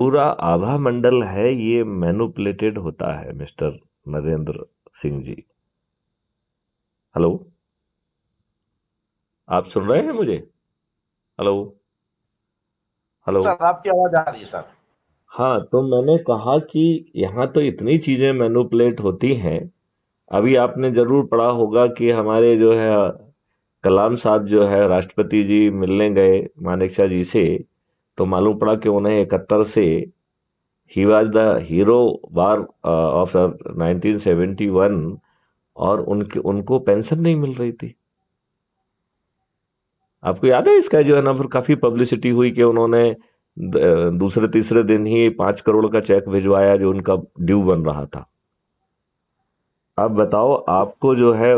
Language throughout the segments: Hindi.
पूरा आभा मंडल है ये मैनिपुलेटेड होता है मिस्टर नरेंद्र सिंह जी। हेलो, आप सुन रहे हैं मुझे? Hello, hello. सर आपकी आवाज आ रही है सर। हाँ, तो मैंने कहा कि यहाँ तो इतनी चीजें मैनिपुलेट होती हैं। अभी आपने जरूर पढ़ा होगा कि हमारे जो है कलाम साहब जो है राष्ट्रपति जी मिलने गए मानेकशॉ जी से, तो मालूम पड़ा कि उन्हें 71 से he was the hero war of 1971, और उनके उनको पेंशन नहीं मिल रही थी। आपको याद है इसका जो है ना, फिर काफी पब्लिसिटी हुई कि उन्होंने दूसरे तीसरे दिन ही 5 करोड़ का चेक भिजवाया जो उनका ड्यू बन रहा था। अब बताओ आपको जो है,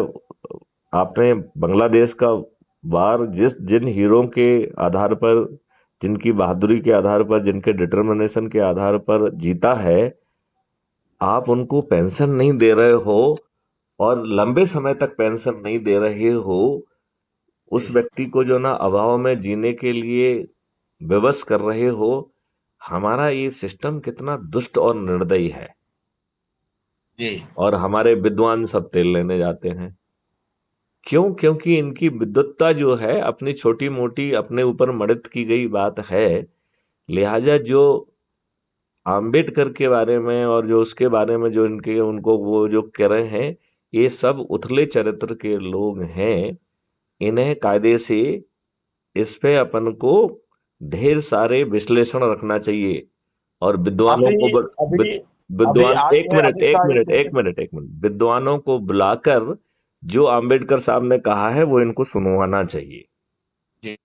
आपने बांग्लादेश का वार जिन हीरो के आधार पर, जिनकी बहादुरी के आधार पर, जिनके डिटर्मिनेशन के आधार पर जीता है, आप उनको पेंशन नहीं दे रहे हो, और लंबे समय तक पेंशन नहीं दे रहे हो। उस जी व्यक्ति को जो ना अभाव में जीने के लिए विवश कर रहे हो। हमारा ये सिस्टम कितना दुष्ट और निर्दयी है। जी। और हमारे विद्वान सब तेल लेने जाते हैं। क्यों? क्योंकि इनकी विद्वत्ता जो है अपनी छोटी मोटी अपने ऊपर मड़ित की गई बात है। लिहाजा जो आम्बेडकर के बारे में और जो उसके बारे में जो इनके उनको वो जो कह रहे हैं, ये सब उथले चरित्र के लोग हैं। इन्हें कायदे से इस पे अपन को ढेर सारे विश्लेषण रखना चाहिए। और विद्वानों अभी को अभी अभी विद्वान, आज एक में मिनट अभी एक का एक मिनट एक मिनट एक मिनट, विद्वानों को बुलाकर जो आम्बेडकर साहब ने कहा है वो इनको सुनवाना चाहिए। जी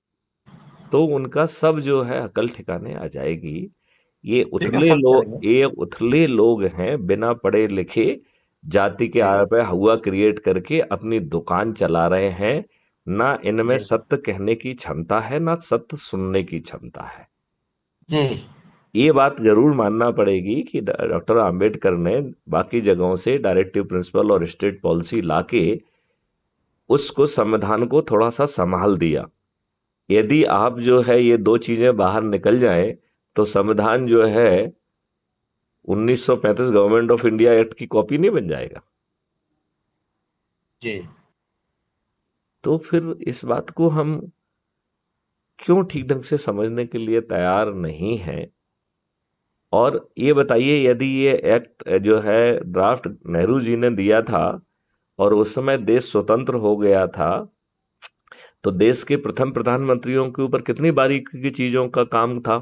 तो उनका सब जो है अकल ठिकाने आ जाएगी। ये ठीक है उथले सर, लोग, करेंगे। ये उथले लोग हैं, बिना पढ़े लिखे, जाति के जी आधार पर हुआ क्रिएट करके अपनी दुकान चला रहे हैं। ना इनमें जी सत्य कहने की क्षमता है, ना सत्य सुनने की क्षमता है। जी ये बात जरूर मानना पड़ेगी कि डॉक्टर आम्बेडकर ने बाकी जगहों से डायरेक्टिव प्रिंसिपल और स्टेट पॉलिसी लाके उसको, संविधान को थोड़ा सा संभाल दिया। यदि आप जो है ये दो चीजें बाहर निकल जाए, तो संविधान जो है 1935 गवर्नमेंट ऑफ इंडिया एक्ट की कॉपी नहीं बन जाएगा। जी। तो फिर इस बात को हम क्यों ठीक ढंग से समझने के लिए तैयार नहीं हैं? और ये बताइए, यदि ये एक्ट जो है ड्राफ्ट नेहरू जी ने दिया था और उस समय देश स्वतंत्र हो गया था, तो देश के प्रथम प्रधानमंत्रियों के ऊपर कितनी बारीकी की चीजों का काम था।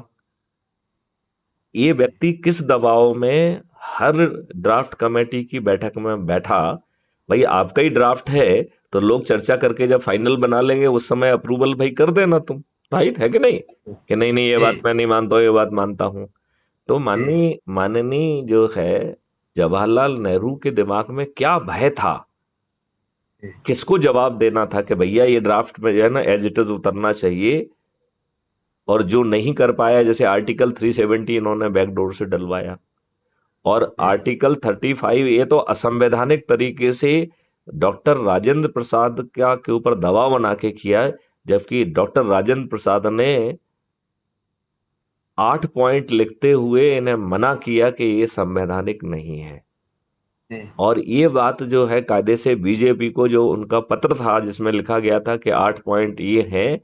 ये व्यक्ति किस दबाव में हर ड्राफ्ट कमेटी की बैठक में बैठा। भाई आपका ही ड्राफ्ट है, तो लोग चर्चा करके जब फाइनल बना लेंगे उस समय अप्रूवल भाई कर देना तुम। राइट है कि नहीं? कि नहीं नहीं, ये जी बात मैं नहीं मानता हूं, ये बात मानता हूं। तो जी माननीय माननीय जो है जवाहरलाल नेहरू के दिमाग में क्या भय था, जी किसको जवाब देना था कि भैया ये ड्राफ्ट में जो है ना एज इट इज उतरना चाहिए। और जो नहीं कर पाया, जैसे आर्टिकल 370 इन्होंने बैकडोर से डलवाया, और जी आर्टिकल 35 ये तो असंवैधानिक तरीके से डॉक्टर राजेंद्र प्रसाद का के ऊपर दबाव बना के किया। जबकि डॉक्टर राजेंद्र प्रसाद ने 8 पॉइंट लिखते हुए इन्हें मना किया कि ये संवैधानिक नहीं है। जी और ये बात जो है कायदे से बीजेपी को, जो उनका पत्र था जिसमें लिखा गया था कि 8 पॉइंट ये हैं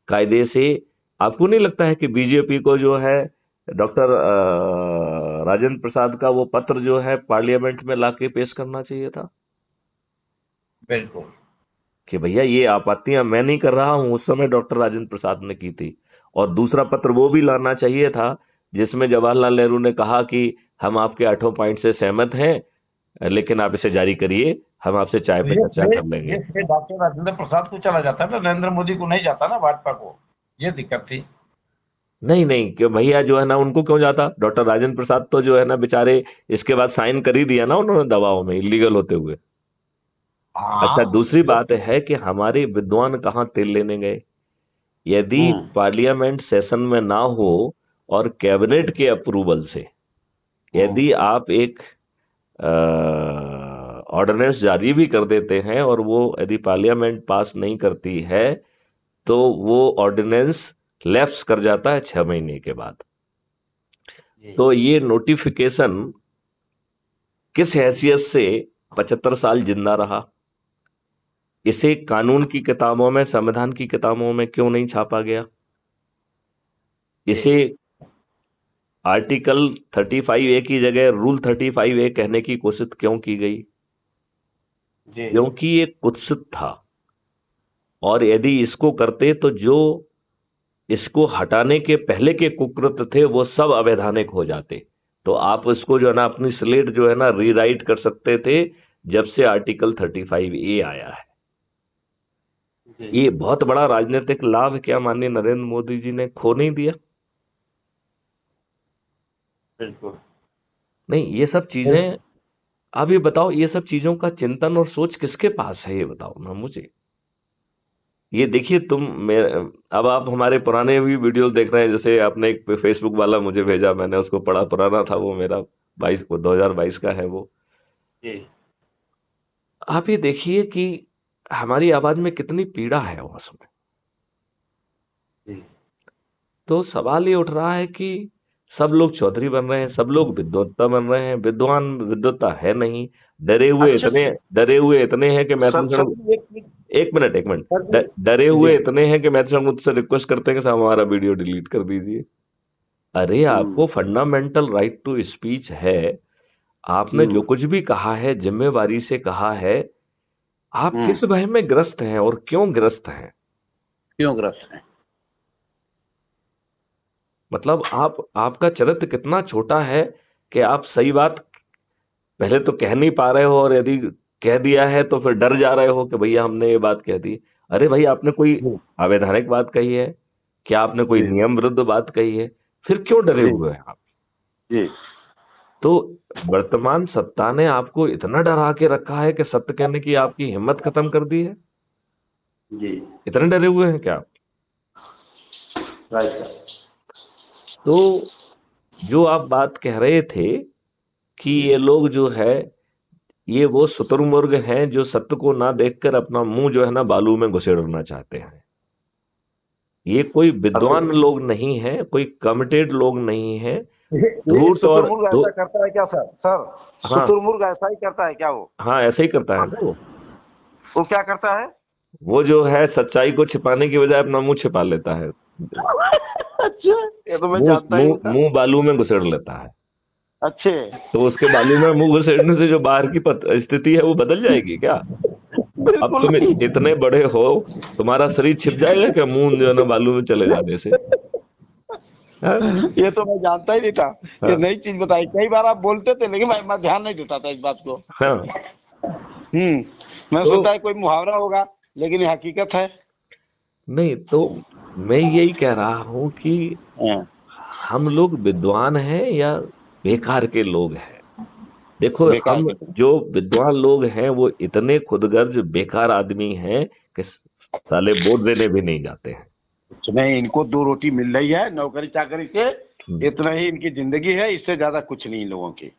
कायदे से, आपको नहीं लगता है कि बीजेपी को जो है डॉक्टर राजेंद्र प्रसाद का वो पत्र जो है पार्लियामेंट में लाके पेश करना चाहिए था बिल्कुल। कि भैया ये आपत्तियां मैं नहीं कर रहा हूं, उस समय डॉक्टर राजेंद्र प्रसाद ने की थी। और दूसरा पत्र वो भी लाना चाहिए था जिसमें जवाहरलाल नेहरू ने कहा कि हम आपके 8 पॉइंट से सहमत हैं, लेकिन आप इसे जारी करिए, हम आपसे चाय तो पे ये चर्चा श्रेय कर लेंगे। ये श्रेय डॉक्टर राजेंद्र प्रसाद को चला जाता है ना, नरेंद्र मोदी को नहीं जाता ना, भाजपा को। ये दिक्कत थी। नहीं नहीं, कि भैया जो है ना उनको क्यों जाता, डॉक्टर राजेंद्र प्रसाद तो जो है ना बेचारे इसके बाद साइन कर ही दिया ना उन्होंने दबाव में, इलीगल होते हुए। अच्छा, हाँ दूसरी जब। बात है कि हमारे विद्वान कहाँ तेल लेने गए। यदि हम्म पार्लियामेंट सेशन में ना हो और कैबिनेट के अप्रूवल से हम्म यदि आप एक ऑर्डिनेंस जारी भी कर देते हैं और वो यदि पार्लियामेंट पास नहीं करती है, तो वो ऑर्डिनेंस लैप्स कर जाता है 6 महीने के बाद। जी तो ये नोटिफिकेशन किस हैसियत से 75 साल जिंदा रहा? इसे कानून की किताबों में, संविधान की किताबों में क्यों नहीं छापा गया? इसे आर्टिकल 35A की जगह रूल 35A कहने की कोशिश क्यों की गई? जी क्योंकि ये कुत्सित था, और यदि इसको करते तो जो इसको हटाने के पहले के कुकृत्य थे वो सब अवैधानिक हो जाते। तो आप इसको जो है ना, अपनी स्लेट जो है ना, रीराइट कर सकते थे जब से आर्टिकल 35A आया है। जी ये बहुत बड़ा राजनीतिक लाभ क्या माननीय नरेंद्र मोदी जी ने खो नहीं दिया? बिल्कुल। नहीं, ये सब चीजें, आप ये बताओ, ये सब चीजों का चिंतन और सोच किसके पास है, ये बताओ ना मुझे। ये देखिए तुम, मैं, अब आप हमारे पुराने भी वीडियो देख रहे हैं, जैसे आपने एक फेसबुक वाला मुझे भेजा, मैंने उसको पढ़ा, पुराना था वो मेरा, 2022 का है वो। जी आप ये देखिए कि हमारी आवाज में कितनी पीड़ा है उसमें। जी तो सवाल ये उठ रहा है कि सब लोग चौधरी बन रहे हैं, सब लोग विद्वत्ता बन रहे हैं, विद्वान विद्वत्ता है नहीं। अच्छा डरे हुए इतने हैं कि मैं सर तुमसे, सर जी, एक एक मिनट, सर जी डरे जी हुए इतने हैं कि मैं तुमसे मुझसे रिक्वेस्ट करते हैं कि साहब हमारा वीडियो डिलीट कर दीजिए। अरे, हम्म आपको फंडामेंटल राइट टू स्पीच है। आपने जो हम्म कुछ भी कहा है जिम्मेवारी से कहा है। आप हम्म, किस भय में ग्रस्त हैं और क्यों ग्रस्त हैं? क्यों ग्रस्त है? मतलब आपका चरित्र कितना छोटा है कि आप सही बात पहले तो कह नहीं पा रहे हो, और यदि कह दिया है तो फिर डर जा रहे हो कि भैया हमने ये बात कह दी। अरे भाई, आपने कोई जी अवैधानिक बात कही है? क्या आपने कोई जी नियम विरुद्ध बात कही है? फिर क्यों डरे जी हुए हैं आप? जी तो वर्तमान सत्ता ने आपको इतना डरा के रखा है कि सत्य कहने की आपकी हिम्मत खत्म कर दी है? जी इतने डरे हुए हैं क्या आप? Right sir. तो जो आप बात कह रहे थे कि ये लोग जो है, ये वो शुतुरमुर्ग हैं जो सत्य को ना देखकर अपना मुंह जो है ना बालू में घुसेड़ना चाहते हैं। ये कोई अरे विद्वान लोग नहीं है, कोई कमिटेड लोग नहीं है। ये झूठ और शुतुरमुर्ग ऐसा करता है क्या सर? सर हाँ, शुतुरमुर्ग ऐसा ही करता है क्या वो? हाँ, ऐसा ही करता है ना वो। वो क्या करता है? वो जो है सच्चाई को छिपाने की बजाय अपना मुंह छिपा लेता है। अच्छा, ये तो मैं मुंह जानता ही नहीं मुंह था। मुंह बालू में घुसेड़ लेता है। अच्छे तो उसके बालू में मुंह घुसेड़ने से जो बाहर की स्थिति है वो बदल जाएगी क्या? अब बिल्कुल तुम नहीं। इतने बड़े हो, तुम्हारा शरीर छिप जाएगा क्या मुंह जो है ना बालू में चले जाने से? हाँ, ये तो मैं जानता ही नहीं था। ये हाँ, नई चीज बताई। कई बार आप बोलते थे लेकिन मैं ध्यान नहीं देता था इस बात को। हाँ। मैं तो सोचता है कोई मुहावरा होगा, लेकिन ये हकीकत है। नहीं, तो मैं यही कह रहा हूं कि हाँ, हम लोग विद्वान हैं या बेकार के लोग हैं? देखो, बेकार हम के। जो विद्वान लोग हैं वो इतने खुदगर्ज बेकार आदमी हैं कि साले वोट देने भी नहीं जाते हैं। कुछ नहीं, इनको दो रोटी मिल रही है नौकरी चाकरी से, हम्म। इतना ही इनकी जिंदगी है, इससे ज्यादा कुछ नहीं इन लोगों की।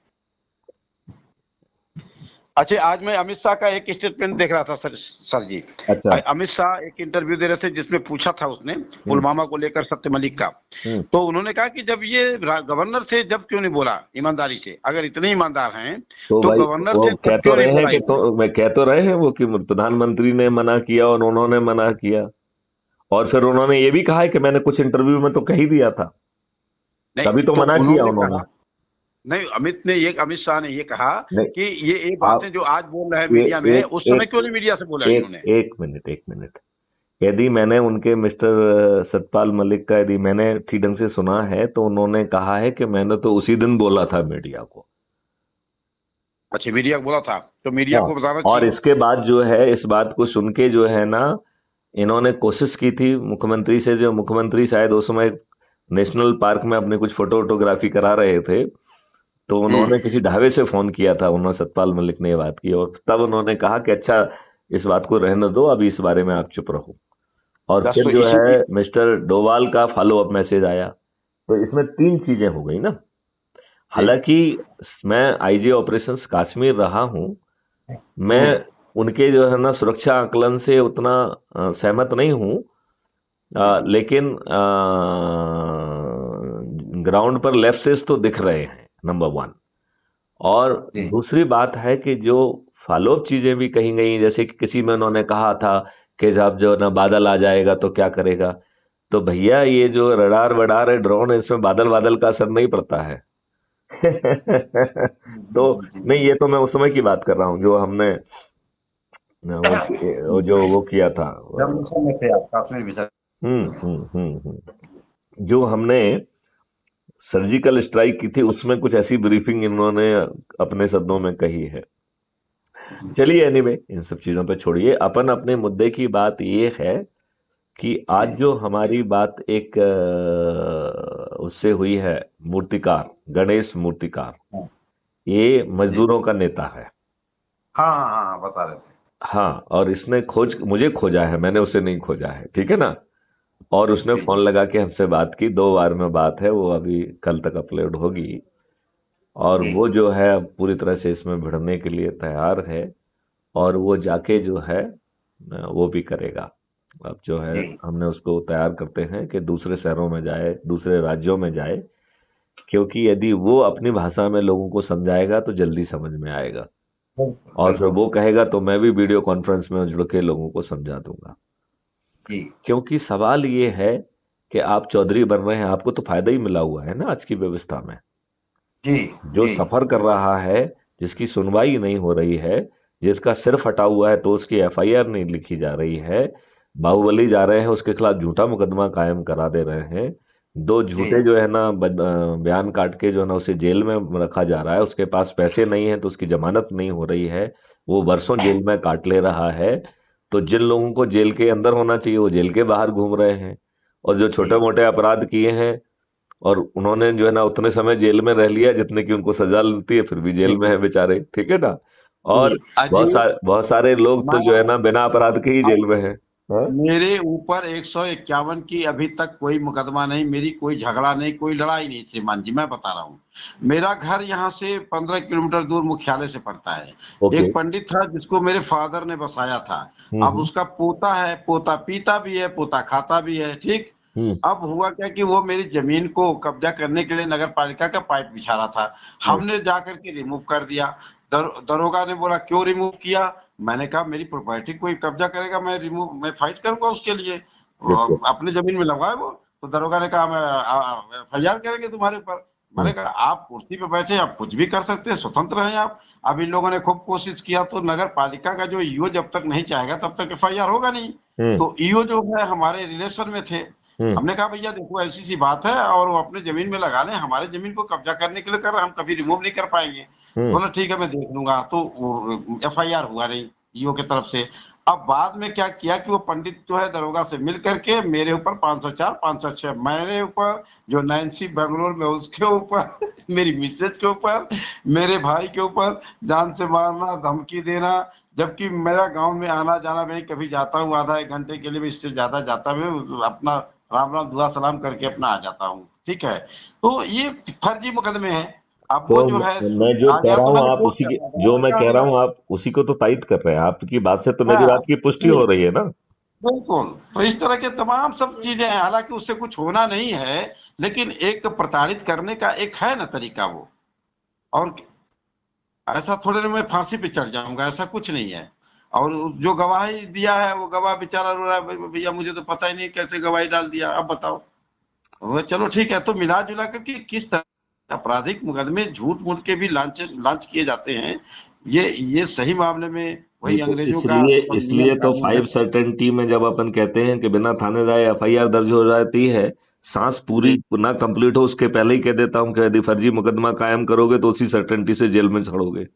अच्छा, आज मैं अमित शाह का एक स्टेटमेंट देख रहा था सर जी। अच्छा। अमित शाह एक इंटरव्यू दे रहे थे जिसमें पूछा था उसने हम्म। पुलवामा को लेकर सत्य मलिक का। हम्म। तो उन्होंने कहा कि जब ये गवर्नर से जब क्यों नहीं बोला ईमानदारी से, अगर इतने ईमानदार हैं तो तो भाई, गवर्नर वो से कह तब तो क्यों नहीं रहे हैं बोला कि, इन्होंने? तो मैं कह तो रहे हैं वो कि प्रधानमंत्री ने मना किया और उन्होंने मना किया, और फिर उन्होंने ये भी कहा है कि मैंने कुछ इंटरव्यू में तो कह ही दिया था। नहीं तभी तो तो मना किया उन्होंने उन्होंने। कहा, नहीं अमित शाह ने ये कहा नहीं, कि ये आप बातें जो आज बोल रहे हैं एक मीडिया में, एक उस समय एक क्यों नहीं मीडिया से बोला एक इन्होंने? एक मिनट, यदि मैंने उनके मिस्टर सतपाल मलिक का यदि मैंने ठीक ढंग से सुना है तो उन्होंने कहा है कि मैंने तो उसी दिन बोला था मीडिया को। अच्छा, मीडिया को बोला था तो मीडिया हाँ, को बताना और चाहिए। इसके बाद जो है, इस बात को सुन के जो है ना, इन्होंने कोशिश की थी मुख्यमंत्री से, जो मुख्यमंत्री शायद उस समय नेशनल पार्क में अपनी कुछ फोटोग्राफी करा रहे थे, तो उन्होंने किसी ढाबे से फोन किया था, उन्होंने सतपाल मलिक ने ये बात की, और तब उन्होंने कहा कि अच्छा, इस बात को रहने दो, अभी इस बारे में आप चुप रहो। और बस फिर तो जो इसी है मिस्टर डोवाल का फॉलो अप मैसेज आया। तो इसमें तीन चीजें हो गई ना। जी हालांकि मैं आईजी ऑपरेशंस कश्मीर रहा हूं, मैं हम्म उनके जो है ना सुरक्षा आकलन से उतना सहमत नहीं हूं, लेकिन ग्राउंड पर लैप्सेस तो दिख रहे हैं, नंबर 1। और दूसरी बात है कि जो फॉलोअप चीजें भी कही गई, जैसे कि किसी में उन्होंने कहा था कि जब जो ना बादल आ जाएगा तो क्या करेगा। तो भैया ये जो रडार वडार है, ड्रोन है, इसमें बादल बादल का असर नहीं पड़ता है। तो नहीं, ये तो मैं उस समय की बात कर रहा हूँ जो हमने वो किया था, जो हमने सर्जिकल स्ट्राइक की थी, उसमें कुछ ऐसी ब्रीफिंग इन्होंने अपने शब्दों में कही है। चलिए एनीवे, इन सब चीजों पे छोड़िए, अपन अपने मुद्दे की बात ये है कि आज जो हमारी बात एक उससे हुई है, मूर्तिकार, गणेश मूर्तिकार, ये मजदूरों का नेता है। हाँ, बता रहे थे। हाँ, और इसने मुझे खोजा है, मैंने उसे नहीं खोजा है, ठीक है ना। और उसने फोन लगा के हमसे बात की, 2 बार में बात है, वो अभी कल तक अपलोड होगी। और वो जो है पूरी तरह से इसमें भिड़ने के लिए तैयार है, और वो जाके जो है वो भी करेगा। अब जो है हमने उसको तैयार करते हैं कि दूसरे शहरों में जाए, दूसरे राज्यों में जाए, क्योंकि यदि वो अपनी भाषा में लोगों को समझाएगा तो जल्दी समझ में आएगा, और फिर वो कहेगा तो मैं भी वीडियो कॉन्फ्रेंस में जुड़ के लोगों को समझा दूंगा। क्योंकि सवाल ये है कि आप चौधरी बन रहे हैं, आपको तो फायदा ही मिला हुआ है ना आज की व्यवस्था में। जो सफर कर रहा है, जिसकी सुनवाई नहीं हो रही है, जिसका सिर फटा हुआ है तो उसकी एफआईआर नहीं लिखी जा रही है, बाहुबली जा रहे हैं उसके खिलाफ झूठा मुकदमा कायम करा दे रहे हैं, 2 झूठे जो है ना बयान काट के जो है ना उसे जेल में रखा जा रहा है, उसके पास पैसे नहीं है तो उसकी जमानत नहीं हो रही है, वो वर्षों जेल में काट ले रहा है। तो जिन लोगों को जेल के अंदर होना चाहिए वो जेल के बाहर घूम रहे हैं, और जो छोटे मोटे अपराध किए हैं और उन्होंने जो है ना उतने समय जेल में रह लिया जितने की उनको सजा मिलती है, फिर भी जेल में है बेचारे, ठीक है ना। और बहुत सारे लोग तो जो है ना बिना अपराध के ही जेल में है। मेरे ऊपर 151 की अभी तक कोई मुकदमा नहीं, मेरी कोई झगड़ा नहीं, कोई लड़ाई नहीं श्रीमान जी, मैं बता रहा हूँ। मेरा घर यहाँ से 15 किलोमीटर दूर मुख्यालय से पड़ता है। एक पंडित था जिसको मेरे फादर ने बसाया था, अब उसका पोता है, पोता पीता भी है, पोता खाता भी है, ठीक। अब हुआ क्या कि वो मेरी जमीन को कब्जा करने के लिए नगर पालिका का पाइप बिछा रहा था, हमने जाकर के रिमूव कर दिया। दरोगा ने बोला क्यों रिमूव किया, मैंने कहा मेरी प्रॉपर्टी कोई कब्जा करेगा, मैं फाइट करूंगा उसके लिए, अपने जमीन में लगाए वो। तो दरोगा ने कहा मैं एफआईआर करेंगे तुम्हारे ऊपर। मैंने कहा आप कुर्सी पे बैठे, आप कुछ भी कर सकते हैं, स्वतंत्र हैं आप। अब इन लोगों ने खूब कोशिश किया, तो नगर पालिका का जो ईओ जब तक नहीं चाहेगा तब तक एफआईआर होगा नहीं। तो ईओ जो है हमारे रिलेशन में थे, हमने कहा भैया देखो ऐसी सी बात है, और वो अपने जमीन में लगा लें, हमारे जमीन को कब्जा करने के लिए कर रहे हैं, हम कभी रिमूव नहीं कर पाएंगे। बोला ठीक है मैं देख लूंगा। तो एफआईआर हुआ नहीं ईओ की तरफ से। अब बाद में क्या किया कि वो पंडित जो है दरोगा से मिल करके मेरे ऊपर 504, 506, मेरे ऊपर, जो नैन्सी बेंगलोर में उसके ऊपर, मेरी मिसेज के ऊपर, मेरे भाई के ऊपर जान से मारना, धमकी देना, जबकि मेरा गांव में आना जाना, मैं कभी जाता हूँ आधा 1 घंटे के लिए, भी इससे ज्यादा जाता मैं अपना राम राम दुआ सलाम करके अपना आ जाता हूँ, ठीक है। तो ये फर्जी मुकदमे हैं। अब तो वो जो है मैं जो कह रहा हूँ आप उसी की, जो मैं कह रहा हूँ आप उसी को तो तायद कर रहे हैं, आपकी बात से तो मेरी बात की पुष्टि हो रही है ना। बिल्कुल। तो इस तरह के तमाम सब चीजें हैं, हालांकि उससे कुछ होना नहीं है, लेकिन एक प्रताड़ित करने का एक है ना तरीका वो। और ऐसा थोड़े ना मैं फांसी पे चढ़ जाऊंगा, ऐसा कुछ नहीं है। और जो गवाही दिया है वो गवाह बेचारा रो रहा है, भैया मुझे तो पता ही नहीं कैसे गवाही डाल दिया, अब बताओ। वो चलो ठीक है, तो मिला जुला करके किस तरह आपराधिक मुकदमे झूठ मूठ के भी लॉन्च किए जाते हैं, ये सही मामले में वही अंग्रेजों का। इसलिए तो 5 सर्टेनिटी में जब अपन कहते हैं कि बिना थाने जाए एफआईआर दर्ज हो जाती है, सांस पूरी ना कंप्लीट हो उसके पहले ही कह देता हूं कि यदि फर्जी मुकदमा कायम करोगे तो उसी सर्टेनिटी से जेल में चढ़ोगे।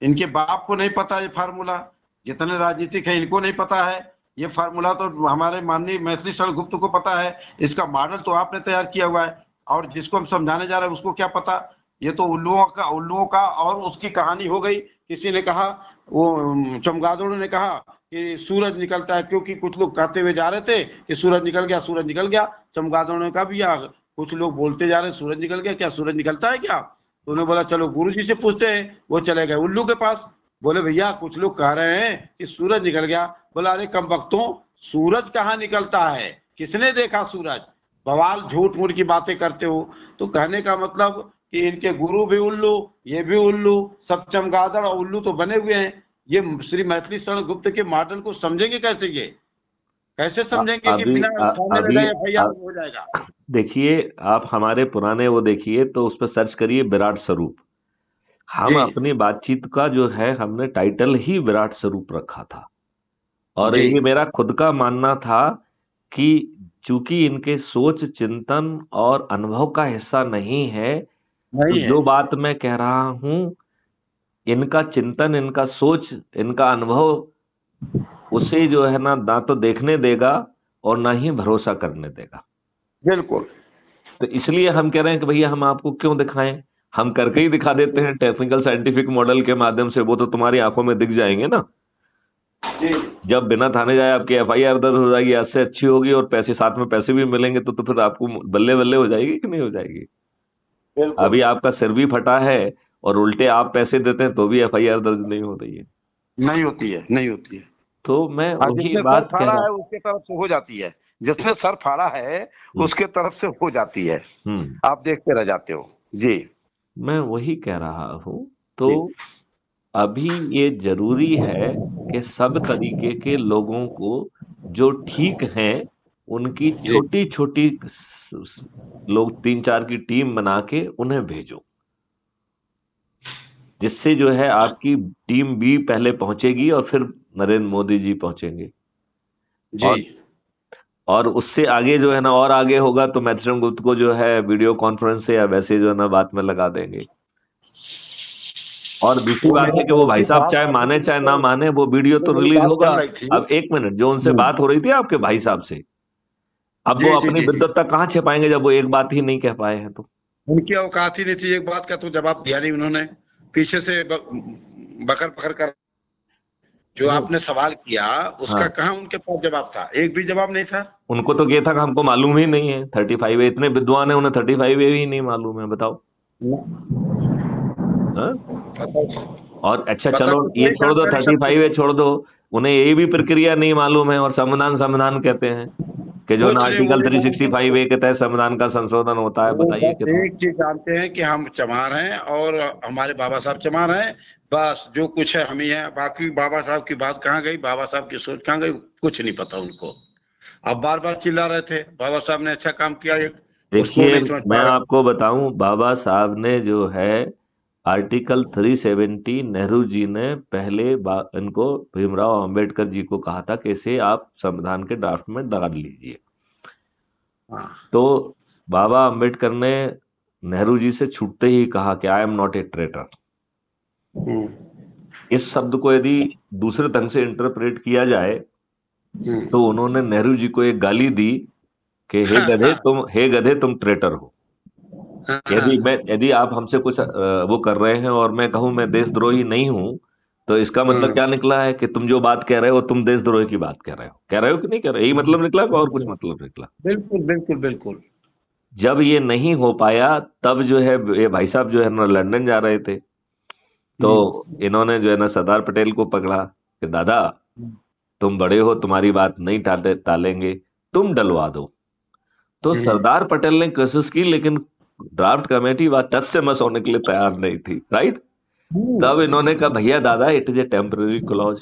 इनके बाप को नहीं पता ये फार्मूला, जितने राजनीतिक है इनको नहीं पता है ये फार्मूला, तो हमारे माननीय मैथिली शरण गुप्त को पता है। इसका मॉडल तो आपने तैयार किया हुआ है, और जिसको हम समझाने जा रहे हैं उसको क्या पता। ये तो उल्लुओं का और उसकी कहानी हो गई। किसी ने कहा, वो चमगादड़ों ने कहा कि सूरज निकलता है, क्योंकि कुछ लोग कहते हुए जा रहे थे कि सूरज निकल गया, सूरज निकल गया। चमगादड़ों ने कहा भैया कुछ लोग बोलते जा रहे हैं सूरज निकल गया, क्या सूरज निकलता है क्या? तो उन्होंने बोला चलो गुरु जी से पूछते हैं। वो चले गए उल्लू के पास, बोले भैया कुछ लोग कह रहे हैं कि सूरज निकल गया। बोला अरे कम वक्तों, सूरज कहाँ निकलता है, किसने देखा सूरज? बवाल झूठ मूठ की बातें करते हो। तो कहने का मतलब कि इनके गुरु भी उल्लू, ये भी उल्लू, सब चमगादड़ और उल्लू तो बने हुए हैं। ये श्री मैथिली शरण गुप्त के मॉडल को समझेंगे कैसे? ये कैसे समझेंगे कि अभी बिना थाने में अभी गए एफआईआर हो जाएगा? देखिए, आप हमारे पुराने वो देखिए तो उस पर सर्च करिए विराट स्वरूप। हम जी अपनी बातचीत का जो है हमने टाइटल ही विराट स्वरूप रखा था। और जी। ये मेरा खुद का मानना था कि चूंकि इनके सोच, चिंतन और अनुभव का हिस्सा नहीं है, तो नहीं है। जो बात मैं कह रहा हूं, इनका चिंतन, इनका सोच, इनका अनुभव उसे जो है ना तो देखने देगा और ना ही भरोसा करने देगा। बिल्कुल। तो इसलिए हम कह रहे हैं कि भैया हम आपको क्यों दिखाएं, हम करके ही दिखा देते हैं टेक्निकल साइंटिफिक मॉडल के माध्यम से, वो तो तुम्हारी आंखों में दिख जाएंगे ना। जी जब बिना थाने जाए आपकी एफआईआर दर्ज हो जाएगी, इससे अच्छी होगी, और पैसे साथ में पैसे भी मिलेंगे, तो फिर आपको बल्ले बल्ले हो जाएगी कि नहीं हो जाएगी। बिल्कुल। अभी आपका सिर भी फटा है और उल्टे आप पैसे देते हैं तो भी एफआईआर दर्ज नहीं हो रही है। नहीं होती है, नहीं होती है। तो मैं हाँ, वही जिसने सर बात कह फाड़ा रहा। है उसके तरफ से हो जाती है। जिसने सर फाड़ा है हम्म। उसके तरफ से हो जाती है। हम्म। आप देखते रह जाते हो। जी मैं वही कह रहा हूं। तो जी अभी ये जरूरी है कि सब तरीके के लोगों को जो ठीक हैं उनकी जी। छोटी छोटी लोग 3-4 की टीम बना के उन्हें भेजो, जिससे जो है आपकी टीम बी पहले पहुंचेगी और फिर नरेंद्र मोदी जी पहुंचेंगे। जी और और उससे आगे जो है ना, और आगे होगा तो मैथिली गुप्त को जो है वीडियो कॉन्फ्रेंस से या वैसे जो है ना बात में लगा देंगे। और दूसरी वो बात मेरा है कि वो भाई पड़ोसी साहब था, चाहे तो माने चाहे ना माने, वो वीडियो तो तो मेरी रिलीज बात होगा। चल रही थी। अब एक मिनट, जो उनसे बात हो रही थी आपके भाई साहब से, अब वो जी जी अपनी जी जी। विद्वत्ता कहाँ छिपाएंगे जब वो एक बात ही नहीं कह पाए हैं तो। उनकी औकात ही नहीं थी, एक बात का तो जवाब दिया नहीं उन्होंने। पीछे से बकर पकड़ कर जो नहीं। आपने सवाल किया उसका हाँ, कहाँ उनके पास जवाब था? एक भी जवाब नहीं था। उनको तो ये था कि हमको मालूम ही नहीं है 35A, इतने विद्वान है उन्हें 35A ही नहीं मालूम है, बताओ। हाँ? और अच्छा बता चलो तो ये सही छोड़ दो, जानकारी सबको। 35A छोड़ दो, उन्हें ये भी प्रक्रिया नहीं मालूम है, और संविधान संविधान कहते हैं कि जो ना कुछ नहीं, वो आर्टिकल नहीं जानते। 365A के तहत संविधान का संशोधन होता है, वो बताइए बस कितना। एक चीज जानते हैं कि हम चमार हैं और हमारे बाबा साहब चमार हैं। बस जो कुछ है हम ही हैं। बाकी बाबा साहब की बात कहाँ गई, बाबा साहब की सोच कहाँ गई, कुछ नहीं पता उनको। अब बार बार चिल्ला रहे थे बाबा साहब ने अच्छा काम किया, एक उसको देखिए, नहीं समझ मैं पा रहे। आपको बताऊं, बाबा साहब ने जो है आर्टिकल 370, नेहरू जी ने पहले इनको भीमराव अंबेडकर जी को कहा था कि इसे आप संविधान के ड्राफ्ट में डाल लीजिए। हाँ। तो बाबा अंबेडकर ने नेहरू जी से छूटते ही कहा कि I am not a traitor. Hmm, इस शब्द को यदि दूसरे ढंग से इंटरप्रेट किया जाए तो हम्म। उन्होंने नेहरू जी को एक गाली दी कि हे गधे तुम ट्रेटर हो। यदि आप हमसे कुछ वो कर रहे हैं और मैं कहूं मैं देशद्रोही नहीं हूं, तो इसका मतलब क्या निकला है कि तुम जो बात कह रहे हो तुम देशद्रोही की बात कह रहे हो कि नहीं कह रहे हो? यही मतलब निकला कि और कुछ मतलब निकला? बिल्कुल बिल्कुल बिल्कुल। जब ये नहीं हो पाया, तब जो है ये भाई साहब जो है ना लंदन जा रहे थे, तो इन्होंने जो है ना सरदार पटेल को पकड़ा कि दादा तुम बड़े हो, तुम्हारी बात नहीं टालेंगे, तुम डलवा दो। तो सरदार पटेल ने कोशिश की, लेकिन ड्राफ्ट कमेटी बात टच से मस होने के लिए तैयार नहीं थी, राइट। तब इन्होंने कहा भैया दादा it is a temporary clause.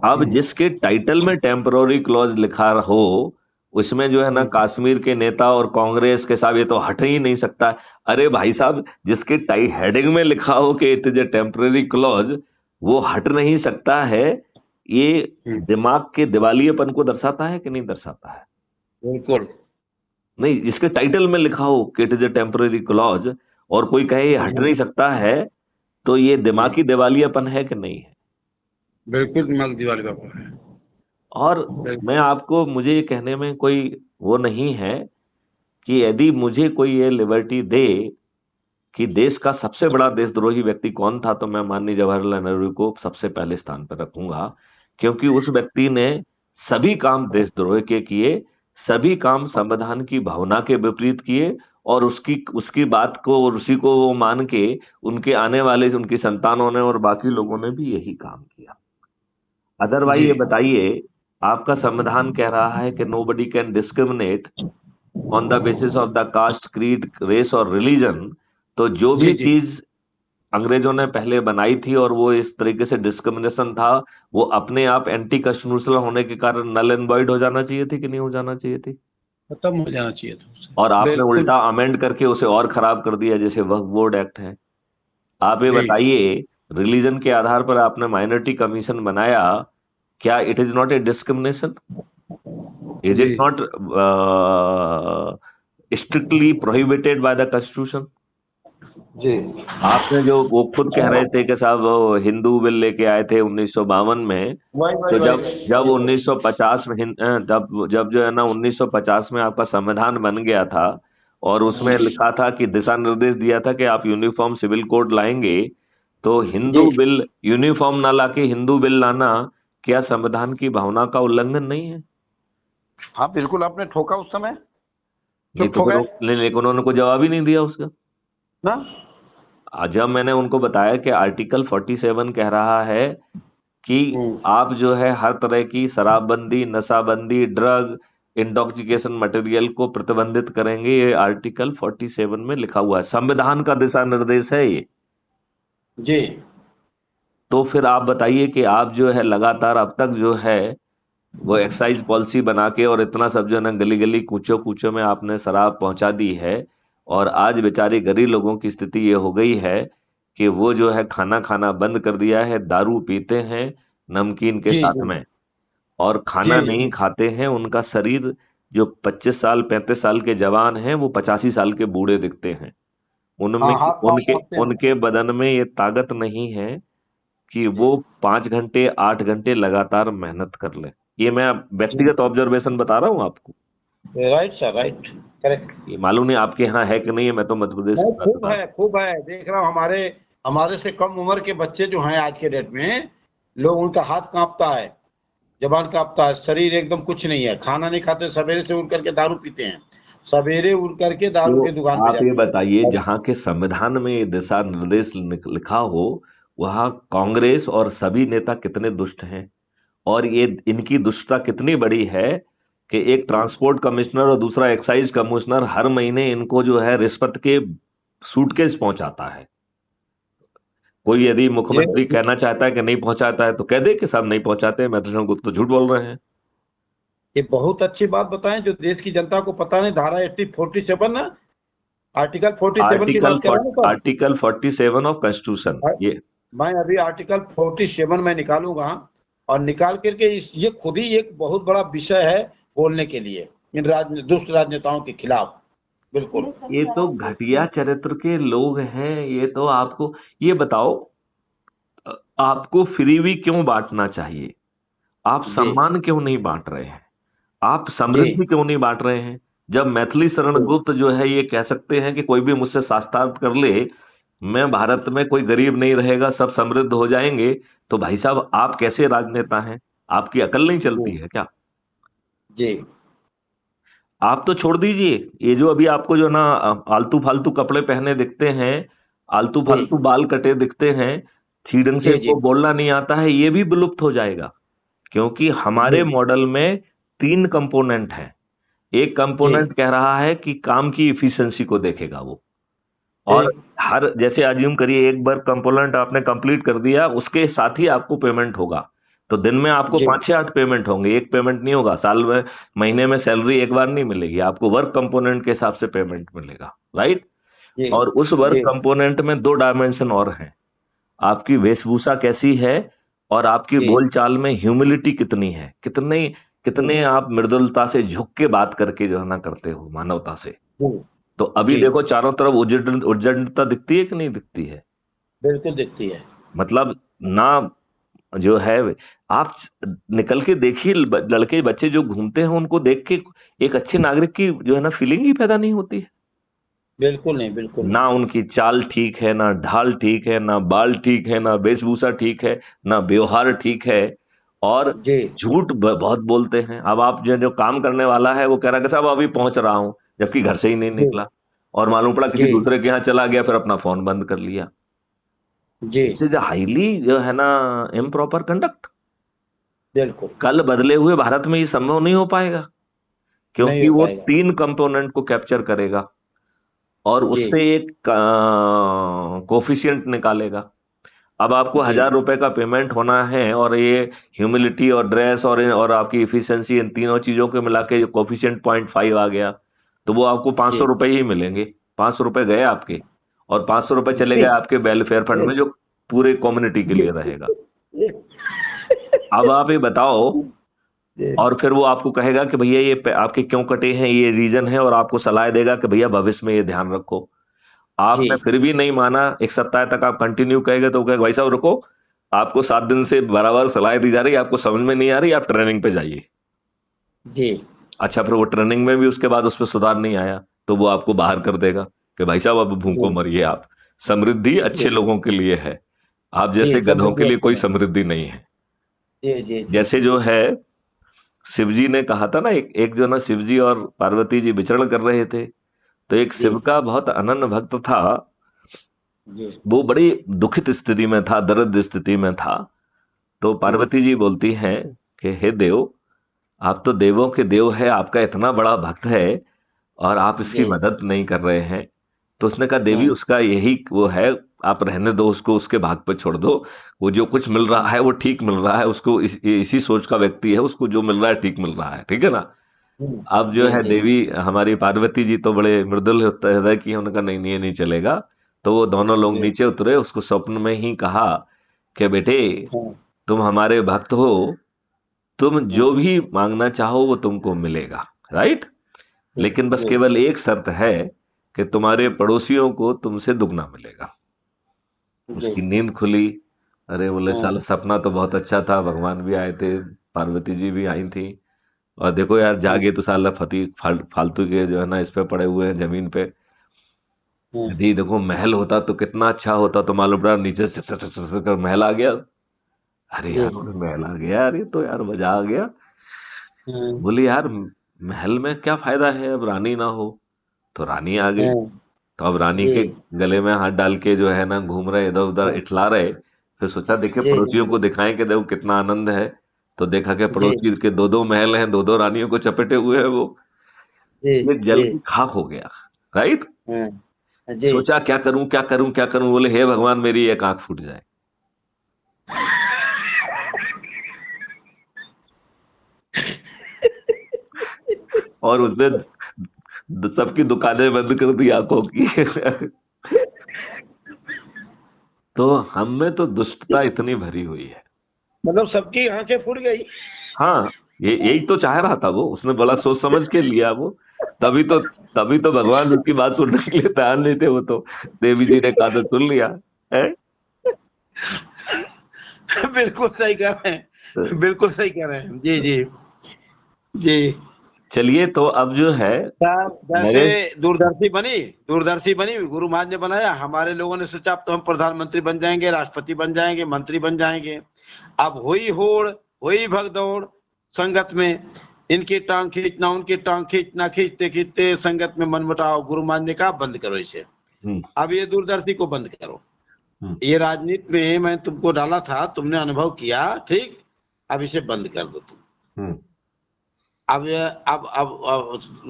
अब जिसके टाइटल में टेम्पररी क्लॉज लिखा हो, उसमें जो है ना कश्मीर के नेता और कांग्रेस के साथ ये तो हट ही नहीं सकता। अरे भाई साहब, जिसके टाई हेडिंग में लिखा हो कि it is a temporary clause, वो हट नहीं सकता है। ये दिमाग के दिवालियेपन को दर्शाता है कि नहीं दर्शाता है? बिल्कुल। नहीं, जिसके टाइटल में लिखा हो कि it is a temporary clause और कोई कहे ये हट नहीं सकता है, तो ये दिमागी दिवालियापन है कि नहीं है? बिल्कुल दिमाग दिवाली बाबा है। और मैं आपको, मुझे ये कहने में कोई वो नहीं है कि यदि मुझे कोई ये लिबर्टी दे कि देश का सबसे बड़ा देशद्रोही व्यक्ति कौन था, तो मैं माननीय जवाहरलाल नेहरू को सबसे पहले स्थान पर रखूंगा। क्योंकि उस व्यक्ति ने सभी काम देशद्रोह के किए, सभी काम संविधान की भावना के विपरीत किए, और उसकी उसकी बात को और उसी को वो मान के उनके आने वाले उनकी संतानों ने और बाकी लोगों ने भी यही काम किया। अदरवाइज जी ये बताइए, आपका संविधान कह रहा है कि nobody can discriminate on the basis of the caste, creed, race और रिलीजन। तो जो जी भी जी। चीज अंग्रेजों ने पहले बनाई थी और वो इस तरीके से डिस्क्रिमिनेशन था, वो अपने आप एंटी कॉन्स्टिट्यूशनल होने के कारण नल एंड वॉइड हो जाना चाहिए थी कि नहीं हो जाना चाहिए थी? खत्म हो जाना चाहिए था उससे। और आपने बिल्कुल। उल्टा अमेंड करके उसे और खराब कर दिया, जैसे वक्फ बोर्ड एक्ट है। आप ये जी बताइए, रिलीजन के आधार पर आपने माइनॉरिटी कमीशन बनाया, क्या it is not a discrimination? Is जी it not strictly prohibited by the constitution? जी। आपने जो वो खुद कह रहे थे कि साहब वो हिंदू बिल लेके आए थे 1952 में। वही वही तो वही। जब जब 1950 में जब जब जो है ना 1950 में आपका संविधान बन गया था, और उसमें लिखा था कि दिशा निर्देश दिया था कि आप यूनिफॉर्म सिविल कोड लाएंगे, तो जी हिंदू बिल यूनिफॉर्म ना लाके हिंदू बिल लाना क्या संविधान की भावना का उल्लंघन नहीं है? हाँ बिल्कुल, आपने ठोका उस समय, नहीं चुप तो हो फिर गए लेकिन उन्होंने कोई जवाब ही नहीं दिया उसका। ना। जब मैंने उनको बताया कि आर्टिकल 47 कह रहा है कि हम्म। आप जो है हर तरह की शराबबंदी, नशाबंदी, ड्रग, इंटॉक्सिकेशन मटेरियल को प्रतिबंधित करेंगे, ये आर्टिकल 47 में लिखा हुआ है, संविधान का दिशा निर्देश है ये। जी तो फिर आप बताइए कि आप जो है लगातार अब तक जो है वो एक्साइज पॉलिसी बना के और इतना सब जो है ना गली गली कूचों कूचों में आपने शराब पहुंचा दी है, और आज बेचारे गरीब लोगों की स्थिति ये हो गई है कि वो जो है खाना खाना बंद कर दिया है, दारू पीते हैं नमकीन के जी साथ जी में, और जी खाना जी। नहीं खाते हैं। उनका शरीर, जो 25 साल 35 साल के जवान हैं, वो 85 साल के बूढ़े दिखते हैं। हाँ, उनमें हाथ पाँव उनके कांपते हैं। उनके बदन में ये ताकत नहीं है कि वो 5 घंटे 8 घंटे लगातार मेहनत कर ले। ये मैं जी। व्यक्तिगत ऑब्जर्वेशन बता रहा हूँ आपको। Right sir, right. करेक्ट। ये मालूम नहीं आपके यहाँ है कि नहीं है, मैं तो मध्य प्रदेश नहीं, की बात खूब बता रहा है, खूब है, देख रहा हूँ। हमारे हमारे से कम उम्र के बच्चे जो हैं आज के डेट में, लोग, उनका हाथ कांपता है, जबान कांपता है, शरीर एकदम कुछ नहीं है, खाना नहीं खाते, सवेरे से उठ करके दारू पीते हैं, सवेरे उठ करके दारू हूँ। की दुकान तो पे आप ये जाते हैं। बताइए, और जहाँ के संविधान में ये दिशा निर्देश लिखा हो, वहाँ कांग्रेस और सभी नेता कितने दुष्ट हैं, और ये इनकी दुष्टता कितनी बड़ी है कि एक ट्रांसपोर्ट कमिश्नर और दूसरा एक्साइज कमिश्नर हर महीने इनको जो है रिश्वत के सूटकेस पहुंचाता है। कोई यदि ये मुख्यमंत्री कहना चाहता है कि नहीं पहुंचाता है तो कह दे कि साहब नहीं पहुंचाते हैं, मैथुसन गुप्ता तो झूठ बोल रहे हैं। ये बहुत अच्छी बात बताएं, जो देश की जनता को पता नहीं। धारा 47 ना, आर्टिकल 47 की बात कर रहे हैं ना सर। आर्टिकल 47 ऑफ कॉन्स्टिट्यूशन हाँ, ये। मैं अभी आर्टिकल 47 में निकालूंगा, और निकाल करके ये खुद ही एक बहुत बड़ा विषय है बोलने के लिए इन दुष्ट राजनेताओं के खिलाफ। बिल्कुल। ये तो घटिया चरित्र के लोग हैं। ये तो आपको ये बताओ, आपको फ्रीवी क्यों बांटना चाहिए? आप जी सम्मान क्यों नहीं बांट रहे हैं? आप जी समृद्धि क्यों नहीं बांट रहे हैं? जब मैथिली शरण जी गुप्त जो है ये कह सकते हैं कि कोई भी मुझसे शास्त्रार्थ कर ले, मैं भारत में कोई गरीब नहीं रहेगा, सब समृद्ध हो जाएंगे, तो भाई साहब आप कैसे राजनेता हैं? आपकी अकल नहीं चलती है क्या? जी आप तो छोड़ दीजिए, ये जो अभी आपको जो ना आलतू फालतू कपड़े पहने दिखते हैं, आलतू जी फालतू बाल कटे दिखते हैं, ठीक ढंग से जी इनको जी बोलना नहीं आता है, ये भी विलुप्त हो जाएगा। क्योंकि जी हमारे मॉडल में 3 कंपोनेंट हैं। एक जी कंपोनेंट कह रहा है कि काम की इफिशिएंसी को देखेगा वो, और ठीक। हर जैसे अज्यूम करिए एक बार कंपोनेंट आपने कंप्लीट कर दिया, उसके साथ ही आपको पेमेंट होगा। तो दिन में आपको जी 5 से 8 पेमेंट होंगे, एक पेमेंट नहीं होगा। साल में, महीने में सैलरी एक बार नहीं मिलेगी आपको, वर्क कंपोनेंट के हिसाब से पेमेंट मिलेगा, राइट? जी और उस वर्क जी कंपोनेंट में 2 डायमेंशन और हैं। आपकी वेशभूषा कैसी है, और आपकी जी बोलचाल में ह्यूमिलिटी कितनी है, कितने जी कितने आप मृदुलता से झुक के बात करके जो है ना करते हो मानवता से। जी तो अभी जी। देखो चारों तरफ उद्दंडता दिखती है कि नहीं दिखती है? बिल्कुल दिखती है। मतलब ना, जो है, आप निकल के देखिए, लड़के बच्चे जो घूमते हैं उनको देख के एक अच्छे नागरिक की जो है ना फीलिंग ही पैदा नहीं होती है। बिल्कुल नहीं, बिल्कुल नहीं। ना उनकी चाल ठीक है, ना ढाल ठीक है, ना बाल ठीक है, ना वेशभूषा ठीक है, ना व्यवहार ठीक है, और जी झूठ बहुत बोलते हैं। अब आप जो जो काम करने वाला है वो कह रहा है कि साहब अभी पहुंच रहा हूं, जबकि घर से ही नहीं जी निकला, और मालूम पड़ा किसी जी दूसरे के यहाँ चला गया, फिर अपना फोन बंद कर लिया। जी। दिस इज हाईली जो है ना इम्प्रॉपर कंडक्ट। बिल्कुल। कल बदले हुए भारत में ये संभव नहीं हो पाएगा क्योंकि हो वो पाएगा। 3 कंपोनेंट को कैप्चर करेगा और जी उससे एक कोफिशिएंट निकालेगा। अब आपको जी 1,000 रुपए का पेमेंट होना है और ये ह्यूमिलिटी और ड्रेस और आपकी इफिशियंसी, इन तीनों चीजों को मिला के कोफिशिएंट 0.5 आ गया, तो वो आपको 500 जी रुपए ही मिलेंगे। 500 रुपए गए आपके और 500 रुपए चले गए जी आपके वेलफेयर फंड में, जो पूरे कम्युनिटी के लिए रहेगा। अब आप ये बताओ, जी और फिर वो आपको कहेगा कि भैया ये आपके क्यों कटे हैं, ये रीजन है, और आपको सलाह देगा कि भैया भविष्य में ये ध्यान रखो। जी आपने फिर भी नहीं माना, एक सप्ताह तक आप कंटिन्यू कहेंगे, तो वो कहेगा भाई साहब रुको, आपको 7 दिन से बराबर सलाह दी जा रही है, आपको समझ में नहीं आ रही, आप ट्रेनिंग पे जाइए। जी अच्छा, फिर वो ट्रेनिंग में भी उसके बाद उस पर सुधार नहीं आया, तो वो आपको बाहर कर देगा कि भाई साहब अब भूखो जी मरिए आप, समृद्धि अच्छे जी लोगों के लिए है, आप जी जैसे गधों के समृद्धि लिए कोई अच्छी है। समृद्धि नहीं है। जी जी जी जैसे जो है, शिवजी ने कहा था ना, एक जो ना शिवजी और पार्वती जी विचरण कर रहे थे, तो एक जी शिव का बहुत अनन्य भक्त था, जी वो बड़ी दुखित स्थिति में था, दर्द स्थिति में था। तो पार्वती जी बोलती हैं कि हे देव, आप तो देवों के देव है, आपका इतना बड़ा भक्त है और आप इसकी जी मदद नहीं कर रहे हैं। तो उसने कहा देवी, हम्म, उसका यही वो है, आप रहने दो उसको, उसके भाग पे छोड़ दो। वो जो कुछ मिल रहा है वो ठीक मिल रहा है उसको, इसी सोच का व्यक्ति है, उसको जो मिल रहा है ठीक मिल रहा है, ठीक है ना। अब जो जी है जी देवी हमारी पार्वती जी तो बड़े मृदुल हृदय की हैं, उन्होंने कहा नहीं नहीं, ये नहीं चलेगा। तो वो दोनों लोग जी नीचे उतरे, उसको स्वप्न में ही कहा कि बेटे, हाँ तुम हमारे भक्त हो, तुम जो हाँ भी मांगना चाहो वो तुमको मिलेगा, राइट। जी लेकिन बस जी केवल एक शर्त है कि तुम्हारे पड़ोसियों को तुमसे दुगना मिलेगा। जी उसकी नींद खुली। अरे बोले हाँ साला, सपना तो बहुत अच्छा था, भगवान भी आए थे, पार्वती जी भी आई थी, और देखो यार हाँ जागे तो साला फालतू के जो है ना इस पे पड़े हुए हैं जमीन पे। हाँ यदि देखो महल होता तो कितना अच्छा होता, तो मालूम पड़ा नीचे से कर महल आ गया। अरे जी यार महल आ गया यार, ये तो यार मजा आ गया। हाँ बोली यार महल में क्या फायदा है, अब रानी ना हो। तो रानी आ गई। हाँ तो अब रानी जी के गले में हाथ डाल के जो है ना घूम रहे, इधर उधर हाँ, इठला रहे। फिर सोचा देखिए जी पड़ोसियों को दिखाएं कि देखो कितना आनंद है। तो देखा कि जी पड़ोसी के दो दो महल हैं, दो दो रानियों को चपेटे हुए हैं वो। जी ये जल जी की खाक हो गया, राइट। हाँ जी सोचा क्या करूं क्या करूं क्या करूं, बोले हे भगवान मेरी एक आंख फूट जाए। और उसने सबकी दुकानें बंद कर दी आंखों की। तो हम में तो दुष्टता इतनी भरी हुई है। मतलब सबकी आंखें फूट गई। हाँ, ये यही तो चाह रहा था वो, उसने बड़ा सोच समझ के लिया वो। तभी तो तभी तो भगवान उसकी बात सुनने के लिए तैयार नहीं थे, वो तो देवी जी ने कहा तो सुन लिया है। बिल्कुल सही कह रहे हैं, बिल्कुल सही कह रहे हैं। जी जी जी चलिए, तो अब जो है सर, जैसे नरेश। दूरदर्शी बनी गुरु महाराज ने बनाया, हमारे लोगों ने सोचा अब तो हम प्रधानमंत्री बन जाएंगे, राष्ट्रपति बन जाएंगे, मंत्री बन जाएंगे। अब हुई होड़, हुई भगदौड़ संगत में, इनकी टांग खींचना उनकी टांग खींचना, खींचते खींचते संगत में मनमुटाव। गुरु महाराज ने कहा बंद करो इसे, हम्म अब ये दूरदर्शी को बंद करो। हम्म ये राजनीति में मैं तुमको डाला था, तुमने अनुभव किया, ठीक, अब इसे बंद कर दो तुम। हम्म अब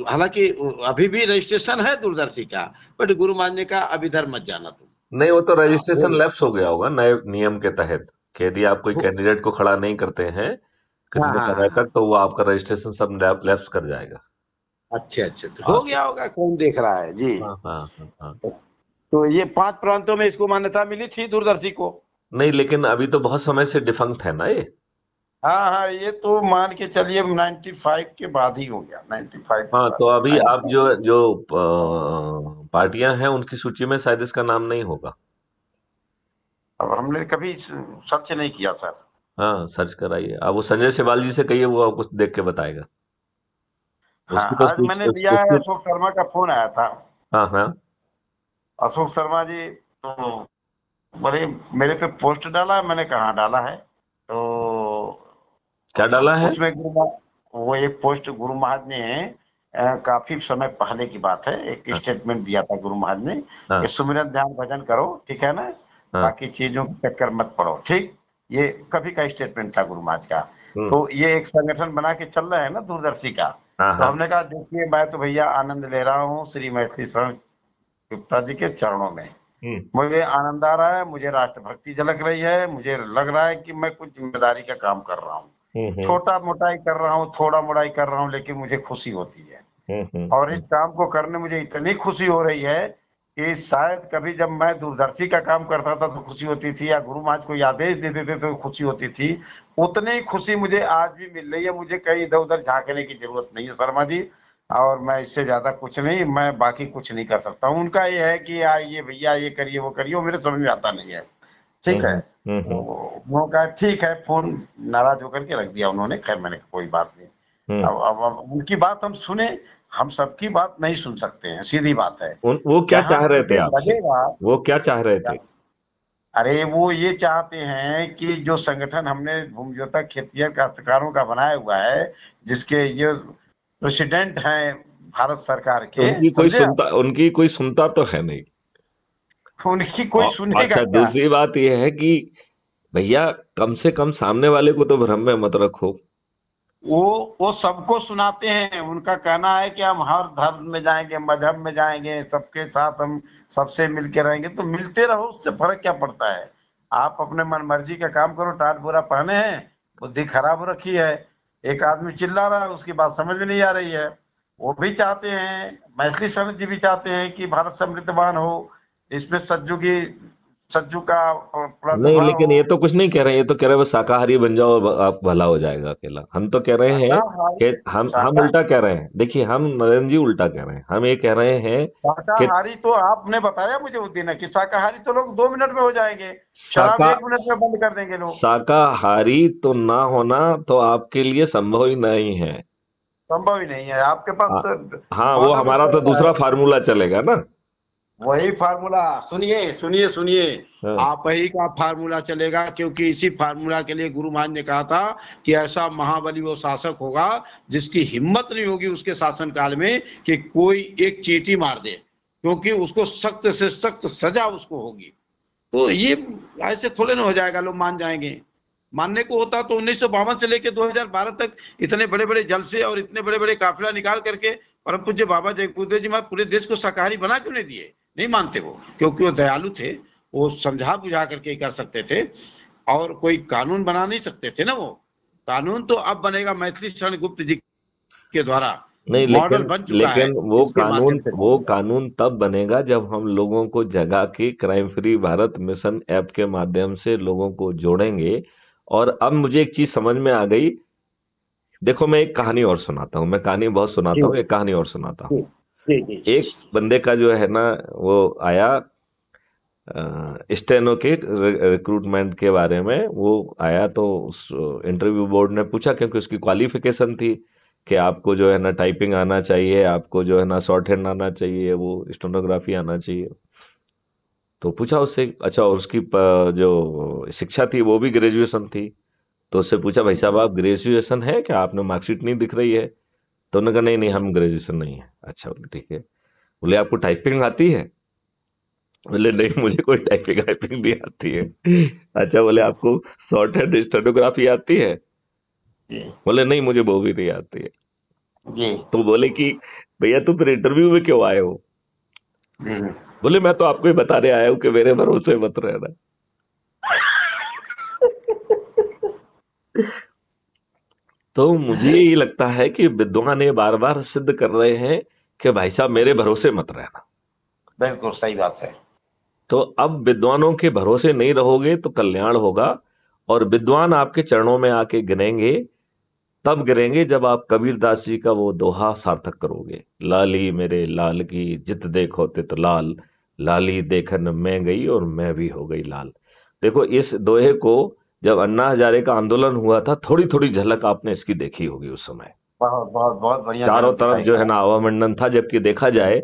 हालांकि अभी भी रजिस्ट्रेशन है दूरदर्शी का, बट गुरु मान ने कहा अब इधर मत जाना तुम। नहीं, वो तो हाँ रजिस्ट्रेशन बोलो। लैप्स हो गया होगा नए नियम के तहत, कि यदि आप कोई कैंडिडेट को खड़ा नहीं करते हैं हाँ कितने हाँ समय हाँ, तक, तो वो आपका रजिस्ट्रेशन सब लैप्स कर जाएगा। अच्छा अच्छा, तो हो हाँ गया होगा, कौन देख रहा है जी। हाँ हाँ हाँ हाँ। तो ये 5 प्रांतों में इसको मान्यता मिली थी दूरदर्शी को। नहीं, लेकिन अभी तो बहुत समय से डिफंक्ट है ना ये। हाँ हाँ, ये तो मान के चलिए 95 के बाद ही हो गया, 95 के हाँ, बाद। तो अभी आप 95। जो जो पार्टियां हैं उनकी सूची में शायद इसका नाम नहीं होगा। अब हमने कभी सर्च नहीं किया सर। हाँ, सर्च कराइए, आप वो संजय सिवाल जी से कहिए, वो आपको देख के बताएगा। हाँ, उसकी तो आज मैंने दिया है, उसकी। अशोक शर्मा का फोन आया था। हाँ हाँ। अशोक शर्मा जी तो बोले मेरे पे पोस्ट डाला है, मैंने कहा डाला है। तो क्या डाला है? उसमें वो एक पोस्ट गुरु महाराज ने काफी समय पहले की बात है, एक हाँ स्टेटमेंट दिया था गुरु महाराज ने कि हाँ सुमिरन ध्यान भजन करो, ठीक है ना, हाँ। बाकी चीजों के चक्कर मत पड़ो, ठीक। ये कभी का स्टेटमेंट था गुरु महाराज का। हम्म तो ये एक संगठन बना के चल रहा है ना दूरदर्शी का, हाँ तो हाँ। हमने कहा देखिए मैं तो भैया आनंद ले रहा हूँ श्री मैथिली शरण गुप्ता जी के चरणों में। हम्म मुझे आनंद आ रहा है, मुझे राष्ट्रभक्ति झलक रही है, मुझे लग रहा है कि मैं कुछ जिम्मेदारी का काम कर रहा हूँ। हम्म छोटा मोटा ही कर रहा हूँ, थोड़ा मोटा ही कर रहा हूँ, लेकिन मुझे खुशी होती है। और इस काम को करने मुझे इतनी खुशी हो रही है कि शायद कभी जब मैं दूरदर्शी का काम करता था तो खुशी होती थी, या गुरु महाराज कोई आदेश देते थे तो खुशी होती थी, उतनी खुशी मुझे आज भी मिल रही है। मुझे कहीं इधर उधर झांकने की जरूरत नहीं है शर्मा जी, और मैं इससे ज्यादा कुछ नहीं, मैं बाकी कुछ नहीं कर सकता हूँ। उनका ये है कि आइए भैया ये करिए वो करिए, वो मेरे समझ में आता नहीं है। ठीक है, तो वो कहा ठीक है, फोन नाराज होकर के रख दिया उन्होंने। खैर मैंने कहा कोई बात नहीं। हम्म। अब उनकी बात हम सुने, हम सबकी बात नहीं सुन सकते हैं, सीधी बात है। वो क्या जहाँ चाह रहे थे मुझे आपसे? लगेगा, वो क्या चाह रहे क्या- थे? अरे वो ये चाहते हैं कि जो संगठन हमने भूमिजोता खेतिहर काश्तकारों का बनाया हुआ है, जिसके ये प्रेसिडेंट हैं भारत सरकार के, समझे आप, उनकी कोई सुनता तो है नहीं। उनकी कोई सुनेगा अच्छा, क्या? दूसरी बात यह है कि भैया कम से कम सामने वाले को तो भ्रम में मत रखो। वो सबको सुनाते हैं। उनका कहना है कि हम हर धर्म में जाएंगे, मजहब में जाएंगे, सबके साथ हम सबसे मिल के रहेंगे। तो मिलते रहो, उससे फर्क क्या पड़ता है? आप अपने मन मर्जी का काम करो। टाट बुरा पहने हैं, बुद्धि खराब हो रखी है। एक आदमी चिल्ला रहा है, उसकी बात समझ में नहीं आ रही है। वो भी चाहते हैं, मैथिली शरण जी भी चाहते हैं कि भारत समृद्धवान हो, इसमें सज्जू का नहीं, प्रादुर्भाव लेकिन ये हो। तो कुछ नहीं कह रहे हैं, ये तो कह रहे हैं बस शाकाहारी बन जाओ, आप भला हो जाएगा अकेला। हम तो कह रहे हैं कि शाकाहारी हम शाका उल्टा कह रहे हैं। देखिए, हम नरेंद्र जी उल्टा कह रहे हैं। हम ये कह रहे हैं कि शाकाहारी तो आपने बताया मुझे उस दिन कि शाकाहारी तो लोग 2 मिनट में हो जाएंगे, शराब शाका 1 मिनट में बंद कर देंगे लोग। शाकाहारी तो ना होना तो आपके लिए संभव ही नहीं है। संभव ही नहीं है आपके पास हाँ, तो हाँ, वो मॉडल हमारा तो चलता दूसरा है। फार्मूला चलेगा ना। वही फार्मूला, सुनिए सुनिए सुनिए, हाँ, आप ही का फार्मूला चलेगा, क्योंकि इसी फार्मूला के लिए गुरु महाराज ने कहा था कि ऐसा महाबली वो शासक होगा जिसकी हिम्मत नहीं होगी उसके शासन काल में कि कोई एक चींटी मार दे, क्योंकि उसको सख्त से सख्त सजा उसको होगी। तो ये ऐसे थोड़े ना हो जाएगा, लोग मान जाएंगे। मानने को होता तो 1952 से लेकर 2012 तक इतने बड़े बड़े जलसे और इतने बड़े बड़े काफिला निकाल करके परम पूज्य बाबा जगबुद्ध जी महाराज पूरे देश को शाकाहारी बना क्यों नहीं दिए? नहीं मानते वो, क्योंकि वो दयालु थे। वो समझा बुझा करके ही कर सकते थे, और कोई कानून बना नहीं सकते थे ना। वो कानून तो अब बनेगा मैथिली शरण गुप्त जी के द्वारा, नहीं, मॉडल लेकिन बन चुका है, लेकिन वो इसके कानून माध्यम से वो बनेगा। कानून तब बनेगा जब हम लोगों को जगा के crime free Bharat mission app के माध्यम से लोगों को जोड़ेंगे। और अब मुझे एक चीज समझ में आ गई। देखो, मैं एक कहानी और सुनाता हूँ। मैं कहानी बहुत सुनाता जी हूँ, एक कहानी और सुनाता हूँ। जी जी जी एक बंदे का जो है ना, वो आया स्टेनो के रिक्रूटमेंट के बारे में। वो आया तो उस इंटरव्यू बोर्ड ने पूछा, क्योंकि उसकी क्वालिफिकेशन थी कि आपको जो है ना टाइपिंग आना चाहिए, आपको जो है ना शॉर्ट हैंड आना चाहिए, वो स्टेनोग्राफी आना चाहिए। तो पूछा उससे, अच्छा, और उसकी जो शिक्षा थी वो भी ग्रेजुएशन थी। तो उससे पूछा, भाई साहब आप ग्रेजुएशन है क्या? आपने मार्कशीट नहीं दिख रही है। तो उन्होंने कहा, नहीं नहीं, हम ग्रेजुएशन नहीं है। अच्छा, बोले ठीक है। बोले, आपको टाइपिंग आती है? बोले, नहीं, मुझे कोई टाइपिंग वाइपिंग नहीं आती है। अच्छा, बोले, आपको शॉर्ट हैंड स्टेनोग्राफी आती है? जी बोले, नहीं, मुझे वो भी नहीं आती है। जी तो बोले कि भैया तुम फिर इंटरव्यू में क्यों आए हो? जी। बोले, मैं तो आपको ही बताने आया हूँ कि मेरे भरोसे मत रहना। तो मुझे ये लगता है कि विद्वान ये बार बार सिद्ध कर रहे हैं कि भाई साहब मेरे भरोसे मत रहना। बिल्कुल सही बात है। तो अब विद्वानों के भरोसे नहीं रहोगे तो कल्याण होगा। और विद्वान आपके चरणों में आके गिनेंगे, तब गिरेंगे जब आप कबीरदास जी का वो दोहा सार्थक करोगे, लाली मेरे लाल की जित देखो तित लाल, लाली देखन मैं गई और मैं भी हो गई लाल। देखो, इस दोहे को जब अन्ना हजारे का आंदोलन हुआ था, थोड़ी थोड़ी झलक आपने इसकी देखी होगी उस समय। बहुत बहुत बहुत बढ़िया चारों झलक तरफ दिखाई जो है था। ना अवमंडन था। जबकि देखा जाए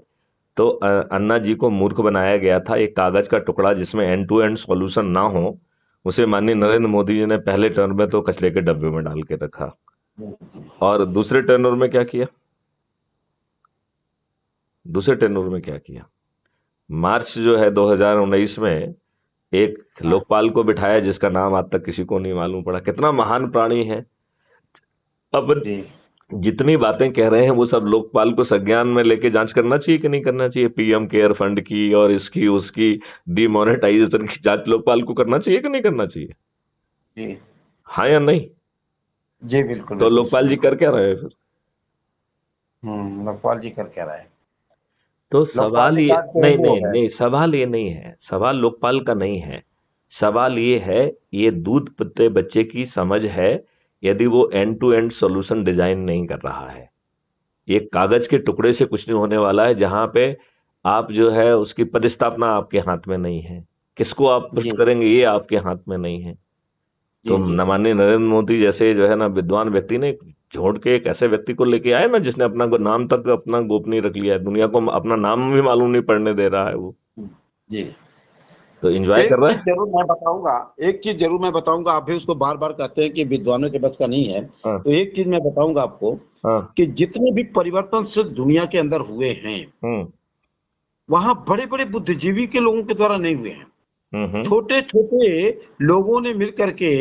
तो अन्ना जी को मूर्ख बनाया गया था। एक कागज का टुकड़ा जिसमें एंड टू एंड सॉल्यूशन ना हो, उसे माननीय नरेंद्र मोदी जी ने पहले टर्म में तो कचरे के डब्बे में डाल के रखा। और दूसरे टेन्योर में क्या किया? दूसरे टेन्योर में क्या किया? मार्च जो है 2019 में एक हाँ लोकपाल को बिठाया जिसका नाम आज तक किसी को नहीं मालूम पड़ा। कितना महान प्राणी है। अब जी जितनी बातें कह रहे हैं वो सब लोकपाल को संज्ञान में लेके जांच करना चाहिए कि नहीं करना चाहिए? पीएम केयर फंड की और इसकी उसकी डिमोनेटाइजेशन की जांच लोकपाल को करना चाहिए कि नहीं करना चाहिए? जी हाँ या नहीं? जी, बिल्कुल तो बिल्कुल लोकपाल जी कर क्या रहे हैं फिर? लोकपाल जी कर क्या रहा है? तो लोकपाल सवाल जी ये, का आज के नहीं वो नहीं है। नहीं, सवाल ये नहीं है, सवाल लोकपाल का नहीं है। सवाल ये है, ये दूध पिते बच्चे की समझ है, यदि वो end to end solution design नहीं कर रहा है। ये कागज के टुकड़े से कुछ नहीं होने वाला है, जहां पे आप जो है उसकी पदस्थापना आपके हाथ में नहीं है, किसको आप पुष्ट जी करेंगे ये आपके हाथ में नहीं है। तो जी जी माननीय नरेंद्र मोदी जैसे जो है ना विद्वान व्यक्ति ने छोड़ के एक ऐसे व्यक्ति को लेके आए ना, जिसने अपना नाम तक अपना गोपनीय रख लिया है, दुनिया को अपना नाम भी मालूम नहीं पड़ने दे रहा है वो, जी। तो एंजॉय कर एक रहा चीज है। जरूर मैं बताऊंगा, एक चीज जरूर मैं बताऊंगा, आप भी उसको बार बार कहते हैं कि विद्वानों के बस का नहीं है, हाँ तो एक चीज मैं बताऊंगा आपको हाँ। कि जितने भी परिवर्तनशील दुनिया के अंदर हुए हैं, हम्म वहां बड़े बड़े बुद्धिजीवी के लोगों के द्वारा नहीं हुए हैं। हम्म। छोटे छोटे लोगों ने मिल करके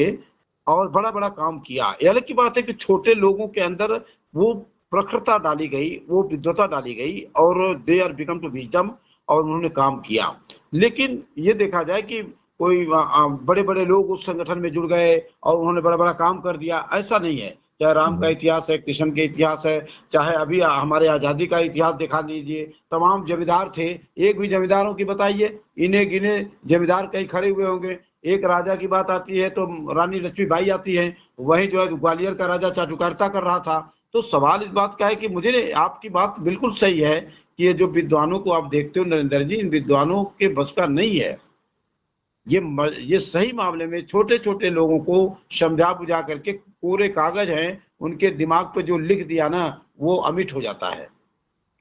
और बड़ा बड़ा काम किया। ये अलग की बात है कि छोटे लोगों के अंदर वो प्रखरता डाली गई, वो विद्वता डाली गई, और they are become to wisdom, और उन्होंने काम किया। लेकिन ये देखा जाए कि कोई बड़े बड़े लोग उस संगठन में जुड़ गए और उन्होंने बड़ा बड़ा काम कर दिया, ऐसा नहीं है। चाहे राम का हम्म। इतिहास है, कृष्ण के इतिहास है, चाहे अभी हमारे आज़ादी का इतिहास दिखा लीजिए, तमाम जमींदार थे। एक भी जमींदारों की बताइए, इन्हें गिने जमींदार कहीं खड़े हुए होंगे। एक राजा की बात आती है तो रानी लक्ष्मीबाई आती है, वही जो है ग्वालियर का राजा चाटुकारिता कर रहा था। तो सवाल इस बात का है कि मुझे, आपकी बात बिल्कुल सही है कि ये जो विद्वानों को आप देखते हो नरेंद्र जी, इन विद्वानों के बस का नहीं है। ये सही मामले में छोटे छोटे लोगों को समझा बुझा करके, कोरे कागज हैं उनके दिमाग पे जो लिख दिया ना, वो अमिट हो जाता है।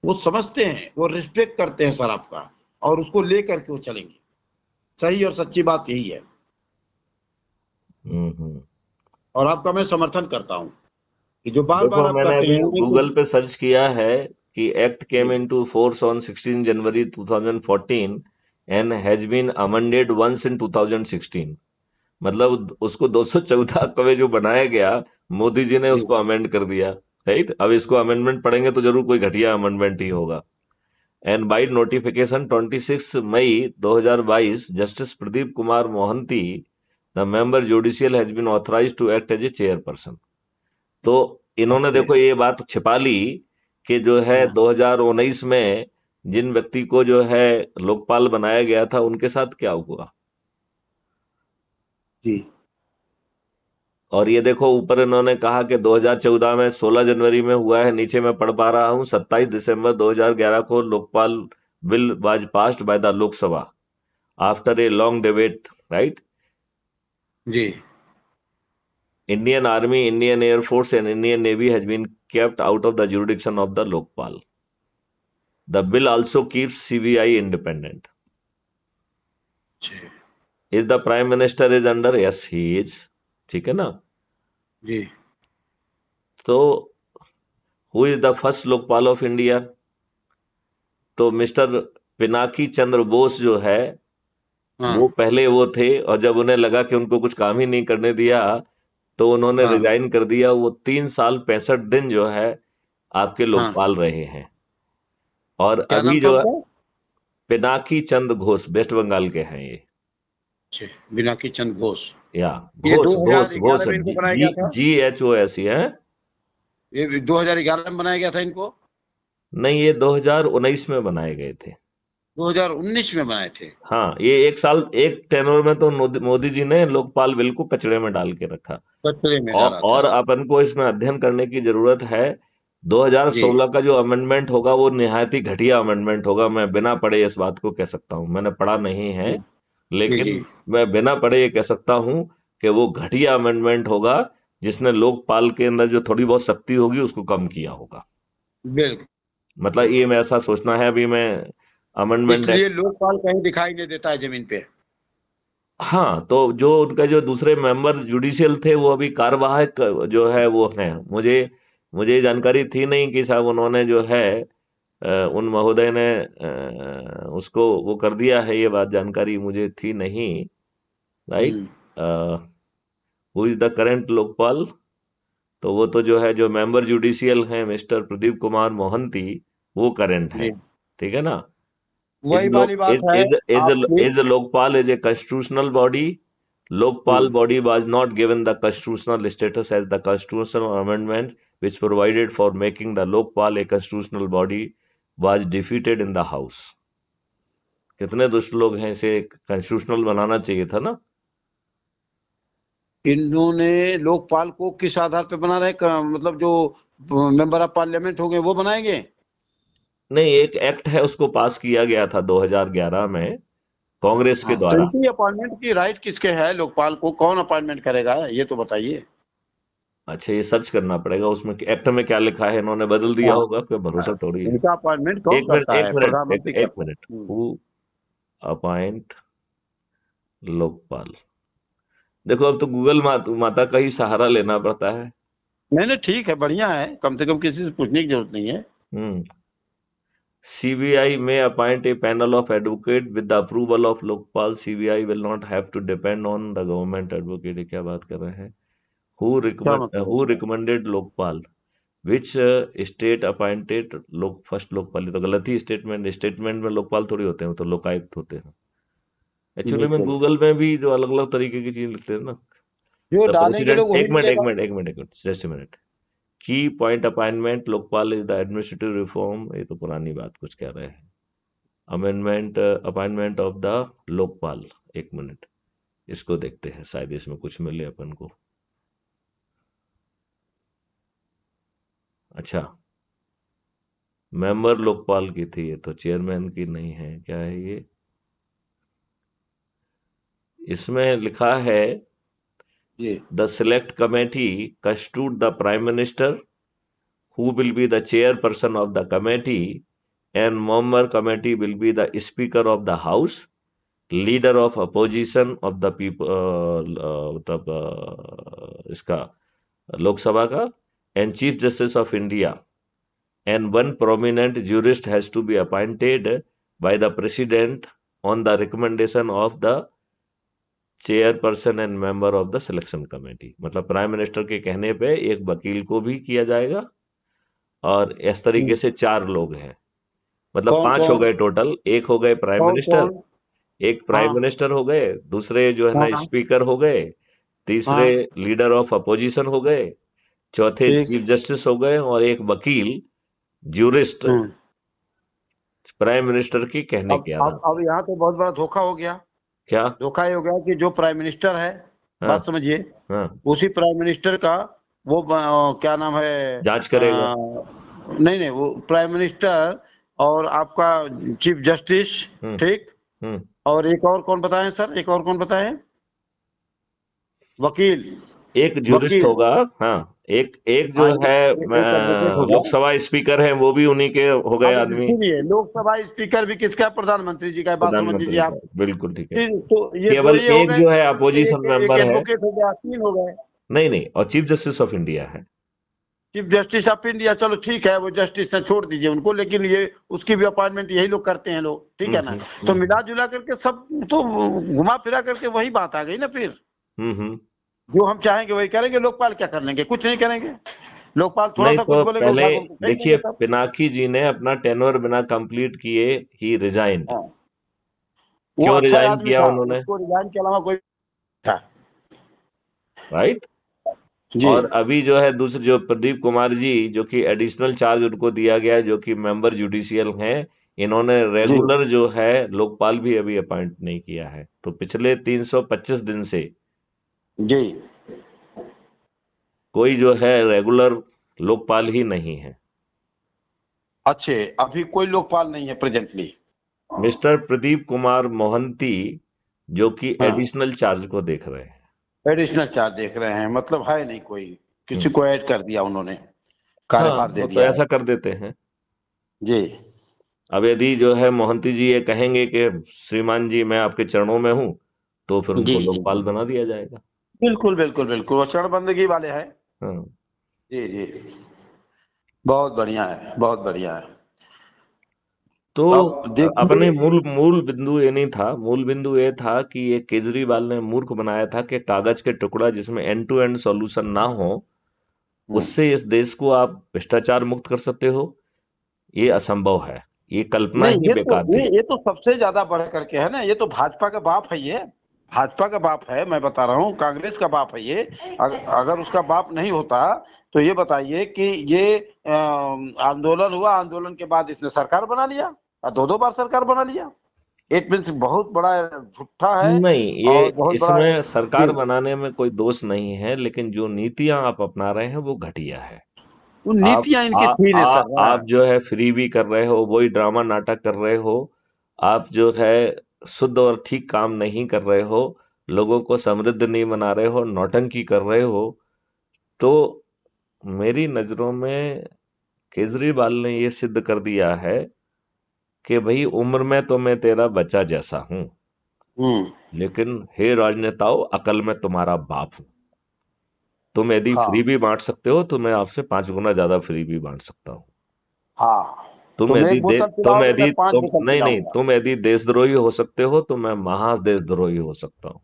वो समझते हैं, वो रिस्पेक्ट करते हैं सर आपका, और उसको लेकर के वो चलेंगे। सही और सच्ची बात यही है, हम्म। और आपका मैं समर्थन करता हूँ कि जो बार बार देखो, आप मैंने कहते अभी हैं गूगल पे सर्च किया है कि एक्ट केम जी into force on 16 January 2014 and has been amended once in 2016। मतलब उसको 214 कवे जो बनाया गया, मोदी जी ने जी उसको अमेंड कर दिया। राइट, अब इसको अमेंडमेंट पढ़ेंगे तो जरूर कोई घटिया अमेंडमेंट ही होगा। And by notification 26 May 2022 justice Pradeep Kumar Mohanty the member judicial has been authorised to act as a chairperson. तो इन्होंने ओके। देखो ये बात छिपा ली कि जो है हाँ 2019 में जिन व्यक्ति को जो है लोकपाल बनाया गया था उनके साथ क्या हुआ। जी और ये देखो ऊपर इन्होंने कहा कि 2014 में 16 जनवरी में हुआ है, नीचे मैं पढ़ पा रहा हूं 27 दिसंबर 2011 को Lokpal bill was passed by the Lok Sabha after a long debate. Right, जी Indian army, Indian air force and Indian navy has been kept out of the jurisdiction of the Lokpal. The bill also keeps CBI independent. जी Is the Prime Minister is under? Yes, he is. ठीक है ना? जी तो who is the first Lokpal of India? तो मिस्टर पिनाकी चंद्र बोस जो है हाँ वो पहले वो थे, और जब उन्हें लगा कि उनको कुछ काम ही नहीं करने दिया तो उन्होंने हाँ रिजाइन कर दिया। वो 3 साल 65 दिन जो है आपके हाँ। लोकपाल रहे हैं। और क्या नाम अभी था जो है उनका? पिनाकी चंद्र घोष, वेस्ट बंगाल के हैं ये। जी, बिनाकी चंद घोष। या ये घोष घोष घोष, 2011 में इनको जी बनाया जी गया था। GHOS है। ये 2011 में बनाया गया था इनको। नहीं, ये 2019 में बनाए गए थे। 2019 में बनाए थे। हाँ, ये एक साल एक टेनोर में तो मोदी जी ने लोकपाल बिल को कचड़े में डाल के रखा। कचरे में डाला और था। अपन को इसमें अध्ययन करने की जरूरत है। जी 2016 का जो अमेंडमेंट होगा वो निहायत ही घटिया अमेंडमेंट होगा। मैं बिना पढ़े इस बात को कह सकता हूँ, मैंने पढ़ा नहीं है, जी जी जी। लेकिन मैं बिना पढ़े ये कह सकता हूँ कि वो घटिया अमेंडमेंट होगा, जिसने लोकपाल के अंदर जो थोड़ी बहुत शक्ति होगी उसको कम किया होगा। बिल्कुल। मतलब ये मैं ऐसा सोचना है। अभी मैं अमेंडमेंट इसलिए एक्ट, लोकपाल कहीं दिखाई नहीं देता है जमीन पे। हाँ, तो जो उनका जो दूसरे मेंबर जुडिशियल थे वो अभी कार्यवाहक जो है वो हैं। मुझे मुझे ये जानकारी थी नहीं कि साहब उन्होंने जो है उन महोदय ने उसको वो कर दिया है, ये बात जानकारी मुझे थी नहीं। Right, hmm. Who is the current Lokpal? तो वो तो जो है, जो मेंबर जुडिशियल हैं मिस्टर प्रदीप कुमार मोहंती, वो करंट है, जी ठीक है ना। इज वही वाली लोक बात इज है इज आपकी। Is Lokpal is a constitutional body. Lokpal hmm, body was not given the constitutional status as the constitutional amendment which provided for making the Lokpal a constitutional body was defeated in the house. कितने दुष्ट लोग हैं, इसे कॉन्स्टिट्यूशनल बनाना चाहिए था ना। इन्होंने लोकपाल को किस आधार पे बना रहे मतलब जो मेंबर ऑफ पार्लियामेंट होंगे वो बनाएंगे। नहीं, एक एक्ट है, उसको पास किया गया था 2011 में कांग्रेस के हाँ तो द्वारा। इनकी अपॉइंटमेंट की राइट किसके है, लोकपाल को कौन अपॉइंटमेंट करेगा ये तो बताइए। अच्छा, ये सर्च करना पड़ेगा उसमें एक्ट में क्या लिखा है, इन्होंने बदल दिया हाँ होगा, कोई भरोसा थोड़ी है। इनका अपॉइंटमेंट कौन एक मिनट, करता एक है, मिनट, प्रधानमंत्री एक करता है। मिनट। Who appoint Lokpal. देखो, अब तो गूगल माता का ही सहारा लेना पड़ता है। नहीं नहीं ठीक है, बढ़िया है, कम से कम किसी से पूछने की जरूरत नहीं है। हम्म CBI may appoint a panel of advocate with the approval of Lokpal. CBI will not have to depend on the government advocate. ये क्या बात कर रहे हैं? क्या मतलब है Who इसका? recommended Lokpal? Which state appointed first Lokpal? ये तो गलत ही स्टेटमेंट में लोकपाल थोड़ी होते हैं, वो तो लोकायुक्त होते हैं। एक्चुअली में बिल्कुल, गूगल में भी जो अलग अलग तरीके की चीज लिखते हैं ना। जो द डालेंगे लोग प्रेसिडेंट, वही एक मिनट, एक मिलेगा। मिनट, एक मिनट, एक मिनट, जस्ट ए मिनट। की point appointment Lokpal is the administrative reform, ये तो पुरानी बात कुछ कह रहे हैं। Amendment appointment of the Lokpal, एक मिनट, इसको देखते हैं, शायद इसमें कुछ मिले अपन को। अच्छा, मेंबर लोकपाल की थी ये तो, चेयरमैन की नहीं है, क्या है ये? इसमें लिखा है जी the select committee constitute the prime minister who will be the chairperson of the committee, and member committee will be the speaker of the house, leader of opposition of the people, मतलब इसका लोकसभा का, and chief justice of India, and one prominent jurist has to be appointed by the president on the recommendation of the chairperson and member of the selection committee. मतलब प्राइम मिनिस्टर के कहने पे एक वकील को भी किया जाएगा, और इस तरीके से 4 लोग हैं, मतलब कौन 5 हो कौन गए टोटल। एक हो गए प्राइम कौन मिनिस्टर, कौन। एक प्राइम हाँ मिनिस्टर हो गए, दूसरे जो है ना हाँ स्पीकर हो गए, तीसरे हाँ लीडर ऑफ अपोजिशन हो गए, चौथे ठीक। चीफ जस्टिस हो गए, और एक वकील ज्यूरिस्ट हम्म। प्राइम मिनिस्टर की कहने अब के आधार अब पर। अब यहाँ तो बहुत बड़ा धोखा हो गया। क्या? धोखा ये हो गया कि जो प्राइम मिनिस्टर है, हाँ, बात समझिए, हाँ, उसी प्राइम मिनिस्टर का वो क्या नाम है, जांच करेगा। नहीं नहीं वो प्राइम मिनिस्टर और आपका चीफ जस्टिस, हम्म, ठीक। हम्म। और एक और कौन बताएं सर, एक और कौन बताएं, वकील। एक ज्यूरिस्ट वकील, होगा। हाँ, एक एक जो हाँ है एक एडवोकेट होगा। लोकसभा स्पीकर है, वो भी उन्हीं के हो गए अब आदमी। सुनिए, लोकसभा स्पीकर भी किसका है, प्रधानमंत्री जी का है, बात समझ लीजिए प्रधानमंत्री का, आप। बिल्कुल ठीक है। तो ये दो केवल ये हो एक गए, जो है अपोजिशन एक मेंबर है। एडवोकेट हो गया, 3 हो गए। नहीं, नहीं, और चीफ जस्टिस ऑफ इंडिया है। चीफ जस्टिस ऑफ इंडिया, चलो ठीक है, वो जस्टिस है, छोड़ दीजिए उनको, लेकिन ये उसकी भी अपॉइंटमेंट यही लोग करते हैं लोग, ठीक है ना। तो मिला जुला करके सब तो घुमा फिरा करके वही बात आ गई ना फिर। हम्म, जो हम चाहेंगे वही करेंगे, लोकपाल क्या कर लेंगे, कुछ नहीं करेंगे। लोकपाल थोड़ा नहीं सा कुछ तो बोलेंगे, पहले उठा के उनको फेंक देखिए, देंगे सब। पिनाकी जी ने अपना टेन्योर बिना कंप्लीट किए ही रिजाइंड। हाँ वो क्यों अच्छा रिजाइन आदमी किया था, उन्होंने? उसको रिजाइन के अलावा कोई था। राइट। जी और अभी जो है दूसरे, जो प्रदीप कुमार जी, जो कि एडिशनल चार्ज उनको दिया गया है, जो कि मेंबर जुडिशियल हैं, इन्होंने जी रेगुलर जो है लोकपाल भी अभी अपॉइंट नहीं किया है। तो पिछले 325 दिन से जी। कोई जो है रेगुलर लोकपाल ही नहीं है। अच्छे, अभी कोई लोकपाल नहीं है प्रेजेंटली। मिस्टर प्रदीप कुमार मोहंती, जो कि हाँ एडिशनल चार्ज को देख रहे हैं। एडिशनल चार्ज देख रहे हैं, मतलब है नहीं कोई, किसी हम्म। को ऐड कर दिया उन्होंने, हाँ, कार्यभार दे वो तो दिया है। ऐसा कर देते हैं। जी अब यदि जो है मोहंती जी ये कहेंगे कि श्रीमान जी मैं आपके चरणों में हूँ, तो फिर जी उनको जी लोकपाल बना दिया जाएगा। बिल्कुल बिल्कुल बिल्कुल, वो चरण बंदगी वाले हैं। हाँ। जी जी, बहुत बढ़िया है, बहुत बढ़िया है। तो अब अपने देखिए, मूल मूल बिंदु ये नहीं था, मूल बिंदु ये था कि ये केजरीवाल ने मूर्ख बनाया था कि कागज के टुकड़ा जिसमें एंड टू एंड सॉल्यूशन ना हो, उससे इस देश को आप भ्रष्टाचार मुक्त कर सकते हो? ये असंभव है, ये कल्पना नहीं, ही बेकार थी। ये तो सबसे ज्यादा बढ़ करके है ना, ये तो भाजपा का बाप है, ये भाजपा का बाप है, मैं बता रहा हूँ, कांग्रेस का बाप है ये। अगर उसका बाप नहीं होता तो ये बताइए कि ये आंदोलन हुआ, आंदोलन के बाद इसने सरकार बना लिया और दो बार सरकार बना लिया। एक मीन्स बहुत बड़ा झूठा है नहीं, ये और बहुत बड़ा। इसमें सरकार जी, बनाने में कोई दोष नहीं है, लेकिन जो नीतियां आप अपना रहे हैं वो घटिया है। वो आप नीतियां इनकी आ, थी नहीं आ, सर। आप जो है फ्री भी कर रहे हो, वही ड्रामा नाटक कर रहे हो। आप जो है शुद्ध और ठीक काम नहीं कर रहे हो, लोगों को समृद्ध नहीं बना रहे हो, नौटंकी कर रहे हो। तो मेरी नजरों में केजरीवाल ने ये सिद्ध कर दिया है कि भाई उम्र में तो मैं तेरा बच्चा जैसा हूं, लेकिन हे राजनेताओं, अकल में तुम्हारा बाप हूं। तुम यदि हाँ फ्री भी बांट सकते हो तो मैं आपसे 5 गुना ज्यादा फ्री भी बांट सकता हूं। हाँ, तुम तुम यदि एक बोतल पिलाओगे, मैं 5 तुम बोतल नहीं नहीं, पिलाऊंगा। तुम यदि देशद्रोही हो सकते हो तो मैं महादेशद्रोही हो सकता हूं।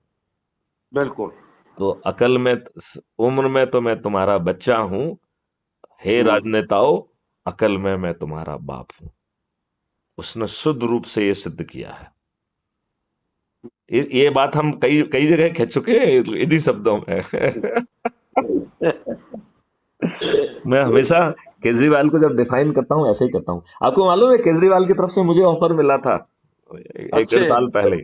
बिल्कुल। तो अकल में, उम्र में तो मैं तुम्हारा बच्चा हूं, हे हम्म। राजनेताओं, अकल में मैं तुम्हारा बाप हूं। उसने शुद्ध रूप से ये सिद्ध किया है। ये बात हम कई कई जगह कह चुके हैं इन्हीं शब्दों में। मैं हमेशा केजरीवाल को जब डिफाइन करता हूं ऐसे ही करता हूं। आपको मालूम है केजरीवाल की तरफ से मुझे ऑफर मिला था 1 डेढ़ साल अच्छे। पहले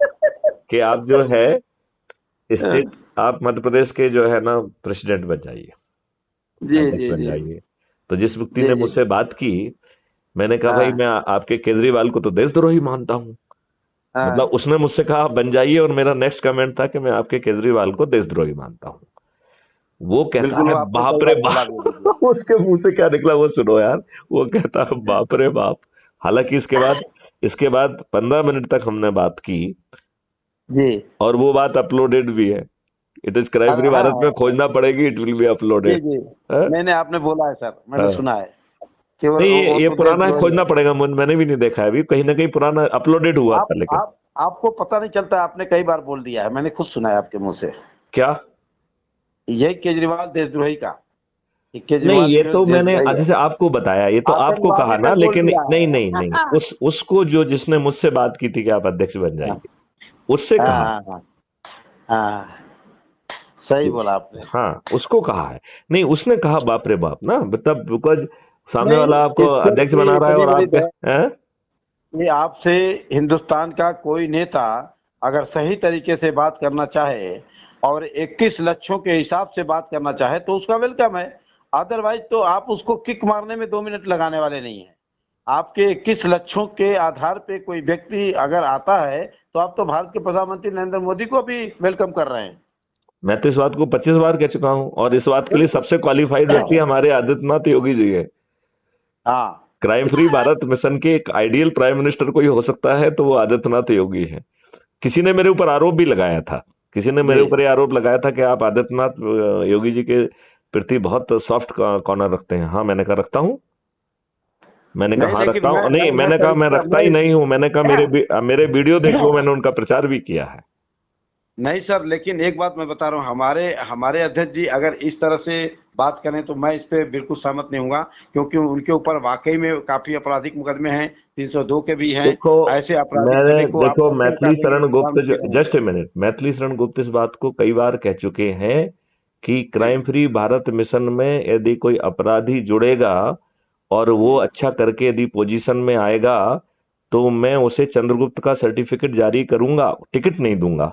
कि आप जो है स्टेट, आप मध्य प्रदेश के जो है ना प्रेसिडेंट बन जाइए, जी अध्यक्ष जी बन जी जाइए। तो जिस व्यक्ति जी ने जी। मुझसे बात की, मैंने कहा भाई हाँ मैं आपके केजरीवाल को तो देशद्रोही मानता हूं। मतलब हाँ। उसने मुझसे कहा आप बन जाइए, और मेरा नेक्स्ट कमेंट था कि मैं आपके केजरीवाल को देशद्रोही मानता हूं। वो कहता बिल्कुल, है वो आपने बाप कई रे बार बोला भी है। बाप। उसके मुंह से क्या निकला वो सुनो यार। वो कहता है बाप रे बाप। हालांकि इसके बाद 15 मिनट तक हमने बात की, जी। और वो बात अपलोडेड भी है। इट इज क्राइम अरे फ्री हाँ भारत में हाँ। खोजना पड़ेगी, इट विल बी जी अपलोडेड। जी। नहीं नहीं, आपने बोला है सर, मैंने हाँ। सुना है कि वो नहीं, वो ये तो पुराना है, देशद्रोही खोजना है। पड़ेगा। मैंने भी नहीं देखा है अभी, कहीं ना कहीं पुराना अपलोडेड हुआ आप था लेकिन। आप आपको पता नहीं चलता, आपने कई बार बोल दिया है, मैंने खुद सुना है आपके मुंह से। क्या? यही केजरीवाल देशद्रोही का, ये नहीं, केजरीवाल ये जो तो मैंने देशद्रोही है, जैसे आपको बताया, ये तो आपको कहा आतंकवादी ना, तक बोल लेकिन दिया नहीं है। नहीं नहीं, उसको जो जिसने मुझसे बात की थी कि आप अध्यक्ष बन हाँ जाइए, उससे हाँ कहा। हाँ हाँ हाँ, सही बोला आपने। हाँ, उसको कहा है। नहीं, उसने कहा बाप रे बाप ना, मतलब बिकॉज सामने नहीं, वाला आपको इससे अध्यक्ष ये बना रहा है इतनी और बड़ी आपके बात, हैं? ये आपसे हिंदुस्तान का कोई नेता अगर सही तरीके से बात करना चाहे और 21 लक्षों के हिसाब से बात करना चाहे तो उसका वेलकम है। अदरवाइज तो आप उसको किक मारने में 2 मिनट लगाने वाले नहीं हैं। आपके 21 लक्षों के आधार पे कोई व्यक्ति अगर आता है तो आप तो भारत के प्रधानमंत्री नरेंद्र मोदी को भी वेलकम कर रहे हैं। मैं तो इस बात को 25 बार कह चुका हूं, और इस बात के लिए बिल्कुल। सबसे क्वालिफाइड व्यक्ति हमारे आदित्यनाथ योगी जी है। हाँ क्राइम फ्री भारत मिशन के एक आइडियल प्राइम मिनिस्टर कोई हो सकता है तो वो आदित्यनाथ योगी है। किसी ने मेरे ऊपर आरोप भी लगाया था, किसी ने मेरे जी। ऊपर ये आरोप लगाया था कि आप आदित्यनाथ योगी जी के प्रति बहुत सॉफ्ट कॉर्नर रखते हैं। हाँ, मैंने कहा रखता हूं। मैंने कहा नहीं, हाँ लेकिन रखता हूं। नहीं, मैंने कहा मैं रखता ही नहीं हूं। मैंने कहा मेरे वीडियो देखो, मैंने उनका प्रचार भी किया है। नहीं सर, लेकिन एक बात मैं बता रहा हूँ, हमारे हमारे अध्यक्ष जी अगर इस तरह से बात करें तो मैं इस पे बिल्कुल सहमत नहीं हूँगा, क्योंकि उनके ऊपर वाकई में काफी आपराधिक मुकदमे हैं, 302 के भी हैं। देखो, ऐसे आपराधिक मैंने सभी को आप देखो कैसे मैथिली निकालेंगे शरण गुप्त, प्रधानमंत्री रहेंगे। Just a minute, Maithili Sharan Gupt इस बात को कई बार कह चुके हैं कि जी क्राइम फ्री भारत मिशन में यदि कोई अपराधी जुड़ेगा और वो जी। अच्छा करके यदि पोजीशन में आएगा तो मैं उसे चंद्रगुप्त का सर्टिफिकेट जारी करूंगा, टिकट नहीं दूंगा।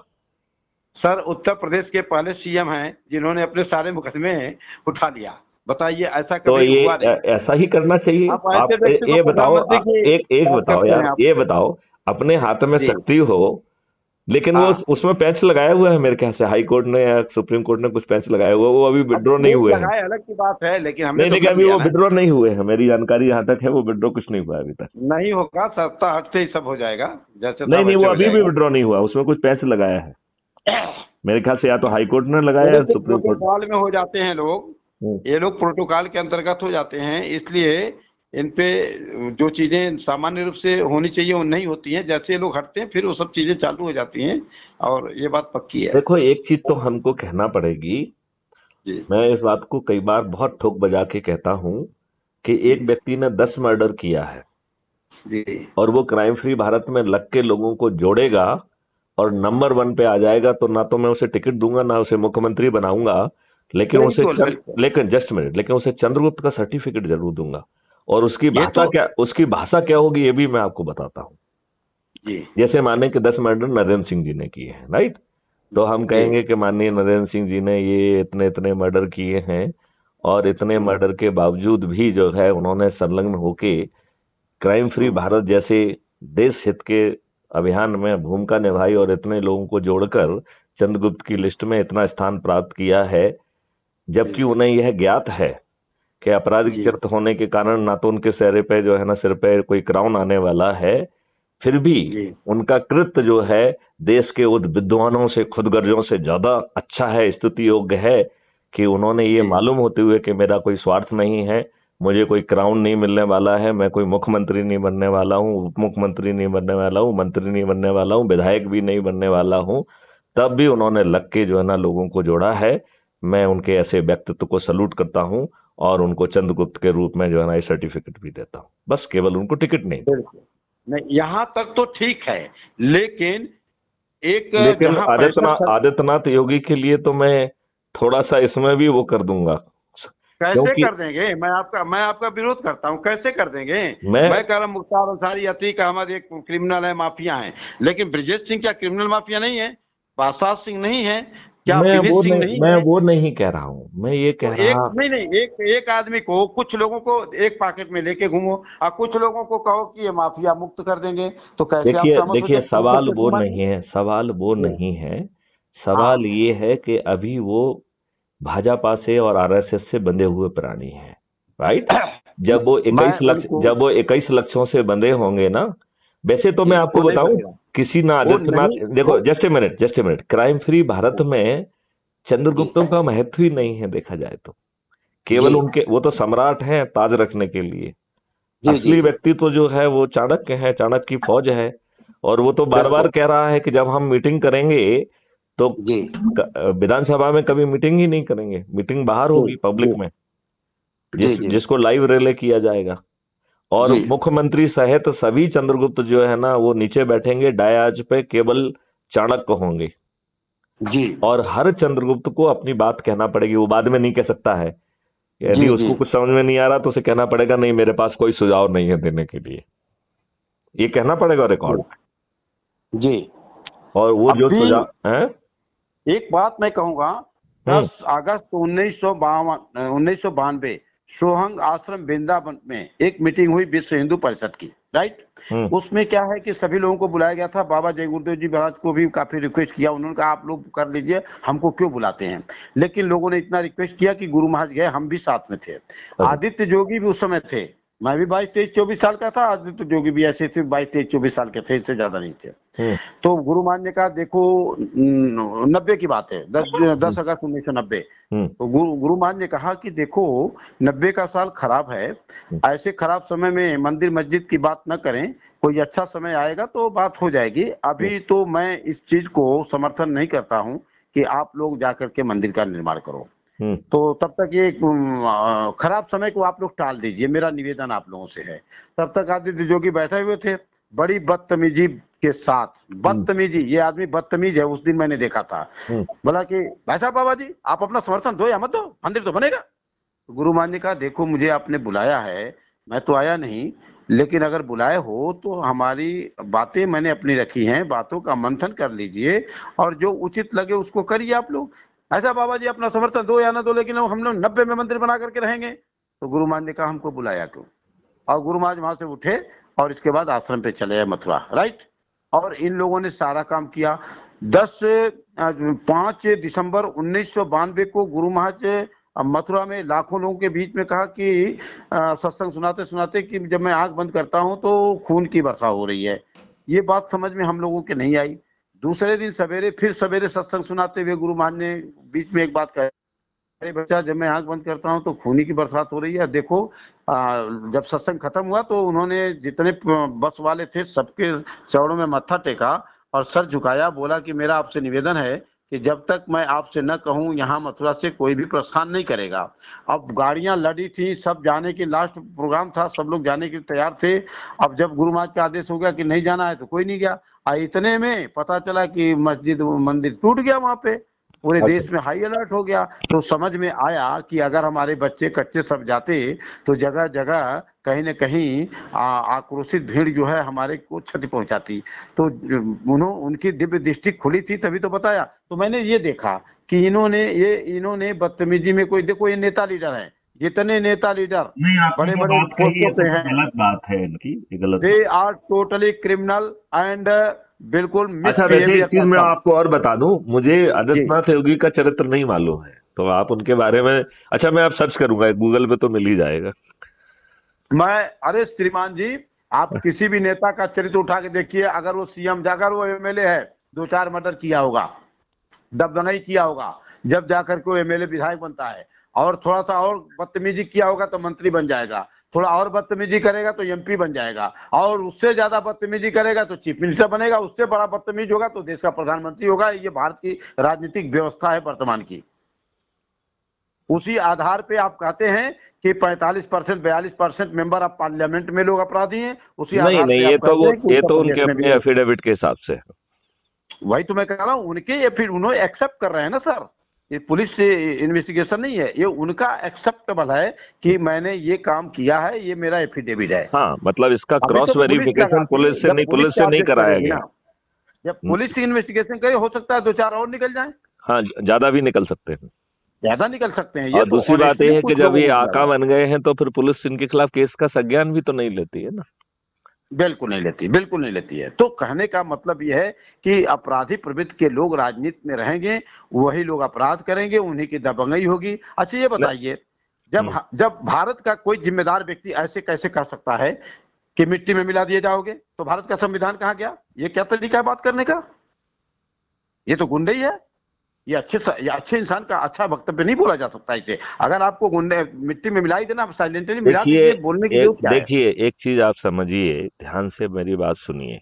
सर, उत्तर प्रदेश के पहले सीएम हैं जिन्होंने अपने सारे मुकदमे उठा लिया। बताइए, ऐसा तो कभी ये हुआ नहीं। ऐसा ही करना चाहिए। आप ऐसे आप व्यक्ति को ये बताओ, प्रधानमंत्री की एक बात बताओ करते यार, हैं आप। ये बताओ, अपने हाथ में जी। शक्ति हो, लेकिन वो हाँ, उसमें पेंच लगाया हुआ है मेरे ख्याल से, हाई कोर्ट ने या सुप्रीम कोर्ट ने कुछ पेंच लगाया हुआ है, वो अभी अब विड्रॉ नहीं पेंच हुए हैं। लगाए अलग की बात है, लेकिन हमने नहीं, तो लेकिन कर अभी लिया वो ना। विड्रॉ नहीं हुए हैं, मेरी जानकारी जहां तक है वो विड्रॉ कुछ नहीं हुआ है अभी तक। नहीं होगा, सत्ता हटते ही सब हो जाएगा, जैसे था नहीं नहीं, वो वैसे हो अभी भी जाएगा। विड्रॉ नहीं हुआ, उसमें कुछ पेंच लगाया है मेरे ख्याल से, या तो हाई कोर्ट ने लगाया ये या तो सुप्रीम कोर्ट। प्रोटोकॉल में हो जाते हैं लोग, हम्म। ये लोग प्रोटोकॉल के अंतर्गत हो जाते हैं, इसलिए इन पे जो चीजें सामान्य रूप से होनी चाहिए वो नहीं होती हैं। जैसे ये लोग हटते हैं फिर वो सब चीजें चालू हो जाती हैं, और ये बात पक्की है। देखो, एक चीज तो हमको कहना पड़ेगी जी मैं इस बात को कई बार बहुत ठोक बजा के कहता हूं कि एक व्यक्ति ने 10 मर्डर किया है जी और वो क्राइम फ्री भारत में लग के लोगों को जोड़ेगा और नंबर 1 पे आ जाएगा, तो ना तो मैं उसे टिकट दूंगा ना उसे मुख्यमंत्री बनाऊंगा, बिल्कुल बिल्कुल। लेकिन जस्ट मिनट, लेकिन उसे चंद्रगुप्त का सर्टिफिकेट जरूर दूंगा। और उसकी ये भाषा तो क्या, उसकी भाषा क्या होगी ये भी मैं आपको बताता हूं। जी जैसे माने कि 10 मर्डर नरेंद्र सिंह जी ने किए हैं, राइट? तो हम जी कहेंगे कि माननीय नरेंद्र सिंह जी ने ये इतने इतने मर्डर किए हैं और इतने जी मर्डर के बावजूद भी जो है उन्होंने संलग्न होके क्राइम फ्री भारत जैसे देश हित के अभियान में भूमिका निभाई और इतने लोगों को जोड़कर चंद्रगुप्त की लिस्ट में इतना स्थान प्राप्त किया है, जबकि जी उन्हें यह ज्ञात है कि जी अपराधीकृत होने के कारण ना तो उनके चेहरे पे जो है ना सिर पे कोई क्राउन आने वाला है, फिर भी जी उनका कृत्य जो है देश के उन विद्वानों से खुदगर्जों से ज्यादा अच्छा है, स्तुति योग्य है कि उन्होंने ये जी मालूम होते हुए कि मेरा कोई स्वार्थ नहीं है, मुझे कोई क्राउन नहीं मिलने वाला है, मैं कोई मुख्यमंत्री नहीं बनने वाला हूँ, उप मुख्यमंत्री नहीं बनने वाला हूँ, मंत्री नहीं बनने वाला हूँ, विधायक भी नहीं बनने वाला हूँ, तब भी उन्होंने लग के जो है ना लोगों को जोड़ा है। मैं उनके ऐसे व्यक्तित्व को सल्यूट करता हूँ और उनको चंद्रगुप्त के रूप में जो है ना ये सर्टिफिकेट भी देता हूँ, बस केवल उनको टिकट नहीं दूंगा। बिल्कुल। नहीं, यहाँ तक तो ठीक है, लेकिन एक लेकिन जहाँ पैसा आदित्यनाथ योगी के लिए तो मैं थोड़ा सा इसमें भी वो कर दूंगा, कैसे क्योंकि कर देंगे? मैं आपका विरोध करता हूँ, कैसे कर देंगे? मैं मैं कह रहा हूँ मुख्तार अंसारी, अतीक अहमद एक क्रिमिनल है, माफिया है, लेकिन ब्रजेश सिंह क्या क्रिमिनल माफिया नहीं है? बादशाह सिंह नहीं है? क्या विनीत सिंह नहीं मैं है? वो नहीं कह रहा हूं, मैं ये तो कह एक रहा। नहीं नहीं एक एक आदमी को, कुछ लोगों को एक पॉकेट में लेके घूमो और कुछ लोगों को कहो कि ये माफिया मुक्त कर देंगे, तो कैसे आप देखिए सहमत हो देखिए, सकते हो सवाल मुकेश वो कुमार जी? नहीं है, सवाल वो जी नहीं है। हाँ सवाल ये है कि अभी वो भाजपा से और आरएसएस से बंधे हुए प्राणी हैं, राइट? मैं उनको, जब वो 21 लक्षों से बंधे होंगे ना, वैसे तो जी मैं आपको वो नहीं बताऊं, बनेगा। किसी ना वो आदित्यनाथ, नहीं देखो वो just a minute, crime free Bharat में जी चंद्रगुप्तों का महत्व ही नहीं है देखा जाए तो। जी केवल उनके, वो तो सम्राट हैं ताज रखने के लिए। जी जी असली व्यक्ति तो जो है वो चाणक्य है, चाणक्य की फौज है। और वो तो बार बार बिल्कुल कह रहा है कि जब हम मीटिंग करेंगे तो जी विधानसभा में कभी मीटिंग ही नहीं करेंगे, मीटिंग बाहर जी होगी जी पब्लिक में, जी जी जिसको लाइव रिले किया जाएगा। और जी मुख्यमंत्री सहित सभी चंद्रगुप्त जो है ना वो नीचे बैठेंगे डायाज पे, केवल चाणक्य होंगे। जी और हर चंद्रगुप्त को अपनी बात कहना पड़ेगी, वो बाद में नहीं कह सकता है। यदि जी जी उसको कुछ समझ में नहीं आ रहा तो उसे कहना पड़ेगा नहीं मेरे पास कोई सुझाव नहीं है देने के लिए, ये कहना पड़ेगा रिकॉर्ड। जी। और वो अब जो भी सुझाव है। एक बात मैं कहूंगा, हम्म 10 अगस्त 1992 सोहंग आश्रम वृंदावन में एक मीटिंग हुई विश्व हिंदू परिषद की, राइट? हम्म उसमें क्या है कि सभी लोगों को बुलाया गया था, बाबा जय गुरुदेव जी महाराज को भी काफी रिक्वेस्ट किया, उन्होंने कहा आप लोग कर लीजिए, हमको क्यों बुलाते हैं? लेकिन लोगों ने इतना रिक्वेस्ट किया कि गुरु महाराज गए, हम भी साथ में थे। अच्छा, आदित्य जोगी भी उस समय थे, मैं भी 22, 23, 24 साल का था, आदित्य जोगी भी ऐसे थे, 22, 23, 24 साल के थे, इससे ज्यादा नहीं थे। हम्म तो गुरु महाराज ने कहा देखो, 90 की बात है, 10 हम्म 10 अगस्त 1990। हम्म तो गुरु महाराज ने कहा कि देखो, 90 का साल खराब है, हम्म ऐसे खराब समय में मंदिर मस्जिद की बात न करें, कोई अच्छा समय आएगा तो बात हो जाएगी, अभी तो मैं इस चीज को समर्थन नहीं करता हूँ कि आप लोग जाकर के मंदिर का निर्माण करो। हम्म तो तब तक ये खराब समय को आप लोग टाल दीजिए, मेरा निवेदन आप लोगों से है। तब तक आदित्य जोगी बैठे हुए थे, बड़ी बदतमीजी के साथ, हम्म बदतमीजी, ये आदमी बदतमीज है, उस दिन मैंने देखा था। हम्म बोला कि भाई साहब, बाबा जी आप अपना समर्थन दो या मत दो, मंदिर तो बनेगा। तो गुरु महाराज ने कहा देखो, मुझे आपने बुलाया है, मैं तो आया नहीं, लेकिन अगर बुलाए हो तो हमारी बातें मैंने अपनी रखी हैं, बातों का मंथन कर लीजिए और जो उचित लगे उसको करिए आप लोग। ऐसा बाबा जी अपना समर्थन दो या ना दो, लेकिन हम लोग 90 में मंदिर बना करके रहेंगे। तो गुरु महाराज ने कहा हमको बुलाया क्यों? और गुरु महाराज वहां से उठे और इसके बाद आश्रम पे चले गए मथुरा, राइट? और इन लोगों ने सारा काम किया। 5 दिसंबर 1992 को गुरु महाराज मथुरा में लाखों लोगों के बीच में कहा कि सत्संग सुनाते सुनाते कि जब मैं आंख बंद करता हूं तो खून की वर्षा हो रही है। ये बात समझ में हम लोगों के नहीं आई। दूसरे दिन सवेरे, फिर सवेरे सत्संग सुनाते हुए गुरु महाराज ने बीच में एक बात कही, अरे बच्चा, जब मैं आंख बंद करता हूँ तो खूनी की बरसात हो रही है। देखो, जब सत्संग खत्म हुआ तो उन्होंने जितने बस वाले थे सबके चरणों में मत्था टेका और सर झुकाया, बोला कि मेरा आपसे निवेदन है कि जब तक मैं आपसे न कहूं यहाँ मथुरा से कोई भी प्रस्थान नहीं करेगा। अब गाड़ियां लड़ी थी, सब जाने की, लास्ट प्रोग्राम था, सब लोग जाने के लिए तैयार थे। अब जब गुरु महाराज का आदेश हो गया कि नहीं जाना है तो कोई नहीं गया। इतने में पता चला कि मस्जिद मंदिर टूट गया वहाँ पे, पूरे देश में हाई अलर्ट हो गया। तो समझ में आया कि अगर हमारे बच्चे कच्चे सब जाते तो जगह जगह कहीं न कहीं आक्रोशित भीड़ जो है हमारे को क्षति पहुंचाती। तो उनकी दिव्य दृष्टि खुली थी, तभी तो बताया। तो मैंने ये देखा कि इन्होंने बदतमीजी में, कोई देखो ये नेता लीडर है, जितने नेता लीडर बड़े बड़े पोस्टों पे हैं, गलत बात है इनकी, ये गलत they are totally criminal and बिल्कुल। अच्छा, वैसे एक चीज मैं आपको और बता दूं, मुझे आदित्यनाथ योगी का चरित्र नहीं मालूम है, तो आप उनके बारे में, अच्छा मैं आप सर्च करूंगा, गूगल पे तो मिल ही जाएगा। अरे श्रीमान जी, आप किसी भी नेता का चरित्र उठा के देखिए, अगर वो सीएम जाकर वो एमएलए है, 2-4 मर्डर किया होगा, दबदंगाई किया होगा, जब जाकर के वो एमएलए विधायक बनता है, और थोड़ा सा और बदतमीजी किया होगा तो मंत्री बन जाएगा, थोड़ा और बदतमीजी करेगा तो एमपी बन जाएगा, और उससे ज्यादा बदतमीजी करेगा तो चीफ मिनिस्टर बनेगा, उससे बड़ा बदतमीज होगा तो देश का प्रधानमंत्री होगा। ये भारत की राजनीतिक व्यवस्था है वर्तमान की। उसी आधार पे आप कहते हैं कि 45% 42% मेंबर ऑफ पार्लियामेंट में लोग अपराधी हैं, उसी आधार पे ये तो उनके अपने एफिडेविट के हिसाब से, वही तो मैं कह रहा हूँ, उनके फिर उन्होंने एक्सेप्ट कर रहे हैं ना सर, ये पुलिस से इन्वेस्टिगेशन नहीं है, ये उनका एक्सेप्टेबल है कि मैंने ये काम किया है, ये मेरा एफिडेविट है। हाँ, मतलब इसका क्रॉस वेरिफिकेशन पुलिस से नहीं कराया गया। जब पुलिस की इन्वेस्टिगेशन करे, हो सकता है 2-4 और निकल जाए। हाँ, ज्यादा भी निकल सकते हैं, ज्यादा निकल सकते हैं। और दूसरी बात यह है कि जब ये आका बन गए हैं तो फिर पुलिस इनके खिलाफ केस का संज्ञान भी तो नहीं लेती है ना। बिल्कुल नहीं लेती, बिल्कुल नहीं लेती है। तो कहने का मतलब यह है कि अपराधी प्रवृत्ति के लोग राजनीति में रहेंगे, वही लोग अपराध करेंगे, उन्हीं की दबंगई होगी। अच्छा ये बताइए, जब भारत का कोई जिम्मेदार व्यक्ति ऐसे कैसे कर सकता है कि मिट्टी में मिला दिए जाओगे, तो भारत का संविधान कहाँ गया? ये क्या तरीका है बात करने का? ये तो गुंडे ही है। ये अच्छे इंसान का अच्छा वक्तव्य नहीं बोला जा सकता इसे। अगर आपको गुंडे मिट्टी में मिलाई देना, आप साइलेंटली मिला दीजिए, बोलने की जरूरत क्या है? देखिए, एक चीज आप समझिए, ध्यान से मेरी बात सुनिए।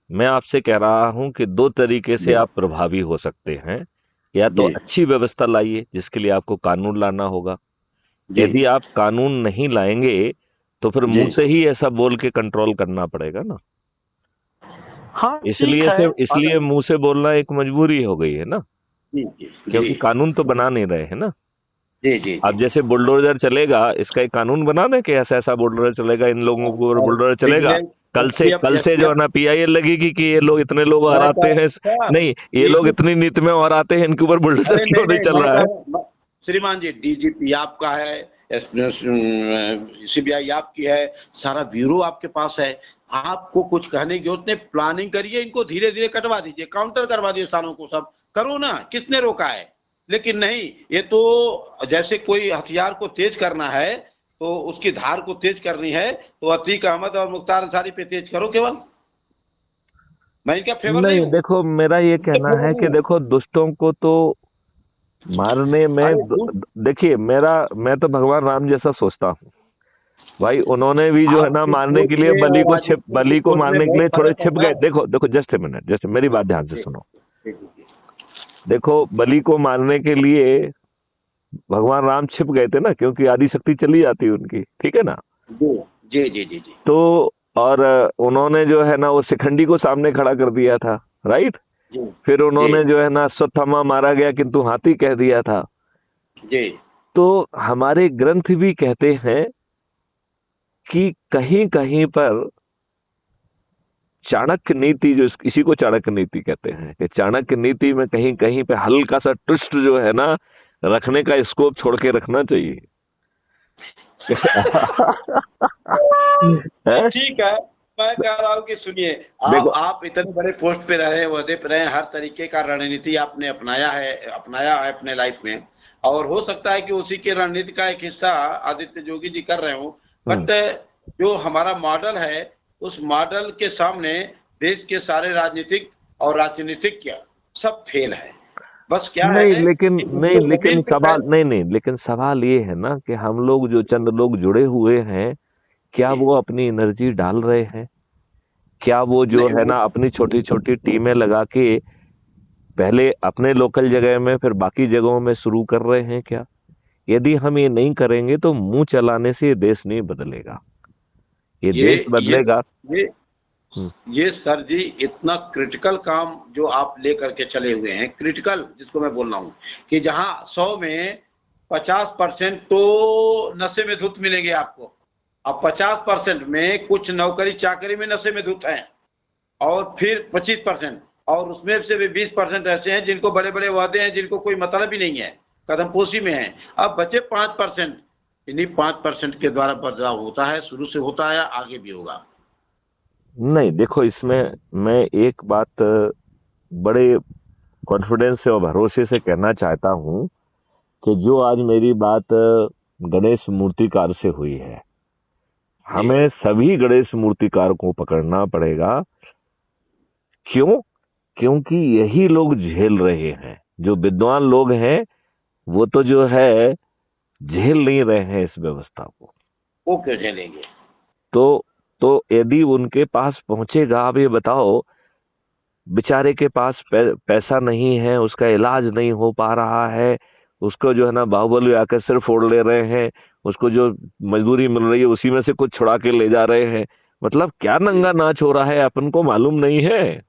मैं आपसे कह रहा हूं कि 2 तरीके से आप प्रभावी हो सकते हैं। या तो अच्छी व्यवस्था लाइए, जिसके लिए आपको कानून लाना होगा। यदि आप कानून नहीं लाएंगे तो फिर मुंह से ही ऐसा बोल के कंट्रोल करना पड़ेगा ना। हाँ, इसलिए मुंह से बोलना एक मजबूरी हो गई है ना, क्योंकि कानून तो बना नहीं रहे हैं ना। जी। अब जैसे बुलडोजर चलेगा, इसका एक कानून बना दें कि ऐसा ऐसा बुलडोजर चलेगा, इन लोगों को बुलडोजर चलेगा। कल से जो है ना पीआईएल लगेगी कि ये लोग इतने लोग और आते हैं, नहीं ये लोग इतनी नीति में और आते हैं, इनके ऊपर बुलडोजर क्यों नहीं चल रहा है? श्रीमान जी, डीजीपी आपका है, सीबीआई आपकी है, सारा ब्यूरो आपके पास है, आपको कुछ कहने की जरूरत नहीं। प्लानिंग करिए, इनको धीरे धीरे कटवा दीजिए, काउंटर करवा दीजिए सालों को, सब करो ना, किसने रोका है? लेकिन नहीं, ये तो जैसे कोई हथियार को तेज करना है तो उसकी धार को तेज करनी है, तो अतीक अहमद और मुख्तार अंसारी पे तेज करो केवल। मैं इनका फेवर नहीं हूं। देखो, मेरा ये कहना है कि देखो, दुष्टों को तो मारने में, देखिए मैं तो भगवान राम जैसा सोचता हूँ भाई। उन्होंने भी जो है ना मारने के लिए बलि को मारने के लिए थोड़े छिप गए। देखो जस्ट ए मिनट, जस्ट मेरी बात ध्यान से सुनो। देखो, बलि को मारने के लिए भगवान राम छिप गए थे ना, क्योंकि आदि शक्ति चली जाती उनकी, ठीक है ना। जी। तो और उन्होंने जो है ना वो शिखंडी को सामने खड़ा कर दिया था, राइट। फिर उन्होंने जो है ना अश्वत्थामा मारा गया किंतु हाथी कह दिया था। जी। तो हमारे ग्रंथ भी कहते हैं कि कहीं कहीं पर चाणक्य नीति, जो इसी को चाणक्य नीति कहते हैं, कि चाणक्य नीति में कहीं कहीं पे हल्का सा ट्विस्ट जो है ना रखने का स्कोप छोड़ के रखना चाहिए। ठीक है, मैं कह रहा हूँ कि सुनिए, आप इतने बड़े पोस्ट पे रहे, वहदे पे रहे, हर तरीके का रणनीति आपने अपनाया है अपने लाइफ में, और हो सकता है कि उसी के रणनीति का एक हिस्सा आदित्य जोगी जी कर रहे हो। बट जो हमारा मॉडल है, उस मॉडल के सामने देश के सारे राजनीतिक और राजनीतिक सब फेल है। बस क्या नहीं, है, लेकिन सवाल ये है ना कि हम लोग जो चंद लोग जुड़े हुए हैं, क्या वो अपनी एनर्जी डाल रहे हैं? क्या वो जो है ना अपनी छोटी छोटी टीमें लगा के पहले अपने लोकल जगह में फिर बाकी जगहों में शुरू कर रहे हैं क्या? यदि हम ये नहीं करेंगे तो मुंह चलाने से ये देश नहीं बदलेगा, ये देश बदलेगा। ये हम्म, ये सर जी इतना क्रिटिकल काम जो आप लेकर के चले हुए हैं, क्रिटिकल जिसको मैं बोल रहा हूँ कि जहाँ 100 में 50% तो नशे में धुत मिलेंगे आपको। अब 50% में कुछ नौकरी चाकरी में नशे में धुत हैं, और फिर 25%, और उसमें से भी 20% ऐसे हैं जिनको बड़े बड़े वादे हैं, जिनको कोई मतलब ही नहीं है, कदमपोशी में है। अब बचे 5%, इन्हीं 5% के द्वारा बदलाव होता है, शुरू से होता है, आगे भी होगा। नहीं देखो, इसमें मैं एक बात बड़े कॉन्फिडेंस से और भरोसे से कहना चाहता हूं कि जो आज मेरी बात गणेश मूर्तिकार से हुई है, हमें सभी गणेश मूर्तिकार को पकड़ना पड़ेगा। क्यों? क्योंकि यही लोग झेल रहे हैं। जो विद्वान लोग हैं वो तो जो है झेल नहीं रहे हैं इस व्यवस्था को। वो क्यों झेलेंगे? तो यदि उनके पास पहुंचेगा, आप ये बताओ, बेचारे के पास पैसा नहीं है, उसका इलाज नहीं हो पा रहा है, उसको जो है ना बाहुबली आकर सिर फोड़ ले रहे हैं, उसको जो मजदूरी मिल रही है उसी में से कुछ छुड़ा के ले जा रहे हैं। मतलब क्या नंगा नाच हो रहा है, अपन को मालूम नहीं है।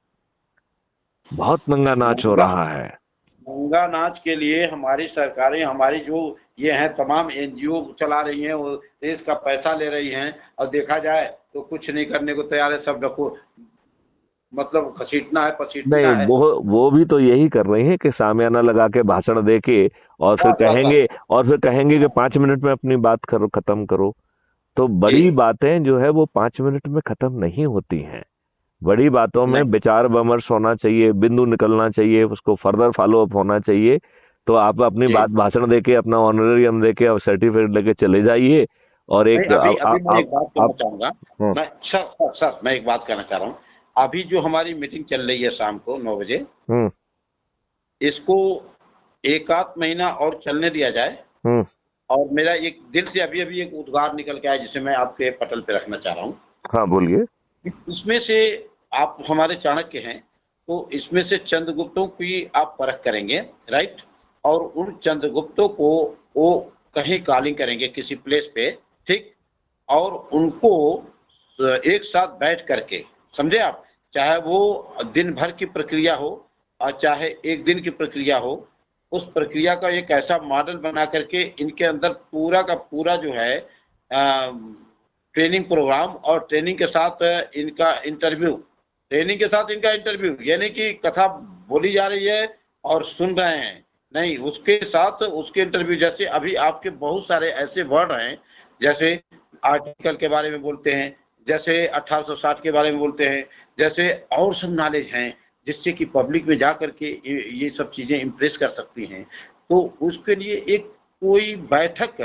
बहुत नंगा नाच हो रहा है। नंगा नाच के लिए हमारी सरकारें, हमारी जो ये हैं तमाम एनजीओ चला रही हैं, वो देश का पैसा ले रही हैं, और देखा जाए तो कुछ नहीं करने को तैयार है। सब रखो, मतलब घसीटना है, पसीटना नहीं, है। वो भी तो यही कर रहे हैं कि सामियाना लगा के भाषण दे के और फिर कहेंगे कि 5 मिनट में अपनी बात खत्म करो। तो बड़ी बातें जो है वो 5 मिनट में खत्म नहीं होती हैं। बड़ी बातों में विचार विमर्श होना चाहिए, बिंदु निकलना चाहिए, उसको फर्दर फॉलो अप होना चाहिए। तो आप अपनी बात भाषण देके, अपना ऑनरेरियम देके और सर्टिफिकेट लेके चले जाइए। और एक अभी मैं एक बात कहना चाहूंगा। मैं सर मैं एक बात कहना चाह रहा हूँ। अभी जो हमारी मीटिंग चल रही है शाम को 9 बजे, इसको एक आध महीना और चलने दिया जाए। और मेरा एक दिल से अभी अभी एक उद्गार निकल के आया, जिसे मैं आपके पटल पे रखना चाह रहा हूँ। हाँ, बोलिए। इसमें से आप हमारे चाणक्य हैं, तो इसमें से चंद्रगुप्तों की आप परख करेंगे, राइट? और उन चंद्रगुप्तों को वो कहीं कॉलिंग करेंगे किसी प्लेस पे, ठीक? और उनको एक साथ बैठ करके, समझे आप, चाहे वो दिन भर की प्रक्रिया हो और चाहे एक दिन की प्रक्रिया हो, उस प्रक्रिया का एक ऐसा मॉडल बना करके इनके अंदर पूरा का पूरा जो है ट्रेनिंग प्रोग्राम, और ट्रेनिंग के साथ इनका इंटरव्यू, यानी कि कथा बोली जा रही है और सुन रहे हैं, नहीं, उसके साथ उसके इंटरव्यू। जैसे अभी आपके बहुत सारे ऐसे वर्ड हैं, जैसे आर्टिकल के बारे में बोलते हैं, जैसे 1860 के बारे में बोलते हैं, जैसे और सब नॉलेज हैं, जिससे कि पब्लिक में जा करके ये सब चीज़ें इम्प्रेस कर सकती हैं। तो उसके लिए एक कोई बैठक,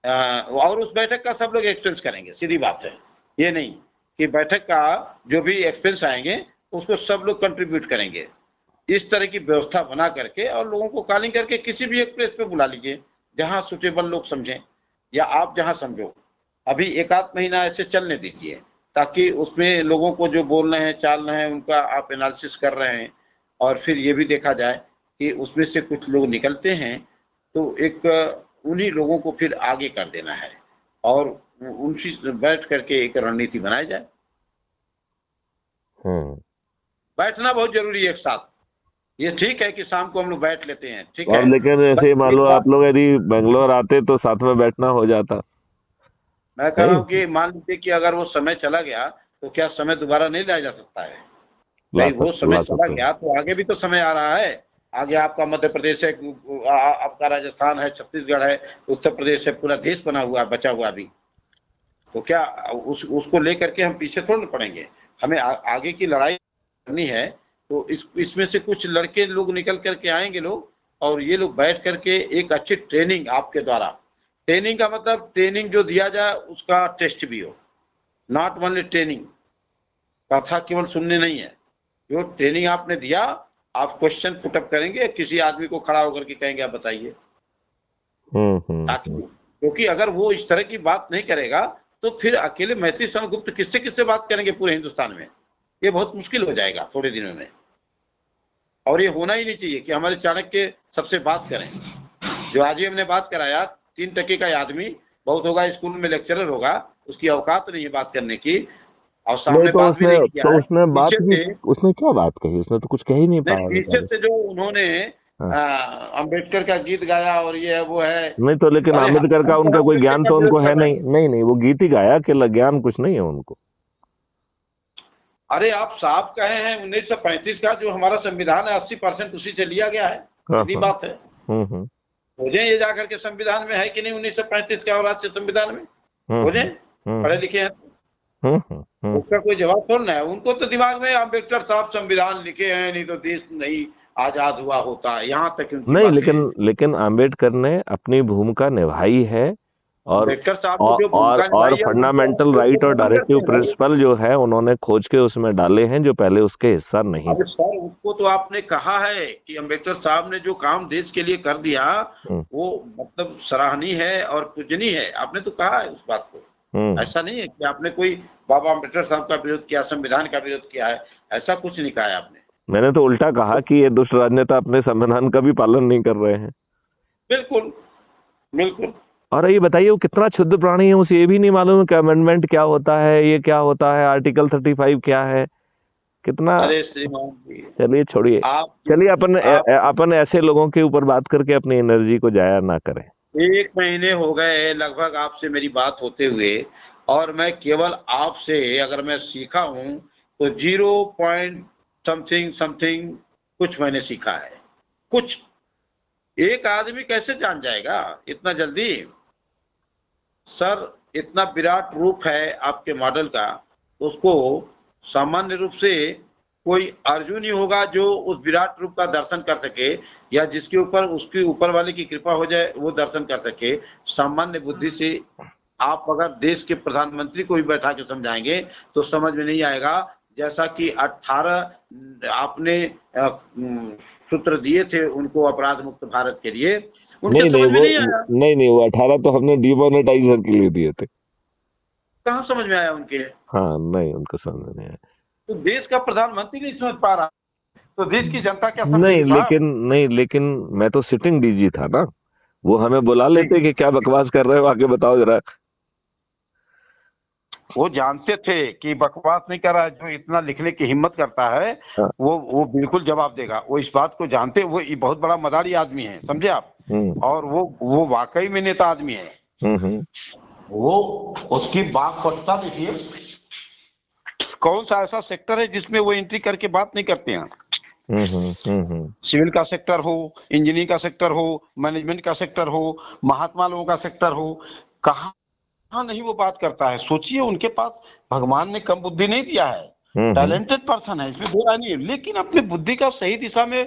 और उस बैठक का सब लोग एक्सपेंस करेंगे, सीधी बात है। ये नहीं कि बैठक का जो भी एक्सपेंस आएंगे उसको सब लोग कंट्रीब्यूट करेंगे। इस तरह की व्यवस्था बना करके और लोगों को कॉलिंग करके किसी भी एक प्लेस पे बुला लीजिए, जहाँ सुटेबल लोग समझें, या आप जहाँ समझो। अभी एक आध महीना ऐसे चलने दीजिए, ताकि उसमें लोगों को जो बोल रहे हैं, चाल रहे हैं, उनका आप एनालिसिस कर रहे हैं, और फिर ये भी देखा जाए कि उसमें से कुछ लोग निकलते हैं, तो एक उन्हीं लोगों को फिर आगे कर देना है, और उनसे बैठ करके एक रणनीति बनाई जाए। बैठना बहुत जरूरी है एक साथ। ये ठीक है कि शाम को हम लोग बैठ लेते हैं, ठीक है, लेकिन ऐसे ही मान लो आप लोग यदि बेंगलोर आते तो साथ में बैठना हो जाता। मैं कह रहा हूँ कि मान लीजिए कि अगर वो समय चला गया तो क्या समय दोबारा नहीं लाया जा सकता है? भाई वो समय चला गया तो आगे भी तो समय आ रहा है। आगे आपका मध्य प्रदेश है, आपका राजस्थान है, छत्तीसगढ़ है, उत्तर प्रदेश है, पूरा देश बना हुआ है, बचा हुआ अभी। तो क्या उसको लेकर के हम पीछे थोड़ा पड़ेंगे? हमें आगे की लड़ाई करनी है। तो इसमें से कुछ लड़के लोग निकल करके आएंगे लोग, और ये लोग बैठ करके एक अच्छी ट्रेनिंग आपके द्वारा, ट्रेनिंग का मतलब ट्रेनिंग जो दिया जाए उसका टेस्ट भी हो, नॉट ओनली ट्रेनिंग, कथा केवल सुनने नहीं है। जो ट्रेनिंग आपने दिया, आप क्वेश्चन पुटअप करेंगे, किसी आदमी को खड़ा होकर के कहेंगे आप बताइए। क्योंकि अगर वो इस तरह की बात नहीं करेगा तो फिर अकेले मैत्री चंद्रगुप्त किससे किससे बात करेंगे पूरे हिंदुस्तान में? ये बहुत मुश्किल हो जाएगा थोड़े दिनों में। और ये होना ही नहीं चाहिए कि हमारे चाणक्य सबसे बात करें। जो आज ही हमने बात कराया 3 टके का आदमी बहुत होगा, स्कूल में लेक्चरर होगा, उसकी औकात नहीं है बात करने की, और नहीं सामने तो बात भी उसने नहीं किया तो है। उसने बात पीछे भी, से उसने क्या बात कही? उसने तो कुछ कह ही नहीं नहीं, पाया पीछे बेचारे। से जो उन्होंने हाँ। अम्बेडकर का गीत गाया और ये है वो है। नहीं तो लेकिन अरे अम्बेडकर का हम उनका कोई अम्बेडकर ज्ञान का तो उनको विरोध है कर रहे नहीं। हैं। नहीं नहीं, वो गीत ही गाया, अकेला ज्ञान कुछ नहीं है उनको। अरे आप साफ कहे हैं 1935 का जो हमारा संविधान है 80% उसी से लिया गया है, हाँ इतनी हाँ। बात है। हम्म। मुझे ये जाकर के संविधान में है कि नहीं 1935 का और आज के संविधान में मुझे हम्म। हम्म। पढ़े लिखे हैं, हम्म। उसका कोई जवाब थोड़ा है। उनको तो दिमाग में अम्बेडकर साहब संविधान लिखे हैं, नहीं तो देश नहीं आजाद हुआ होता, यहाँ तक उनकी नहीं, बातें हैं। लेकिन अम्बेडकर ने अपनी भूमिका निभाई है, और अम्बेडकर साहब ने और जो और, भूमिका और निभाई है फंडामेंटल उसको राइट और खत्म करते डायरेक्टिव हैं भाई। प्रिंसिपल जो है उन्होंने खोज के उसमें डाले हैं, जो पहले उसके हिस्सा नहीं अब थे। सर उसको तो आपने कहा है कि अम्बेडकर साहब ने जो काम देश के लिए कर दिया हम्म। वो मतलब सराहनीय है और पूजनीय है, आपने तो कहा है उस बात को। हम्म। ऐसा नहीं है कि आपने कोई बाबा अम्बेडकर साहब का विरोध किया, संविधान का विरोध किया है, ऐसा कुछ नहीं कहा है आपने। मैंने तो उल्टा कहा कि ये दुष्ट राजनेता अपने संविधान का भी पालन नहीं कर रहे हैं। बिल्कुल बिल्कुल। और ये बताइए, वो कितना क्षुद्र प्राणी है, उसे ये भी नहीं मालूम कि अमेंडमेंट क्या होता है, ये क्या होता है, आर्टिकल 35 क्या है, कितना। अरे श्रीमान जी, चलिए छोड़िए, आप चलिए आप अपन ऐसे लोगों के ऊपर बात करके अपनी एनर्जी को जाया ना करें। 1 महीने हो गए लगभग आपसे मेरी बात होते हुए, और मैं केवल आपसे अगर मैं सीखा हूँ तो 0 समथिंग समथिंग कुछ मैंने सीखा है। कुछ एक आदमी कैसे जान जाएगा इतना जल्दी? सर इतना विराट रूप है आपके मॉडल का, उसको सामान्य रूप से कोई अर्जुन ही होगा जो उस विराट रूप का दर्शन कर सके, या जिसके ऊपर उसके ऊपर वाले की कृपा हो जाए वो दर्शन कर सके। सामान्य बुद्धि से आप अगर देश के प्रधानमंत्री को भी बैठा के समझाएंगे तो समझ में नहीं आएगा। जैसा कि 18 आपने सूत्र दिए थे उनको अपराध मुक्त भारत के लिए, उनके नहीं नहीं, समझ में नहीं आया। नहीं, वो 18 तो हमने डिमोनेटाइजर के लिए दिए थे। कहाँ समझ में आया उनके? हाँ, नहीं, उनको समझ में नहीं आया। तो देश का प्रधानमंत्री नहीं समझ पा रहा तो देश की जनता क्या नहीं समझेगी साहब? लेकिन मैं तो सिटिंग डीजी था ना, वो हमें बुला लेते कि क्या बकवास कर रहे हो, आके बताओ जरा। वो जानते थे कि बकवास नहीं कर रहा है, जो इतना लिखने की हिम्मत करता है हाँ। वो बिल्कुल जवाब देगा। वो इस बात को जानते, वो ये बहुत बड़ा मदारी आदमी है, समझे आप। और वो वाकई में नेता आदमी है। वो उसकी वाक्पटुता देखिए, कौन सा ऐसा सेक्टर है जिसमें वो एंट्री करके बात नहीं करते हैं। सिविल का सेक्टर हो, इंजीनियरिंग का सेक्टर हो, मैनेजमेंट का सेक्टर हो, महात्मा लोगों का सेक्टर हो, कहाँ नहीं वो बात करता है। सोचिए उनके पास भगवान ने कम बुद्धि नहीं दिया है, टैलेंटेड पर्सन है, इसमें दो राय नहीं है, लेकिन अपनी बुद्धि का सही दिशा में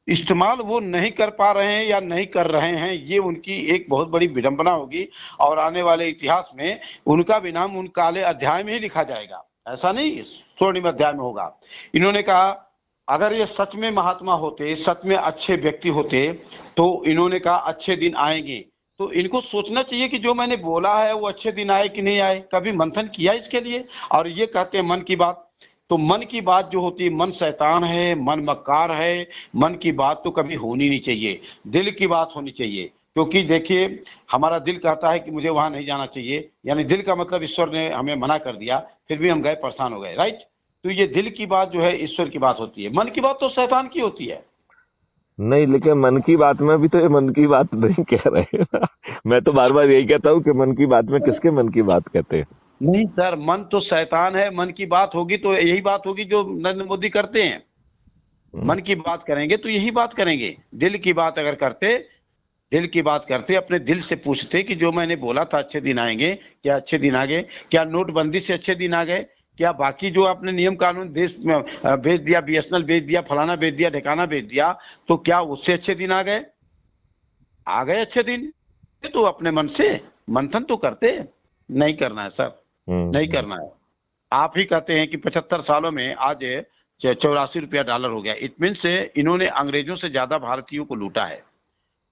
इस्तेमाल वो नहीं कर पा रहे हैं या नहीं कर रहे हैं। ये उनकी एक बहुत बड़ी विडंबना होगी, और आने वाले इतिहास में उनका भी नाम उन काले अध्याय में ही लिखा जाएगा, ऐसा नहीं स्वर्णिम अध्याय में होगा। इन्होंने कहा अगर ये सच में महात्मा होते, सच में अच्छे व्यक्ति होते, तो इन्होंने कहा अच्छे दिन आएंगे। तो इनको सोचना चाहिए कि जो मैंने बोला है वो अच्छे दिन आए कि नहीं आए, कभी मंथन किया इसके लिए? और ये कहते हैं मन की बात। तो मन की बात जो होती है, मन शैतान है, मन मक्कार है, मन की बात तो कभी होनी नहीं चाहिए, दिल की बात होनी चाहिए। क्योंकि देखिए हमारा दिल कहता है कि मुझे वहाँ नहीं जाना चाहिए, यानी दिल का मतलब ईश्वर ने हमें मना कर दिया, फिर भी हम गए, परेशान हो गए, राइट। तो ये दिल की बात जो है ईश्वर की बात होती है, मन की बात तो शैतान की होती है। नहीं, लेकिन मन की बात में भी तो ये मन की बात नहीं कह रहे मैं तो बार बार यही कहता हूँ कि मन की बात में किसके मन की बात कहते हैं? नहीं सर, मन तो शैतान है, मन की बात होगी तो यही बात होगी जो नरेंद्र मोदी करते हैं। मन की बात करेंगे तो यही बात करेंगे। दिल की बात अगर करते, दिल की बात करते, अपने दिल से पूछते कि जो मैंने बोला था अच्छे दिन आएंगे, क्या अच्छे दिन आ गए? क्या नोटबंदी से अच्छे दिन आ गए? क्या बाकी जो आपने नियम कानून देश में भेज दिया, BSNL भेज दिया, फलाना भेज दिया, ढिकाना भेज दिया, तो क्या उससे अच्छे दिन आ गए? आ गए अच्छे दिन? तो अपने मन से मंथन तो करते। नहीं करना है सर, नहीं करना है। आप ही कहते हैं कि 75 सालों में आज 84 रुपया डॉलर हो गया। इट मीन्स इन्होंने अंग्रेजों से ज्यादा भारतीयों को लूटा है।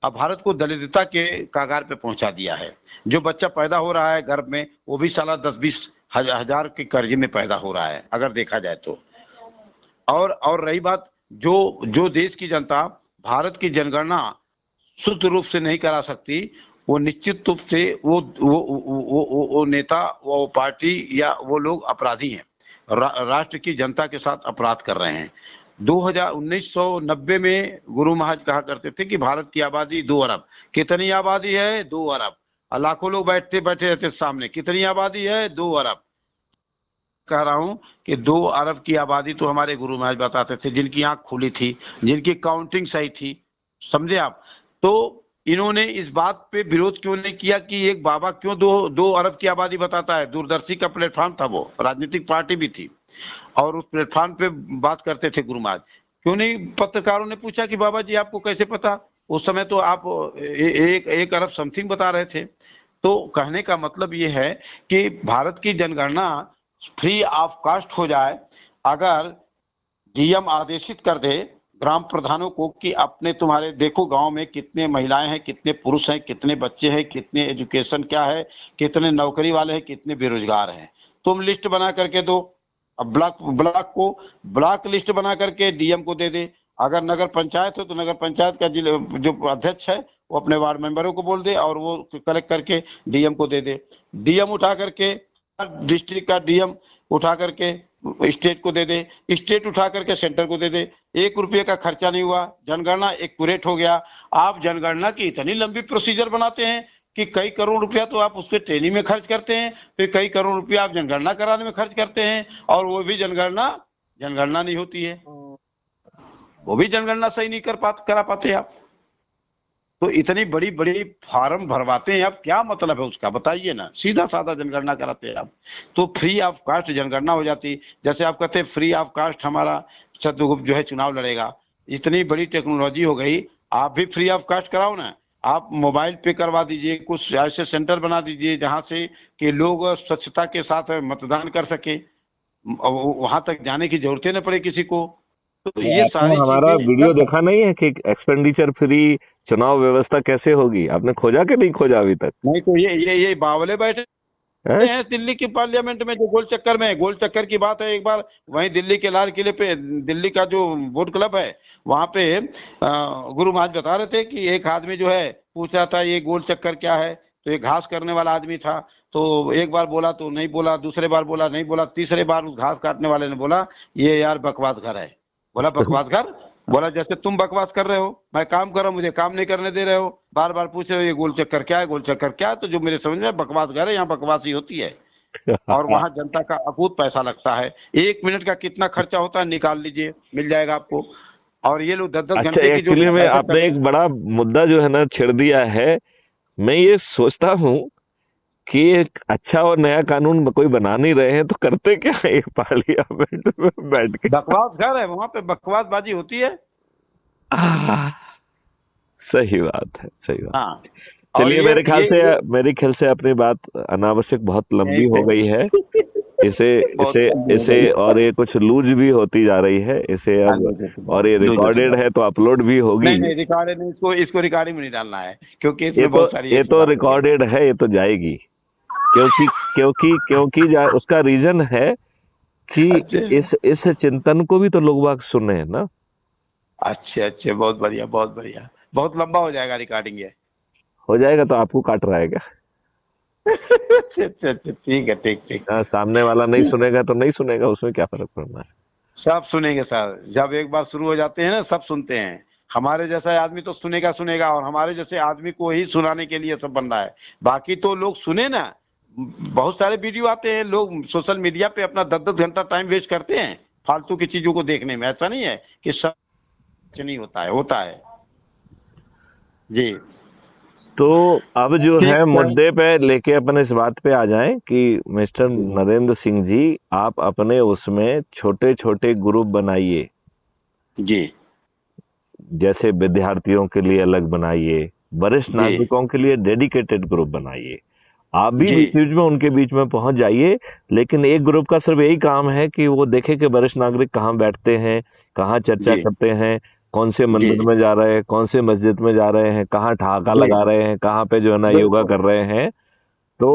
अब भारत को दरिद्रता के कागार पे पहुंचा दिया है। जो बच्चा पैदा हो रहा है गर्भ में, वो भी साला 10-20 हजार के कर्जे में पैदा हो रहा है, अगर देखा जाए तो। और रही बात जो जो देश की जनता भारत की जनगणना शुद्ध रूप से नहीं करा सकती, वो निश्चित रूप से वो नेता, वो पार्टी या वो लोग अपराधी हैं, राष्ट्र की जनता के साथ अपराध कर रहे हैं। 1990 में गुरु महाराज कहा करते थे कि भारत की आबादी 2 अरब। कितनी आबादी है? 2 अरब। लाखों लोग बैठे रहते सामने, कितनी आबादी है? 2 अरब। कह रहा हूं कि 2 अरब की आबादी तो हमारे गुरु महाराज बताते थे, जिनकी आंख खुली थी, जिनकी काउंटिंग सही थी, समझे आप। तो इन्होंने इस बात पे विरोध क्यों नहीं किया कि एक बाबा क्यों 2 अरब की आबादी बताता है? दूरदर्शी का प्लेटफॉर्म था, वो राजनीतिक पार्टी भी थी और उस प्लेटफॉर्म पे बात करते थे गुरु महाराज। क्यों नहीं पत्रकारों ने पूछा कि बाबा जी आपको कैसे पता? उस समय तो आप 1 अरब समथिंग बता रहे थे। तो कहने का मतलब ये है कि भारत की जनगणना फ्री ऑफ कास्ट हो जाए, अगर डीएम आदेशित कर दे ग्राम प्रधानों को कि अपने तुम्हारे देखो गांव में कितने महिलाएं हैं, कितने पुरुष हैं, कितने बच्चे हैं, कितने एजुकेशन क्या है, कितने नौकरी वाले हैं, कितने बेरोजगार हैं, तुम लिस्ट बना करके दो। अब ब्लॉक को ब्लॉक लिस्ट बना करके डीएम को दे दे। अगर नगर पंचायत हो तो नगर पंचायत का जिले जो अध्यक्ष है वो अपने वार्ड मेंबरों को बोल दे और वो कलेक्ट करके डीएम को दे दे। डीएम उठा करके डिस्ट्रिक्ट का डीएम उठा करके स्टेट को दे दे, स्टेट उठा करके सेंटर को दे दे। 1 रुपये का खर्चा नहीं हुआ, जनगणना एक्यूरेट हो गया। आप जनगणना की इतनी लंबी प्रोसीजर बनाते हैं कि कई करोड़ रुपया तो आप उसके ट्रेनिंग में खर्च करते हैं, फिर कई करोड़ रुपया आप जनगणना कराने में खर्च करते हैं, और वो भी जनगणना नहीं होती है, वो भी जनगणना सही नहीं करा पाते आप। तो इतनी बड़ी बड़ी फार्म भरवाते हैं, आप क्या मतलब है उसका बताइए ना। सीधा साधा जनगणना कराते हैं आप, तो फ्री ऑफ कास्ट जनगणना हो जाती। जैसे आप कहते हैं फ्री ऑफ कास्ट हमारा चंद्रगुप्त जो है चुनाव लड़ेगा, इतनी बड़ी टेक्नोलॉजी हो गई, आप भी फ्री ऑफ कास्ट कराओ ना। आप मोबाइल पे करवा दीजिए, कुछ ऐसे सेंटर बना दीजिए जहाँ से कि लोग स्वच्छता के साथ मतदान कर सके, वहाँ तक जाने की जरूरत न पड़े किसी को। तो ये आपने सारी हमारा चीजें वीडियो देखा नहीं है कि एक्सपेंडिचर फ्री चुनाव व्यवस्था कैसे होगी? आपने खोजा कि नहीं खोजा अभी तक? नहीं, तो ये बावले बैठे हैं दिल्ली की पार्लियामेंट में, जो गोल चक्कर में। गोल चक्कर की बात है, एक बार वहीं दिल्ली के लाल किले पे, दिल्ली का जो वोट क्लब है वहाँ पे गुरु महाराज बता रहे थे कि एक आदमी जो है पूछ रहा था ये गोल चक्कर क्या है, तो ये घास करने वाला आदमी था। तो एक बार बोला तो नहीं बोला, दूसरे बार बोला नहीं बोला, तीसरे बार उस घास काटने वाले ने बोला ये यार बकवास घर है। बोला बकवास घर? बोला जैसे तुम बकवास कर रहे हो, मैं काम कर रहा हूँ मुझे काम नहीं करने दे रहे हो, बार बार पूछ रहे हो ये गोल चक्कर क्या है, गोल चक्कर क्या है। तो जो मेरे समझ में बकवास घर है, यहाँ बकवास ही होती है और वहाँ जनता का अकूत पैसा लगता है। 1 मिनट का कितना खर्चा होता है निकाल लीजिए, मिल जाएगा आपको। और ये लोग 10-10 अच्छा, घंटे की जो एक्चुअली में आपने एक बड़ा मुद्दा जो है ना छेड़ दिया है। मैं ये सोचता हूँ कि एक अच्छा और नया कानून कोई बना नहीं रहे हैं तो करते क्या है एक पार्लियामेंट में बैठ के? बकवास घर है, वहाँ पे बकवासबाजी होती है। सही बात है, सही बात। हाँ, चलिए, मेरे ख्याल से अपनी बात अनावश्यक बहुत लंबी हो गई है। इसे और ये कुछ लूज भी होती जा रही है इसे अब, और ये रिकॉर्डेड है तो अपलोड भी होगी। नहीं रिकॉर्डेड नहीं, इसको रिकॉर्डिंग में नहीं डालना है क्योंकि ये तो रिकॉर्डेड है, ये तो जाएगी क्योंकि उसका रीजन है कि इस चिंतन को भी तो लोग बाग सुने हैं ना। अच्छे, बहुत बढ़िया, बहुत लंबा हो जाएगा रिकॉर्डिंग, ये हो जाएगा तो आपको काट रहेगा। ठीक है, ठीक। सामने वाला नहीं सुनेगा तो नहीं सुनेगा, उसमें क्या फर्क पड़ना है। सब सुनेंगे सर, जब एक बार शुरू हो जाते हैं ना सब सुनते हैं। हमारे जैसा आदमी तो सुनेगा, और हमारे जैसे आदमी को ही सुनाने के लिए सब बन रहा है। बाकी तो लोग सुने ना, बहुत सारे वीडियो आते हैं, लोग सोशल मीडिया पे अपना 10-10 घंटा टाइम वेस्ट करते हैं फालतू की चीजों को देखने में। ऐसा नहीं है कि सब नहीं होता है जी। तो अब जो है मुद्दे पे लेके अपन इस बात पे आ जाएं कि मिस्टर नरेंद्र सिंह जी, आप अपने उसमें छोटे छोटे ग्रुप बनाइए जी। जैसे विद्यार्थियों के लिए अलग बनाइए, वरिष्ठ नागरिकों के लिए डेडिकेटेड ग्रुप बनाइए। आप भी बीच में उनके बीच में पहुंच जाइए, लेकिन एक ग्रुप का सिर्फ यही काम है कि वो देखे कि वरिष्ठ नागरिक कहाँ बैठते हैं, कहाँ चर्चा करते हैं, कौन से मंदिर में जा रहे हैं, कौन से मस्जिद में जा रहे हैं, कहाँ ठहाका लगा रहे हैं, कहाँ पे जो है ना योगा कर रहे हैं। तो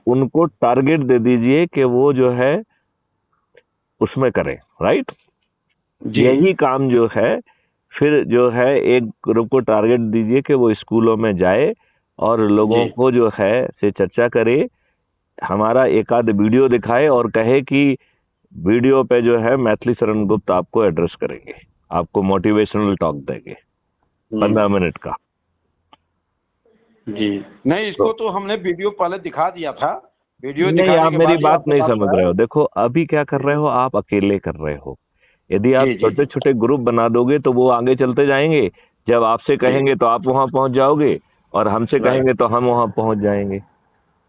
उनको टारगेट दे दीजिए कि वो जो है उसमें करें, राइट। जी यही काम जो है, फिर जो है एक ग्रुप को टारगेट दीजिए कि वो स्कूलों में जाए और लोगों जी को जो है से चर्चा करे, हमारा एक आध वीडियो दिखाए और कहे कि वीडियो पे जो है मैथिली शरण गुप्त आपको एड्रेस करेंगे, आपको मोटिवेशनल टॉक देंगे 15 मिनट का। जी। नहीं, इसको तो तो हमने वीडियो पहले दिखा दिया था, वीडियो नहीं, दिखाने आप के मेरी बाद ही बात आपके नहीं पास समझ आया। रहे हो। देखो अभी क्या कर रहे हो, आप अकेले कर रहे हो। यदि आप जी जी छोटे जी छोटे ग्रुप बना दोगे तो वो आगे चलते जाएंगे। जब आपसे जी। कहेंगे तो आप वहां पहुंच जाओगे, और हमसे राइट। कहेंगे तो हम वहां पहुंच जाएंगे।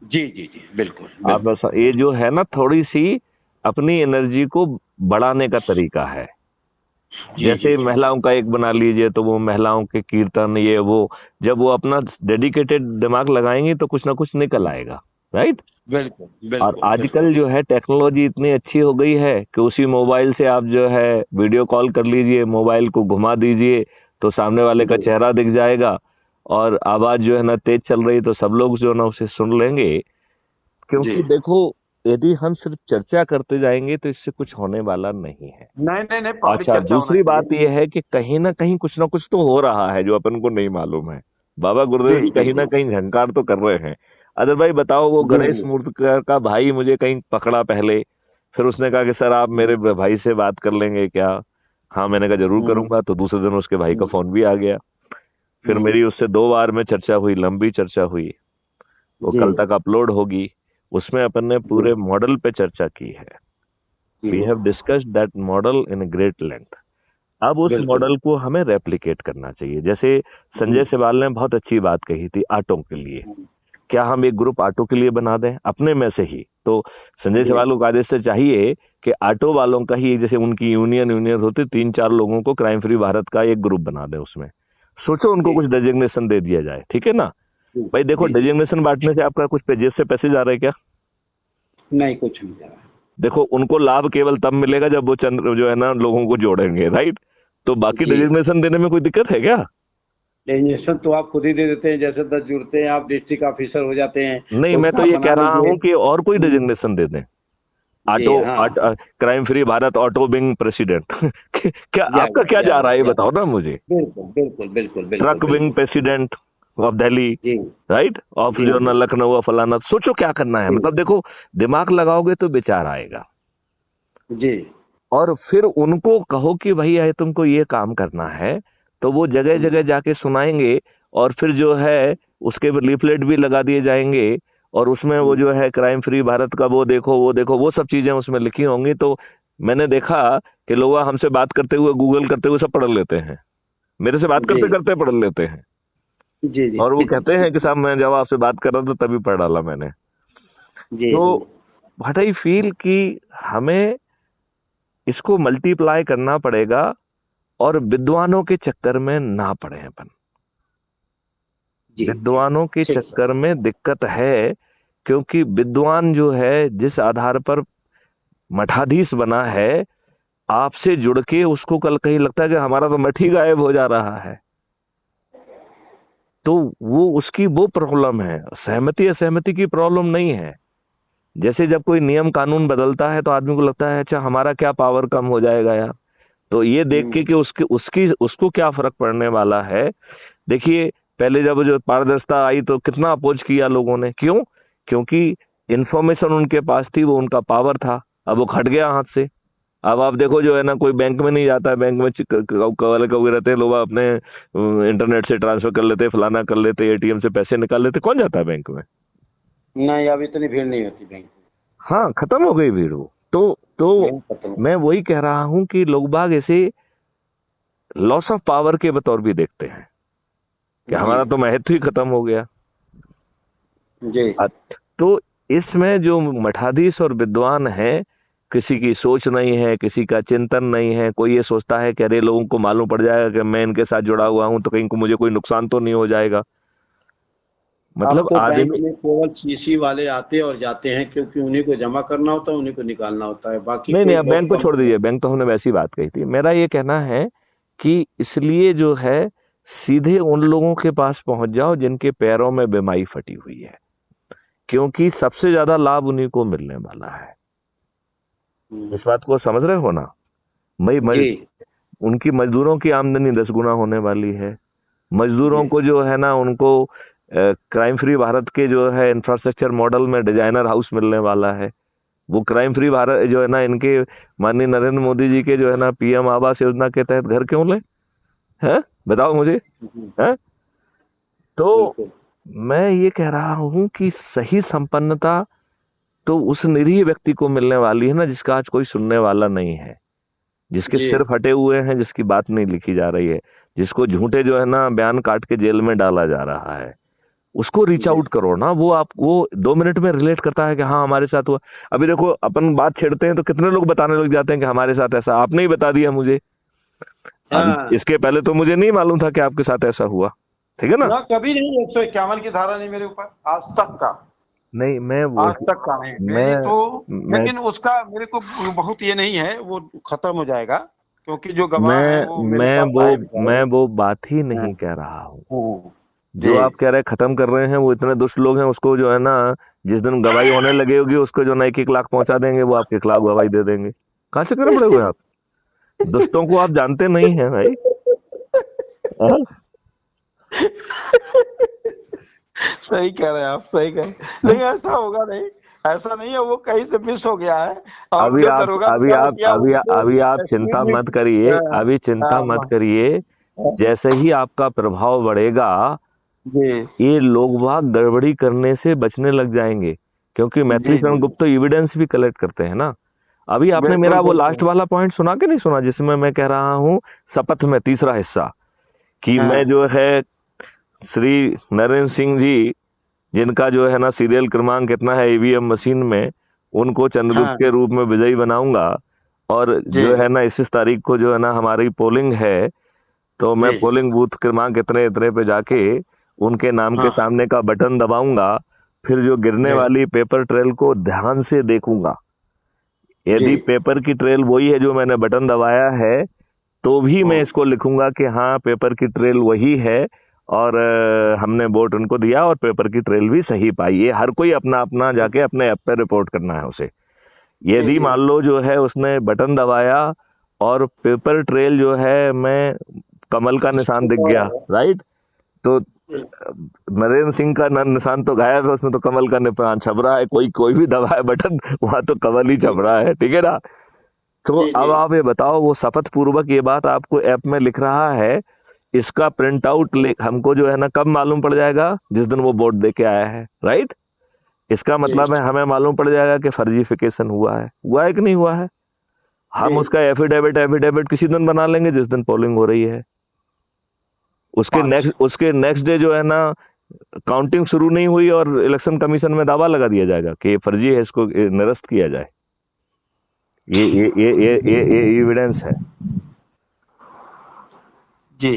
जी जी जी, बिल्कुल आप बिल्कुल। ये जो है ना, थोड़ी सी अपनी एनर्जी को बढ़ाने का तरीका है। जी जी जैसे जी। महिलाओं का एक बना लीजिए, तो वो महिलाओं के कीर्तन ये वो, जब वो अपना डेडिकेटेड दिमाग लगाएंगे तो कुछ ना कुछ निकल आएगा। राइट। बिल्कुल और बिल्कुल बिल्कुल। आजकल जो है टेक्नोलॉजी इतनी अच्छी हो गई है कि उसी मोबाइल से आप जो है वीडियो कॉल कर लीजिए, मोबाइल को घुमा दीजिए तो सामने वाले का जी चेहरा दिख जाएगा, और आवाज जो है ना तेज चल रही तो सब लोग जो है ना उसे सुन लेंगे। जी। क्योंकि देखो, यदि हम सिर्फ चर्चा करते जाएंगे तो इससे कुछ होने वाला नहीं है। नहीं नहीं नहीं, पब्लिक अच्छा, चर्चा होना दूसरी चाहिए। बात यह है कि कहीं ना कहीं कुछ ना कुछ तो हो रहा है जो अपन को नहीं मालूम है। बाबा गुरुदेव जी जी जी कहीं ना जी कहीं झंकार तो कर रहे हैं। अदर भाई बताओ, वो जी गणेश जी मूर्तिकार का भाई मुझे कहीं पकड़ा पहले, फिर उसने कहा कि सर आप मेरे भाई से बात कर लेंगे क्या? हाँ, मैंने कहा जरूर हम्म करूंगा। तो दूसरे दिन उसके भाई का हम्म फोन भी आ गया। फिर हम्म। मेरी उससे 2 बार में चर्चा हुई, लंबी चर्चा हुई। वो जी कल तक अपलोड होगी। उसमें अपन ने जी पूरे मॉडल पे चर्चा की है। जी। We have discussed that model in great length. अब उस बिल्कुल। मॉडल को हमें रेप्लिकेट करना चाहिए। जैसे जी। संजय सिवाल ने बहुत अच्छी बात कही थी ऑटो के लिए। क्या हम एक ग्रुप ऑटो के लिए बना दें अपने में से ही? तो संजय जी सिवाल को आदेश से चाहिए कि ऑटो वालों का ही, जैसे उनकी यूनियन यूनियन होती, 3-4 लोगों को क्राइम फ्री भारत का एक ग्रुप बना दें। उसमें सोचो उनको जी कुछ डेजिग्नेशन दे दिया जाए, ठीक है ना? जी भाई देखो, जी जी। डेजिग्नेशन बांटने से आपका कुछ जेब से पैसे जा रहे हैं क्या? नहीं, कुछ नहीं जा रहा। देखो, उनको लाभ केवल तब मिलेगा जब वो चंद्र जो है ना लोगों को जोड़ेंगे। राइट। तो बाकी जी। डेजिग्नेशन देने में कोई दिक्कत है क्या? डेजिग्नेशन तो आप खुद ही दे देते हैं, जैसे 10 जुड़ते हैं आप डिस्ट्रिक्ट ऑफिसर हो जाते हैं। नहीं, मैं उसका तो आप ये बना कह रहा लीजिए। हूँ कि और कोई डेजिग्नेशन दे दें। जी ऑटो हाँ। Crime free Bharat auto wing president क्या आपका क्या जा रहा है, ये या बताओ ना मुझे। बिल्कुल बिल्कुल बिल्कुल बिल्कुल ट्रक विंग बिल्कुल। President of Delhi. जी राइट। ऑफ जी जो ना जी लखनऊ और फलाना, सोचो क्या करना है। जी मतलब देखो, दिमाग लगाओगे तो विचार आएगा। जी और फिर उनको कहो कि भैया तुमको ये काम करना है, तो वो जगह जगह जाके सुनाएंगे। और फिर जो है उसके लीफलेट भी लगा दिए जाएंगे, और उसमें वो जो है क्राइम फ्री भारत का वो देखो वो देखो वो सब चीजें उसमें लिखी होंगी। तो मैंने देखा कि लोग हमसे बात करते हुए, गूगल करते हुए सब पढ़ लेते हैं। मेरे से बात जी करते करते पढ़ लेते हैं। जी जी और वो कहते हैं कि साहब मैं जब आपसे बात कर रहा था तभी पढ़ डाला मैंने। जी तो जी व्हाट आई फील कि हमें इसको मल्टीप्लाई करना पड़ेगा, और विद्वानों के चक्कर में ना पड़े अपन। जी जी। विद्वानों के ठीक सर। चक्कर में दिक्कत है, क्योंकि विद्वान जो है जिस आधार पर मठाधीश बना है, आपसे जुड़ के उसको कल कहीं लगता है कि हमारा तो मठ ही गायब हो जा रहा है। तो वो उसकी वो प्रॉब्लम है, सहमति असहमति की प्रॉब्लम नहीं है। जैसे जब कोई नियम कानून बदलता है तो आदमी को लगता है अच्छा हमारा क्या पावर कम हो जाएगा यार। तो ये देख के कि उसकी उसकी उसको क्या फर्क पड़ने वाला है। देखिए, पहले जब जो पारदर्शिता आई तो कितना अपोज किया लोगों ने, क्यों? क्योंकि इंफॉर्मेशन उनके पास थी, वो उनका पावर था। अब वो खट गया हाथ से। अब आप देखो जो है ना, कोई बैंक में नहीं जाता है, बैंक में कवाले कौए रहते हैं लोग, अपने इंटरनेट से ट्रांसफर कर लेते, फलाना कर लेते, एटीएम से पैसे निकाल लेते। कौन जाता है बैंक में? नहीं, अब इतनी भीड़ नहीं होती बैंक हाँ, खत्म हो गई भीड़ वो। तो में, खत्म। मैं वही कह रहा हूं कि लोग बाग ऐसे लॉस ऑफ पावर के बतौर भी देखते हैं कि जी हमारा तो महत्व ही खत्म हो गया। जी तो इसमें जो मठाधीश और विद्वान हैं, किसी की सोच नहीं है, किसी का चिंतन नहीं है। कोई ये सोचता है कि अरे लोगों को मालूम पड़ जाएगा कि मैं इनके साथ जुड़ा हुआ हूं तो कहीं को मुझे कोई नुकसान तो नहीं हो जाएगा। अब मतलब तो बैंक आदमी, में केवल सीसी वाले आते और जाते हैं, क्योंकि उन्हीं को जमा करना होता है, उन्हीं को निकालना होता है, बाकी नहीं नहीं, कोई अब बहुत बैंक को कम छोड़ लोग दीजिए, हैं। बैंक तो हमने वैसी बात कही थी। मेरा ये कहना है कि इसलिए जो है सीधे उन लोगों के पास पहुंच जाओ जिनके पैरों में बीमारी फटी हुई है, क्योंकि सबसे ज्यादा लाभ उन्हीं को मिलने वाला है। इस बात को समझ रहे हो ना? जी उनकी मजदूरों की आमदनी 10 गुना होने वाली है। मजदूरों जी को जो है ना, उनको क्राइम फ्री भारत के जो है इंफ्रास्ट्रक्चर मॉडल में डिजाइनर हाउस मिलने वाला है। वो क्राइम फ्री भारत जो है ना, इनके माननीय नरेंद्र मोदी जी के जो है ना पीएम आवास योजना के तहत घर क्यों ले, हैं बताओ मुझे, जी, हैं? तो बिल्कुल मैं ये कह रहा हूं कि सही संपन्नता तो उस निरीह व्यक्ति को मिलने वाली है ना, जिसका आज कोई सुनने वाला नहीं है, जिसके जी सिर फटे हुए हैं, जिसकी बात नहीं लिखी जा रही है, जिसको झूठे जो है ना बयान काट के जेल में डाला जा रहा है। उसको रीच जी आउट करो ना, वो 2 मिनट में रिलेट करता है कि हाँ हमारे साथ हुआ। अभी देखो, अपन बात छेड़ते हैं तो कितने लोग बताने लग जाते हैं कि हमारे साथ ऐसा, आपने ही बता दिया मुझे। अब हाँ इसके पहले तो मुझे नहीं मालूम था कि आपके साथ ऐसा हुआ, ठीक है ना? ना, कभी नहीं 151 की धारा नहीं मेरे ऊपर आज तक का, नहीं, मैं आज वही तक का नहीं मेरी मैं तो। मैं लेकिन उसका मेरे को बहुत ये नहीं है, वो खत्म हो जाएगा, क्योंकि जो गवाह है मैं वो मेरे मैं पास वो आए बेचारे। मैं वो बात ही हाँ नहीं कह रहा हूँ। हाँ, जो जी आप कह रहे हैं खत्म कर रहे हैं, वो इतने दुष्ट लोग हैं, उसको जो है ना, जिस दिन गवाही होने लगी होगी उसको जो ना 1-1 लाख पहुंचा देंगे, वो आपके खिलाफ गवाही दे देंगे। कहाँ से करने पड़े हुए आप? दुष्टों को आप जानते नहीं है भाई। हाँ? सही कह रहे हैं आप, सही कह रहे हैं। नहीं ऐसा होगा नहीं, ऐसा नहीं है, वो कहीं से मिस हो गया है। और अभी जो आप दरोगा अभी साहब आप किया अभी उसको अभी आप चिंता स्पीड में। मत करिए, हाँ, अभी चिंता मत हाँ, करिए। जैसे ही आपका प्रभाव बढ़ेगा, जी ये लोग बाग गड़बड़ी करने से बचने लग जाएंगे, क्योंकि मैथिली जी शरण जी गुप्त तो एविडेंस भी कलेक्ट करते हैं ना। अभी आपने बिल्कुल मेरा वो लास्ट बिल्कुल। वाला पॉइंट सुना कि नहीं सुना, जिसमें मैं कह रहा हूँ शपथ में तीसरा हिस्सा, कि मैं हाँ जो है श्री नरेंद्र सिंह जी, जिनका जो है ना सीरियल क्रमांक कितना है ईवीएम मशीन में, उनको चंद्रगुप्त हाँ के रूप में विजयी बनाऊंगा। और जी जो है ना 21 तारीख को जो है ना हमारी पोलिंग है, तो मैं जी पोलिंग बूथ क्रमांक इतने इतने पे जाके उनके नाम के हाँ सामने का बटन दबाऊंगा। फिर जो गिरने जी वाली पेपर ट्रेल को ध्यान से देखूंगा। जी यदि पेपर की ट्रेल वही है जो मैंने बटन दबाया है, तो भी मैं हाँ इसको लिखूंगा कि हाँ पेपर की ट्रेल वही है, और हमने वोट उनको दिया और पेपर की ट्रेल भी सही पाई। ये हर कोई अपना अपना जाके अपने ऐप पे रिपोर्ट करना है उसे। जी यदि जी मान लो जो है उसने बटन दबाया और पेपर ट्रेल जो है मैं कमल का निशान दिख गया, राइट, तो नरेंद्र सिंह का निशान तो गायब है, उसमें तो कमल का निशान छप रहा है। कोई कोई भी दबाए बटन, वहां तो कमल ही छप रहा है, ठीक है ना? तो जी अब जी आप ये बताओ, वो शपथ पूर्वक ये बात आपको ऐप में लिख रहा है, इसका प्रिंट आउट हमको जो है ना कब मालूम पड़ जाएगा? जिस दिन वो वोट दे के आया है, राइट। इसका जी मतलब है हमें मालूम पड़ जाएगा कि फर्जीफिकेशन हुआ है कि नहीं हुआ है। हम जी उसका एफिडेविट एफिडेविट किसी दिन बना लेंगे जिस दिन पोलिंग हो रही है। अच्छा उसके नेक्स्ट डे जो है ना काउंटिंग शुरू नहीं हुई और इलेक्शन कमीशन में दावा लगा दिया जाएगा कि ये फर्जी है, इसको निरस्त किया जाए। ये एविडेंस है। जी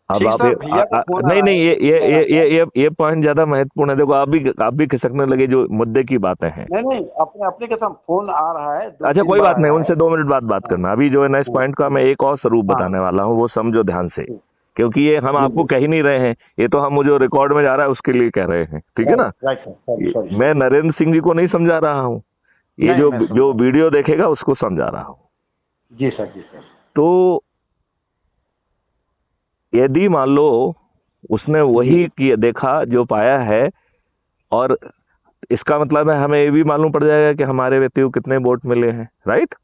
अब ठीक आप सर, भैया का फोन आ नहीं रहा नहीं, है, ये पॉइंट ज्यादा महत्वपूर्ण है। देखो, आप भी खिसकने लगे जो मुद्दे की बातें हैं। नहीं नहीं, अपने अपने के साथ फोन आ रहा है, दो अच्छा, तीन कोई बार बात नहीं, आया है। उनसे 2 मिनट बाद बात हाँ करना। अभी जो है ना इस हाँ पॉइंट का मैं एक और स्वरूप हाँ, बताने वाला हूँ, वो समझो ध्यान से। जी क्योंकि ये हम जी आपको कह ही नहीं रहे हैं, ये तो हम जो रिकॉर्ड में जा रहा है उसके लिए कह रहे हैं, ठीक है राइट ना? राइट सर, सॉरी सॉरी मैं सॉरी। नरेंद्र सिंह जी को नहीं समझा रहा हूँ, ये नहीं जो मैं जो समझा। वीडियो देखेगा उसको समझा रहा हूँ। जी सर, जी सर। तो यदि मान लो उसने जी वही किया, देखा जो पाया है, और इसका मतलब है हमें ये भी मालूम पड़ जाएगा कि हमारे व्यक्ति को कितने वोट मिले हैं, राइट।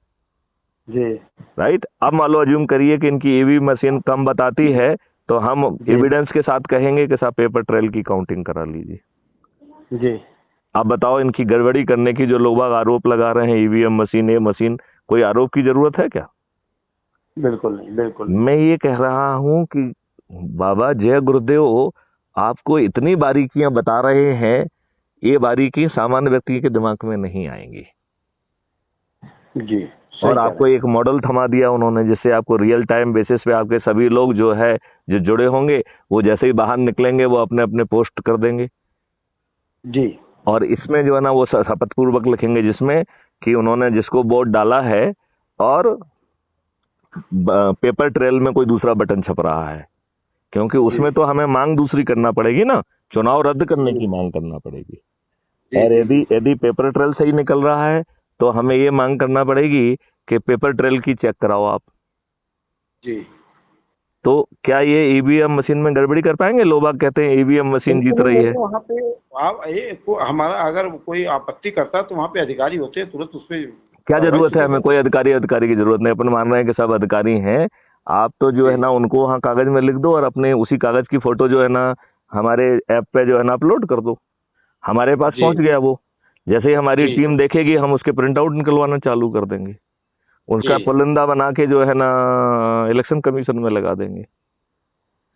जी राइट, अब मान लो अज्यूम करिए कि इनकी ईवी मशीन कम बताती है, तो हम जी एविडेंस के साथ कहेंगे कि साहब पेपर ट्रेल की काउंटिंग करा लीजिए। जी अब बताओ, इनकी गड़बड़ी करने की जो लोग बाग आरोप लगा रहे हैं, ईवीएम मशीन, ये मशीन, कोई आरोप की जरूरत है क्या? बिल्कुल नहीं, बिल्कुल नहीं। मैं ये कह रहा हूं कि बाबा जय गुरुदेव आपको इतनी बारीकियां बता रहे हैं, ये बारीकी सामान्य व्यक्ति के दिमाग में नहीं आएंगी। जी सही और कह आपको रहे हैं। एक मॉडल थमा दिया उन्होंने, जिससे आपको रियल टाइम बेसिस पे आपके सभी लोग जो है जो जुड़े होंगे, वो जैसे ही बाहर निकलेंगे वो अपने अपने पोस्ट कर देंगे। जी और इसमें जो है ना वो शपथ पूर्वक लिखेंगे, जिसमें कि उन्होंने जिसको वोट डाला है, और पेपर ट्रेल में कोई दूसरा बटन छप रहा है। क्योंकि जी उसमें तो हमें मांग दूसरी करना पड़ेगी ना, चुनाव रद्द करने जी की मांग करना पड़ेगी। जी और जी यदि जी यदि पेपर ट्रेल सही निकल रहा है, तो हमें ये मांग करना पड़ेगी कि पेपर ट्रेल की चेक कराओ आप, जी तो क्या ये ईवीएम मशीन में गड़बड़ी कर पाएंगे? लोग बाग कहते हैं ईवीएम मशीन जीत बिल्कुल नहीं, रही है। लेकिन वहाँ पे आप हमारा अगर कोई आपत्ति करता है तो वहाँ पे अधिकारी होते हैं, तुरंत उस पर क्या कार्रवाई जरूरत की है? हमें जाती कोई अधिकारी की जरूरत नहीं, अपन मान रहे हैं कि सब अधिकारी हैं। आप तो जो है है। ना उनको वहाँ कागज में लिख दो और अपने उसी कागज की फोटो जो है ना हमारे ऐप पे जो है ना अपलोड कर दो, हमारे पास जी पहुंच गया वो। जैसे ही हमारी जी टीम देखेगी हम उसके प्रिंट आउट निकलवाना चालू कर देंगे, जी उसका पुलिंदा बना के जो है ना इलेक्शन कमीशन में लगा देंगे।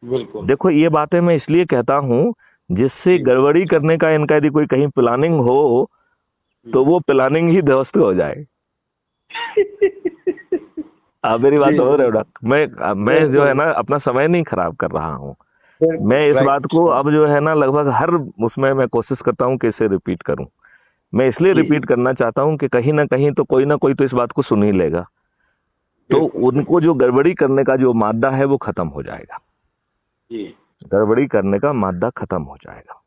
बिल्कुल। देखो ये बातें मैं इसलिए कहता हूँ जिससे जी गड़बड़ी करने का इनका यदि कोई कहीं प्लानिंग हो तो वो प्लानिंग ही ध्वस्त हो जाए। आप मेरी बात जी समझ रहे जी हो ना? मैं जो है बिल्कुल ना अपना समय नहीं खराब कर रहा हूँ। मैं बिल्कुल इस बात राइट। को अब जो है ना लगभग हर उसमें मैं कोशिश करता हूँ कि इसे रिपीट करूं। मैं इसलिए जी रिपीट करना चाहता हूं कि कहीं ना कहीं तो कोई ना कोई तो इस बात को सुन ही लेगा, तो बिल्कुल उनको बिल्कुल। जो गड़बड़ी करने का जो मादा है वो खत्म हो जाएगा। जी गड़बड़ी करने का मादा खत्म हो जाएगा।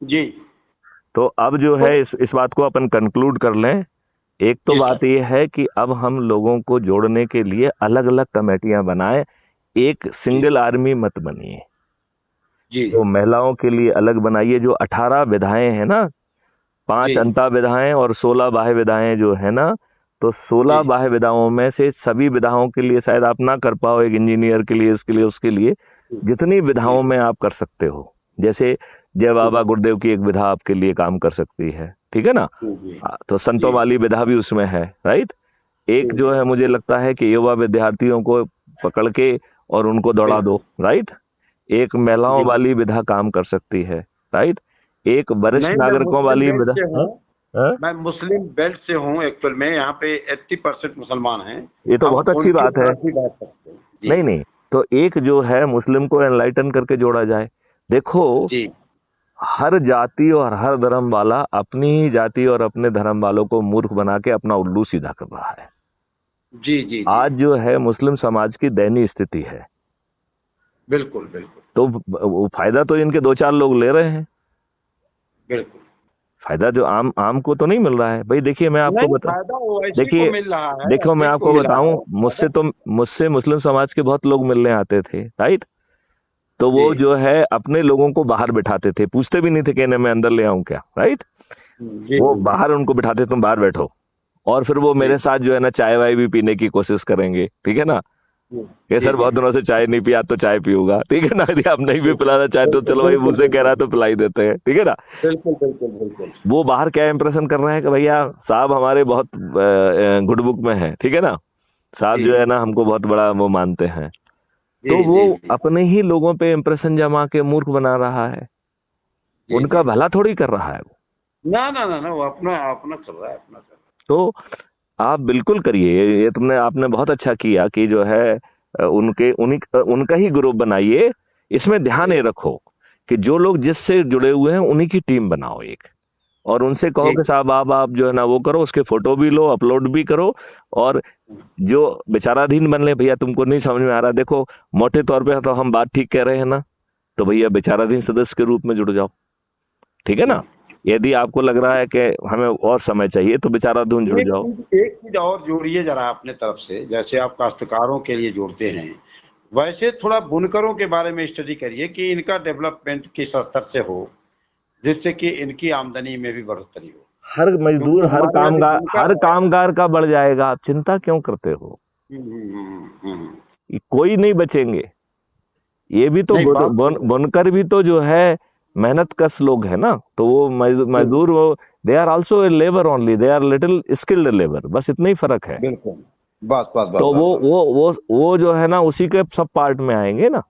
जी तो अब जो तो है इस बात को अपन कंक्लूड कर लें। एक तो जी बात सर। यह है कि अब हम लोगों को जोड़ने के लिए अलग अलग कमेटियां बनाएं, एक जी सिंगल आर्मी मत बनिए। जी तो महिलाओं के लिए अलग बनाइए, जो 18 विधाएं हैं ना, 5 जी अंता विधाएं और 16 बाह्य विधाएं जो है ना, तो 16 जी बाह्य विधाओं में से सभी विधाओं के लिए शायद आप ना कर पाओ, एक इंजीनियर के लिए, इसके लिए, उसके लिए जितनी जी विधाओं में आप कर सकते हो, जैसे जय जी बाबा गुरुदेव की एक विधा आपके लिए काम कर सकती है, ठीक है ना? जी तो संतों जी वाली विधा भी उसमें है, राइट? एक जी जो है मुझे लगता है कि युवा विद्यार्थियों को पकड़ के और उनको दौड़ा दो, बिल्कुल राइट? एक महिलाओं जी। वाली विधा काम कर सकती है, राइट? एक वरिष्ठ नहीं, मैं नागरिकों मुस्लिम वाली बेल्ट विधा। से हाँ? हूँ। हाँ? मैं मुस्लिम बेल्ट से हूँ एक्चुअल में, यहाँ पे 80% मुसलमान हैं। ये तो हम बहुत अच्छी उनके बात है। साथ ही बात करते हैं। जी नहीं नहीं, तो एक जो है मुस्लिम को एनलाइटन करके जोड़ा जाए। देखो, जी हर जाति और हर धर्म वाला अपनी ही जाति और अपने धर्म वालों को मूर्ख बना के अपना उल्लू सीधा कर रहा है। जी जी जी आज जो है मुस्लिम समाज की दयनीय स्थिति है, बिल्कुल बिल्कुल तो वो फायदा तो इनके दो चार लोग ले रहे हैं, बिल्कुल। फायदा जो आम आम को तो नहीं मिल रहा है भाई। देखिए मैं आपको नहीं, बता, फायदा ओवैसी को देखिए मिल रहा है, देखो मैं अतीक को आपको मिल रहा बताऊं, है फायदा। मुझसे मुस्लिम समाज के बहुत लोग मिलने आते थे, राइट? तो जी वो जो है अपने लोगों को बाहर बिठाते थे, पूछते भी नहीं थे कि इन्हें मैं अंदर ले आऊं क्या, राइट? जी वो जी बाहर उनको बिठाते, तुम बाहर बैठो, और फिर वो जी मेरे साथ जो है ना चाय वाय भी पीने की कोशिश करेंगे, ठीक है ना? जी ये जी सर जी बहुत दिनों से चाय नहीं पिया, तो चाय पीऊंगा, ठीक है ना? यदि आप नहीं भी पिलाना चाहे तो बिल्कुल चलो भाई, बिल्कुल मुझसे कह रहा है बिल्कुल तो पिलाई देते हैं, ठीक है ना? बिल्कुल बिल्कुल बिल्कुल। वो बाहर क्या इंप्रेशन कर रहे हैं कि भैया साहब हमारे बहुत गुड बुक में है, ठीक है ना? साहब जी जो है ना हमको बहुत बड़ा वो मानते हैं। जी तो वो जी जी अपने ही लोगों पे इंप्रेशन जमा के मूर्ख बना रहा है, जी उनका जी। भला थोड़ी कर रहा है वो। ना ना ना ना, वो अपना अपना चल रहा है, अपना चल रहा तो आप बिल्कुल करिए, ये तुमने आपने बहुत अच्छा किया कि जो है उनका ही ग्रुप बनाइए। इसमें ध्यान ये रखो कि जो लोग जिससे जुड़े हुए हैं उन्हीं की टीम बनाओ एक, और उनसे है। कहो कि जी साहब आप जो है ना वो करो, उसके फोटो भी लो, अपलोड भी करो, और जो विचाराधीन बन ले, भैया तुमको नहीं समझ में आ रहा, देखो मोटे तौर पे तो हम बात ठीक कह रहे हैं ना, तो भैया विचाराधीन सदस्य के रूप में जुड़ जाओ, ठीक है ना? यदि आपको लग रहा है कि हमें और समय चाहिए तो विचाराधीन जुड़ जाओ। एक चीज और जोड़िए जरा अपने तरफ से, जैसे आप काश्तकारों के लिए जोड़ते हैं, वैसे थोड़ा बुनकरों के बारे में स्टडी करिए कि इनका डेवलपमेंट किस स्तर से हो, जिससे कि इनकी आमदनी में भी बढ़ोतरी हो। हर क्योंकि मजदूर, हमारे यहाँ जो हर बुनकर है। कामगार का बढ़ जाएगा, आप चिंता क्यों करते हो? कोई नहीं बचेंगे। ये भी तो नहीं, बात सही है। बुनकर भी तो जो है मेहनत कश लोग है ना, तो वो बिल्कुल मजदूर वो they are also a labour only, they are little skilled labour, बस इतना ही फर्क है। बिल्कुल। बस बस बस तो बस बस। वो जो है ना उसी के सब पार्ट में आएंगे ना,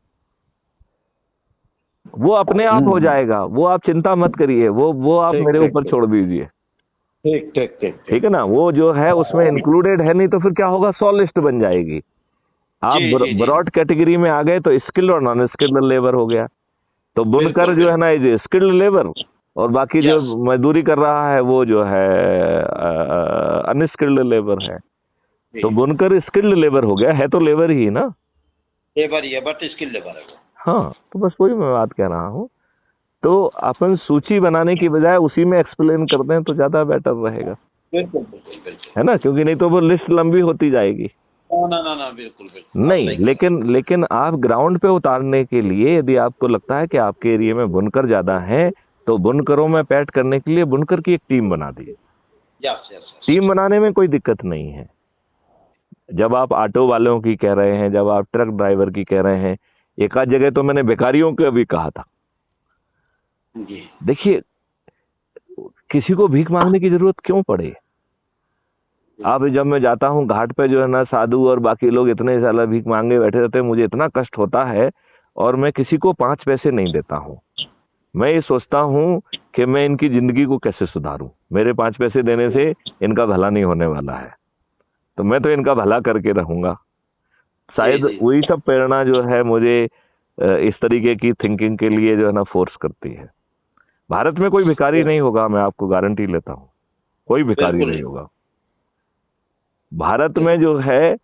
वो अपने आप हो जाएगा, वो आप चिंता मत करिए, वो आप ठीक मेरे ठीक ऊपर ठीक छोड़ दीजिए, ठीक ठीक ठीक ठीक ठीक। है ना? वो जो है उसमें इंक्लूडेड है नहीं, तो फिर क्या होगा, 100 लिस्ट बन जाएगी। आप जी जी जी ब्रॉड कैटेगरी में आ गए तो स्किल्ड और नॉन स्किल्ड लेबर हो गया, तो बुनकर बिल्कुल जो है ना बिल्कुल। ये स्किल्ड लेबर, और बाकी जो यस। मजदूरी कर रहा है वो जो है अनस्किल्ड लेबर है। जी। तो बुनकर स्किल्ड लेबर हो गया, है तो लेबर ही ना। लेबर ही है, बट स्किल लेबर है वो। हाँ, तो बस वही मैं बात कह रहा हूँ। तो अपन सूची बनाने की बजाय उसी में एक्सप्लेन कर दें तो ज्यादा बेटर रहेगा। बिल्कुल बिल्कुल बिल्कुल। है ना, क्योंकि नहीं तो वो लिस्ट लंबी होती जाएगी। ना ना ना, बिल्कुल बिल्कुल, आप नहीं, सही कह रहे लेकिन आप ग्राउंड पे उतारने के लिए यदि आपको लगता है कि आपके एरिया में बुनकर ज्यादा हैं, तो बुनकरों में पैठ करने के लिए बुनकर की एक टीम बना दी। हैं। Yes yes yes. टीम बनाने में कोई दिक्कत नहीं है। जब आप ऑटो वालों की कह रहे हैं, जब आप ट्रक ड्राइवर की कह रहे हैं, एक आध जगह तो मैंने भिखारियों का भी कहा था। जी देखिए, किसी को भीख मांगने की जरूरत क्यों पड़े। अब जब मैं जाता हूँ घाट पे, जो है ना, साधु और बाकी लोग इतने सारा भीख मांगे बैठे रहते हैं, मुझे इतना कष्ट होता है, और मैं किसी को 5 पैसे नहीं देता हूँ। मैं ये सोचता हूँ कि मैं इनकी जिंदगी को कैसे सुधारूं। मेरे 5 पैसे देने से इनका भला नहीं होने वाला है, तो मैं तो इनका भला करके रहूंगा। शायद जी वही सब प्रेरणा जो है मुझे इस तरीके की थिंकिंग के लिए, जो है ना, फोर्स करती है। भारत में कोई भिखारी नहीं होगा, मैं आपको गारंटी लेता हूँ, कोई भिखारी बिल्कुल नहीं नहीं। होगा। भारत में जो है,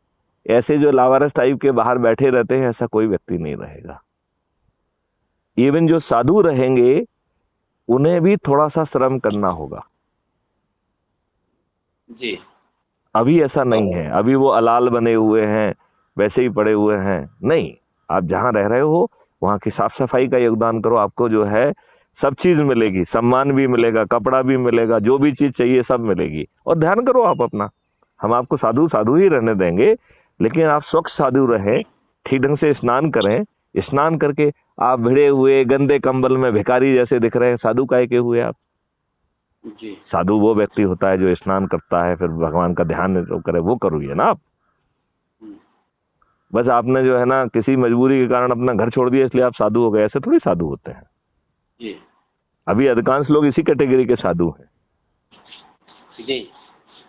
ऐसे जो लावारस टाइप के बाहर बैठे रहते हैं, ऐसा कोई व्यक्ति नहीं रहेगा। इवन जो साधु रहेंगे, उन्हें भी थोड़ा सा श्रम करना होगा। जी। अभी ऐसा नहीं है, अभी वो अलाल बने हुए हैं, वैसे ही पड़े हुए हैं। नहीं, आप जहां रह रहे हो वहां की साफ सफाई का योगदान करो, आपको जो है सब चीज मिलेगी, सम्मान भी मिलेगा, कपड़ा भी मिलेगा, जो भी चीज चाहिए सब मिलेगी। और ध्यान करो आप अपना, हम आपको साधु साधु ही रहने देंगे, लेकिन आप स्वच्छ साधु रहें, ठीक ढंग से स्नान करें। स्नान करके आप भिड़े हुए गंदे कंबल में भिखारी जैसे दिख रहे हैं, साधु काहे के हुए आप। जी साधु वो व्यक्ति होता है जो स्नान करता है, फिर भगवान का ध्यान जो करे, वो करोगे ना आप। बस आपने जो है ना किसी मजबूरी के कारण अपना घर छोड़ दिया इसलिए आप साधु हो गए, ऐसे थोड़ी साधु होते हैं। जी अभी अधिकांश लोग इसी कैटेगरी के साधु हैं। जी।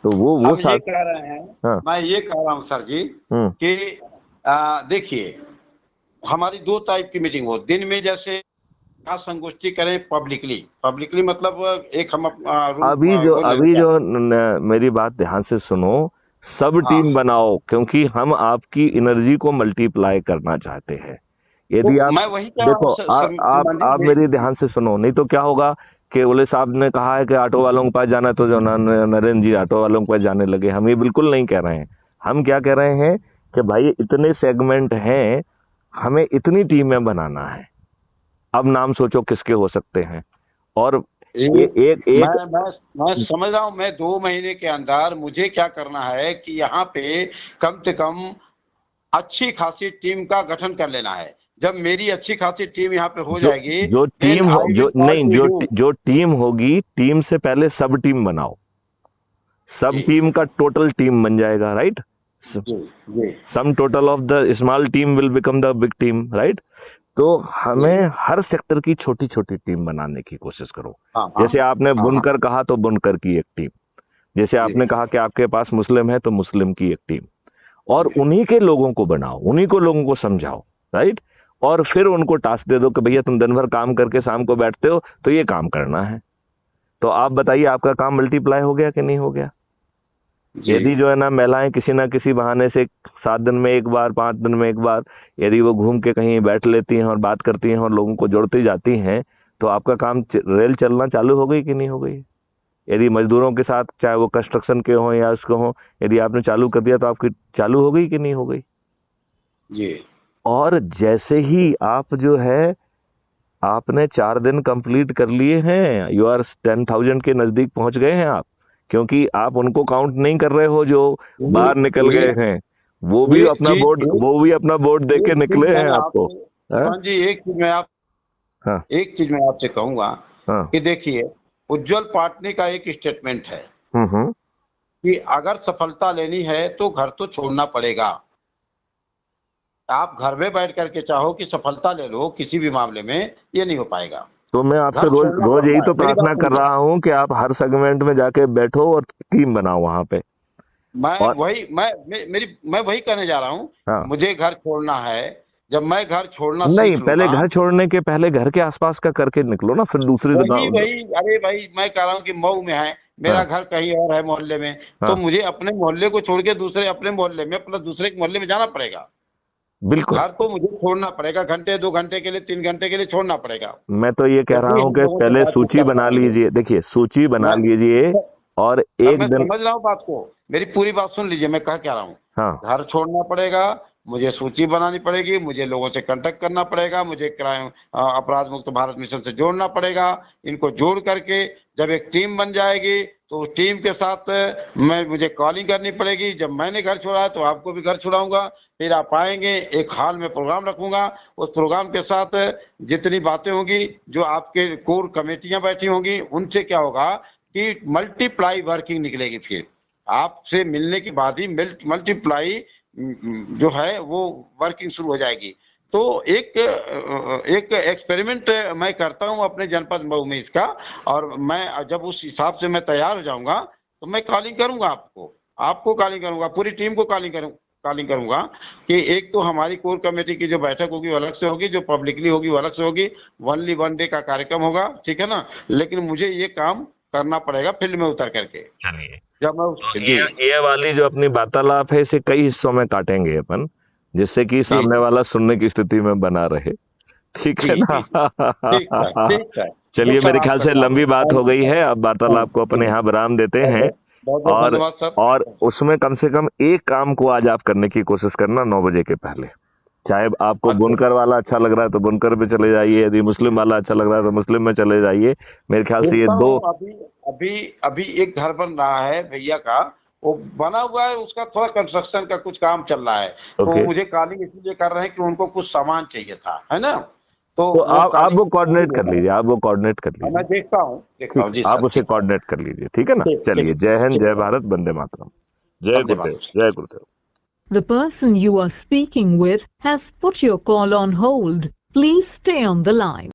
तो वो हम ये साधु। कह रहे हैं, हाँ। मैं ये कह रहा हूँ सर जी कि देखिए, हमारी 2 टाइप की मीटिंग हो। दिन में जैसे यहाँ संगोष्ठी करें पब्लिकली, पब्लिकली मतलब एक हम रूम वो ले अभी लेते हैं। जो मेरी बात ध्यान से सुनो, सब हाँ, टीम बनाओ, क्योंकि हम आपकी एनर्जी को मल्टीप्लाई करना चाहते हैं। तो यदि आप मैं वही कह रहा हूँ देखो, आप मेरी ध्यान से सुनो, नहीं तो क्या होगा कि बोले साहब ने कहा है कि ऑटो वालों के पास जाना है, तो जो नरेंद्र जी ऑटो वालों के पास जाने लगे। हम ये बिल्कुल नहीं कह रहे हैं। हम क्या कह रहे हैं कि भाई इतने सेगमेंट हैं, हमें इतनी टीमें बनाना है। अब नाम सोचो किसके हो सकते हैं। और एक, एक एक मैं समझ रहा हूँ। मैं 2 महीने के अंदर मुझे क्या करना है कि यहाँ पे कम से कम अच्छी खासी टीम का गठन कर लेना है। जब मेरी अच्छी खासी टीम यहाँ पे हो जाएगी, जो देन टीम हो, आई विल जो कॉल नहीं, टू यू। जो टीम होगी, टीम से पहले सब टीम बनाओ। सब जी टीम का टोटल टीम बन जाएगा, राइट। जी जी sum total of the small team will become the big team, right. तो जी। हमें हर सेक्टर की छोटी छोटी टीम बनाने की कोशिश करो। हाँ हाँ जैसे आपने हाँ हाँ। बुनकर कहा, तो बुनकर की एक टीम। जैसे जी आपने कहा कि आपके पास मुस्लिम है, तो मुस्लिम की एक टीम। और जी उन्हीं के लोगों को बनाओ, उन्हीं को लोगों को समझाओ, राइट। और फिर उनको टास्क दे दो कि भैया तुम दिन भर काम करके शाम को बैठते हो, तो ये काम करना है। तो आप बताइए, आपका काम मल्टीप्लाई हो गया कि नहीं हो गया। जी। यदि जो है ना महिलाएं किसी ना किसी बहाने से 7 दिन में एक बार, 5 दिन में एक बार, यदि वो घूम के कहीं बैठ लेती हैं और बात करती हैं और लोगों को जोड़ती जाती हैं, तो आपका काम रेल चलना चालू हो गई कि नहीं हो गई। यदि मजदूरों के साथ, चाहे वो कंस्ट्रक्शन के हों या उसको हों, यदि आपने चालू कर दिया, तो आपकी चालू हो गई कि नहीं हो गई। जी और जैसे ही आप जो है, आपने 4 दिन कंप्लीट कर लिए हैं, यू आर 10,000 के नजदीक पहुंच गए हैं आप, क्योंकि आप उनको काउंट नहीं कर रहे हो जो बाहर निकल गए हैं। वो भी एक अपना चीज बोर्ड, वो भी अपना बोर्ड दे के एक चीज निकले मैं हैं आपको। आपसे हाँ? हाँ जी, हाँ। एक चीज मैं आपसे कहूंगा हाँ। कि देखिए, उज्जवल पाटनी का एक स्टेटमेंट है हम्म। कि अगर सफलता लेनी है तो घर तो छोड़ना पड़ेगा। आप घर में बैठ करके चाहो कि सफलता ले लो किसी भी मामले में, ये नहीं हो पाएगा। तो मैं आपसे घर रोज छोड़ना रोज यही पड़ता तो है। मेरी प्रार्थना बात कर सुनिए, रहा हूँ कि आप हर सेगमेंट में जाके बैठो और टीम बनाओ वहां पे। मैं और वही मैं वही कहने जा रहा हूँ। हाँ, मुझे घर छोड़ना है। जब मैं घर छोड़ना नहीं, सीख पहले लूंगा, घर छोड़ने के पहले घर के आसपास का करके निकलो ना, फिर दूसरी वही जगह। वही अरे भाई, मैं कह रहा हूँ कि मऊ में है, हाँ। मेरा घर कहीं और है मोहल्ले में, तो हाँ, मुझे अपने मोहल्ले को छोड़ के दूसरे अपने मोहल्ले में प्लस दूसरे के मोहल्ले में जाना पड़ेगा। बिल्कुल। घर तो मुझे छोड़ना पड़ेगा, घंटे 2 घंटे के लिए, 3 घंटे के लिए छोड़ना पड़ेगा। मैं तो ये कह रहा तभी हूँ हम कि लोगों से पहले बातचीत सूची कर बना पाएंगे। लीजिए। देखिए, सूची बना मैं लीजिए और अब एक मैं दिन समझ रहा हूँ बात को, मेरी पूरी बात सुन लीजिए, मैं कह क्या रहा हूँ। हाँ घर छोड़ना पड़ेगा, मुझे सूची बनानी पड़ेगी, मुझे लोगों से कांटेक्ट करना पड़ेगा, मुझे क्राइम अपराध मुक्त भारत मिशन से जोड़ना पड़ेगा। इनको जोड़ करके जब एक टीम बन जाएगी तो उस टीम के साथ मुझे कॉलिंग करनी पड़ेगी। जब मैंने घर छोड़ा है तो आपको भी घर छुड़ाऊंगा, फिर आप आएंगे, एक हॉल में प्रोग्राम रखूंगा। उस प्रोग्राम के साथ जितनी बातें होंगी, जो आपके कोर कमेटियां बैठी होंगी, उनसे क्या होगा कि मल्टीप्लाई वर्किंग निकलेगी। फिर आपसे मिलने के बाद ही मल्टीप्लाई जो है वो वर्किंग शुरू हो जाएगी। तो एक एक्सपेरिमेंट मैं करता हूँ अपने जनपद मऊ में इसका, और मैं जब उस हिसाब से मैं तैयार हो जाऊंगा तो मैं कॉलिंग करूंगा, आपको कॉलिंग करूंगा, पूरी टीम को कॉलिंग करूंगा कि एक तो हमारी कोर कमेटी की जो बैठक होगी वो अलग से होगी, जो पब्लिकली होगी वो अलग से होगी, ओनली 1 डे का कार्यक्रम होगा, ठीक है ना। लेकिन मुझे ये काम करना पड़ेगा फील्ड में उतर करके। चलिए, जब मैं तो जी ये वाली जो अपनी वार्तालाप है इसे कई हिस्सों में काटेंगे अपन, जिससे कि सामने वाला सुनने की स्थिति में बना रहे, ठीक है जी ना। ठीक है, ठीक है। चलिए, मेरे ख्याल से लंबी बात हो गई है, अब वार्तालाप को अपन यहाँ विराम देते हैं। बहुत बहुत और धन्यवाद सर। और उसमें कम से कम एक काम को आज आप करने की कोशिश करना 9 बजे के पहले। चाहे आपको बुनकर वाला अच्छा लग रहा है तो बुनकर पे चले जाइए, यदि मुस्लिम वाला अच्छा लग रहा है तो मुस्लिम में चले जाइए। मेरे ख्याल से ये देखता दो हूँ, अभी एक घर बन रहा है भैया का, वो बना हुआ है, उसका थोड़ा कंस्ट्रक्शन का कुछ काम चल रहा है। तो ओके। मुझे कॉलिंग इसलिए कर रहे हैं कि उनको कुछ सामान चाहिए था, है ना। तो तो वो आप calling वो कोऑर्डिनेट कर लीजिए, आप वो कोऑर्डिनेट कर मैं लीजिए, देखता हूँ जी आप सर, उसे ठीक कोऑर्डिनेट कर लीजिए, ठीक है ना। ठीक, चलिए, ठीक, जय हिंद, ठीक जय है। भारत, वंदे मातरम। जय वंदे गुरुदेव, मातरम। जय गुरुदेव। The person you are speaking with has put your call on hold. Please stay on the line.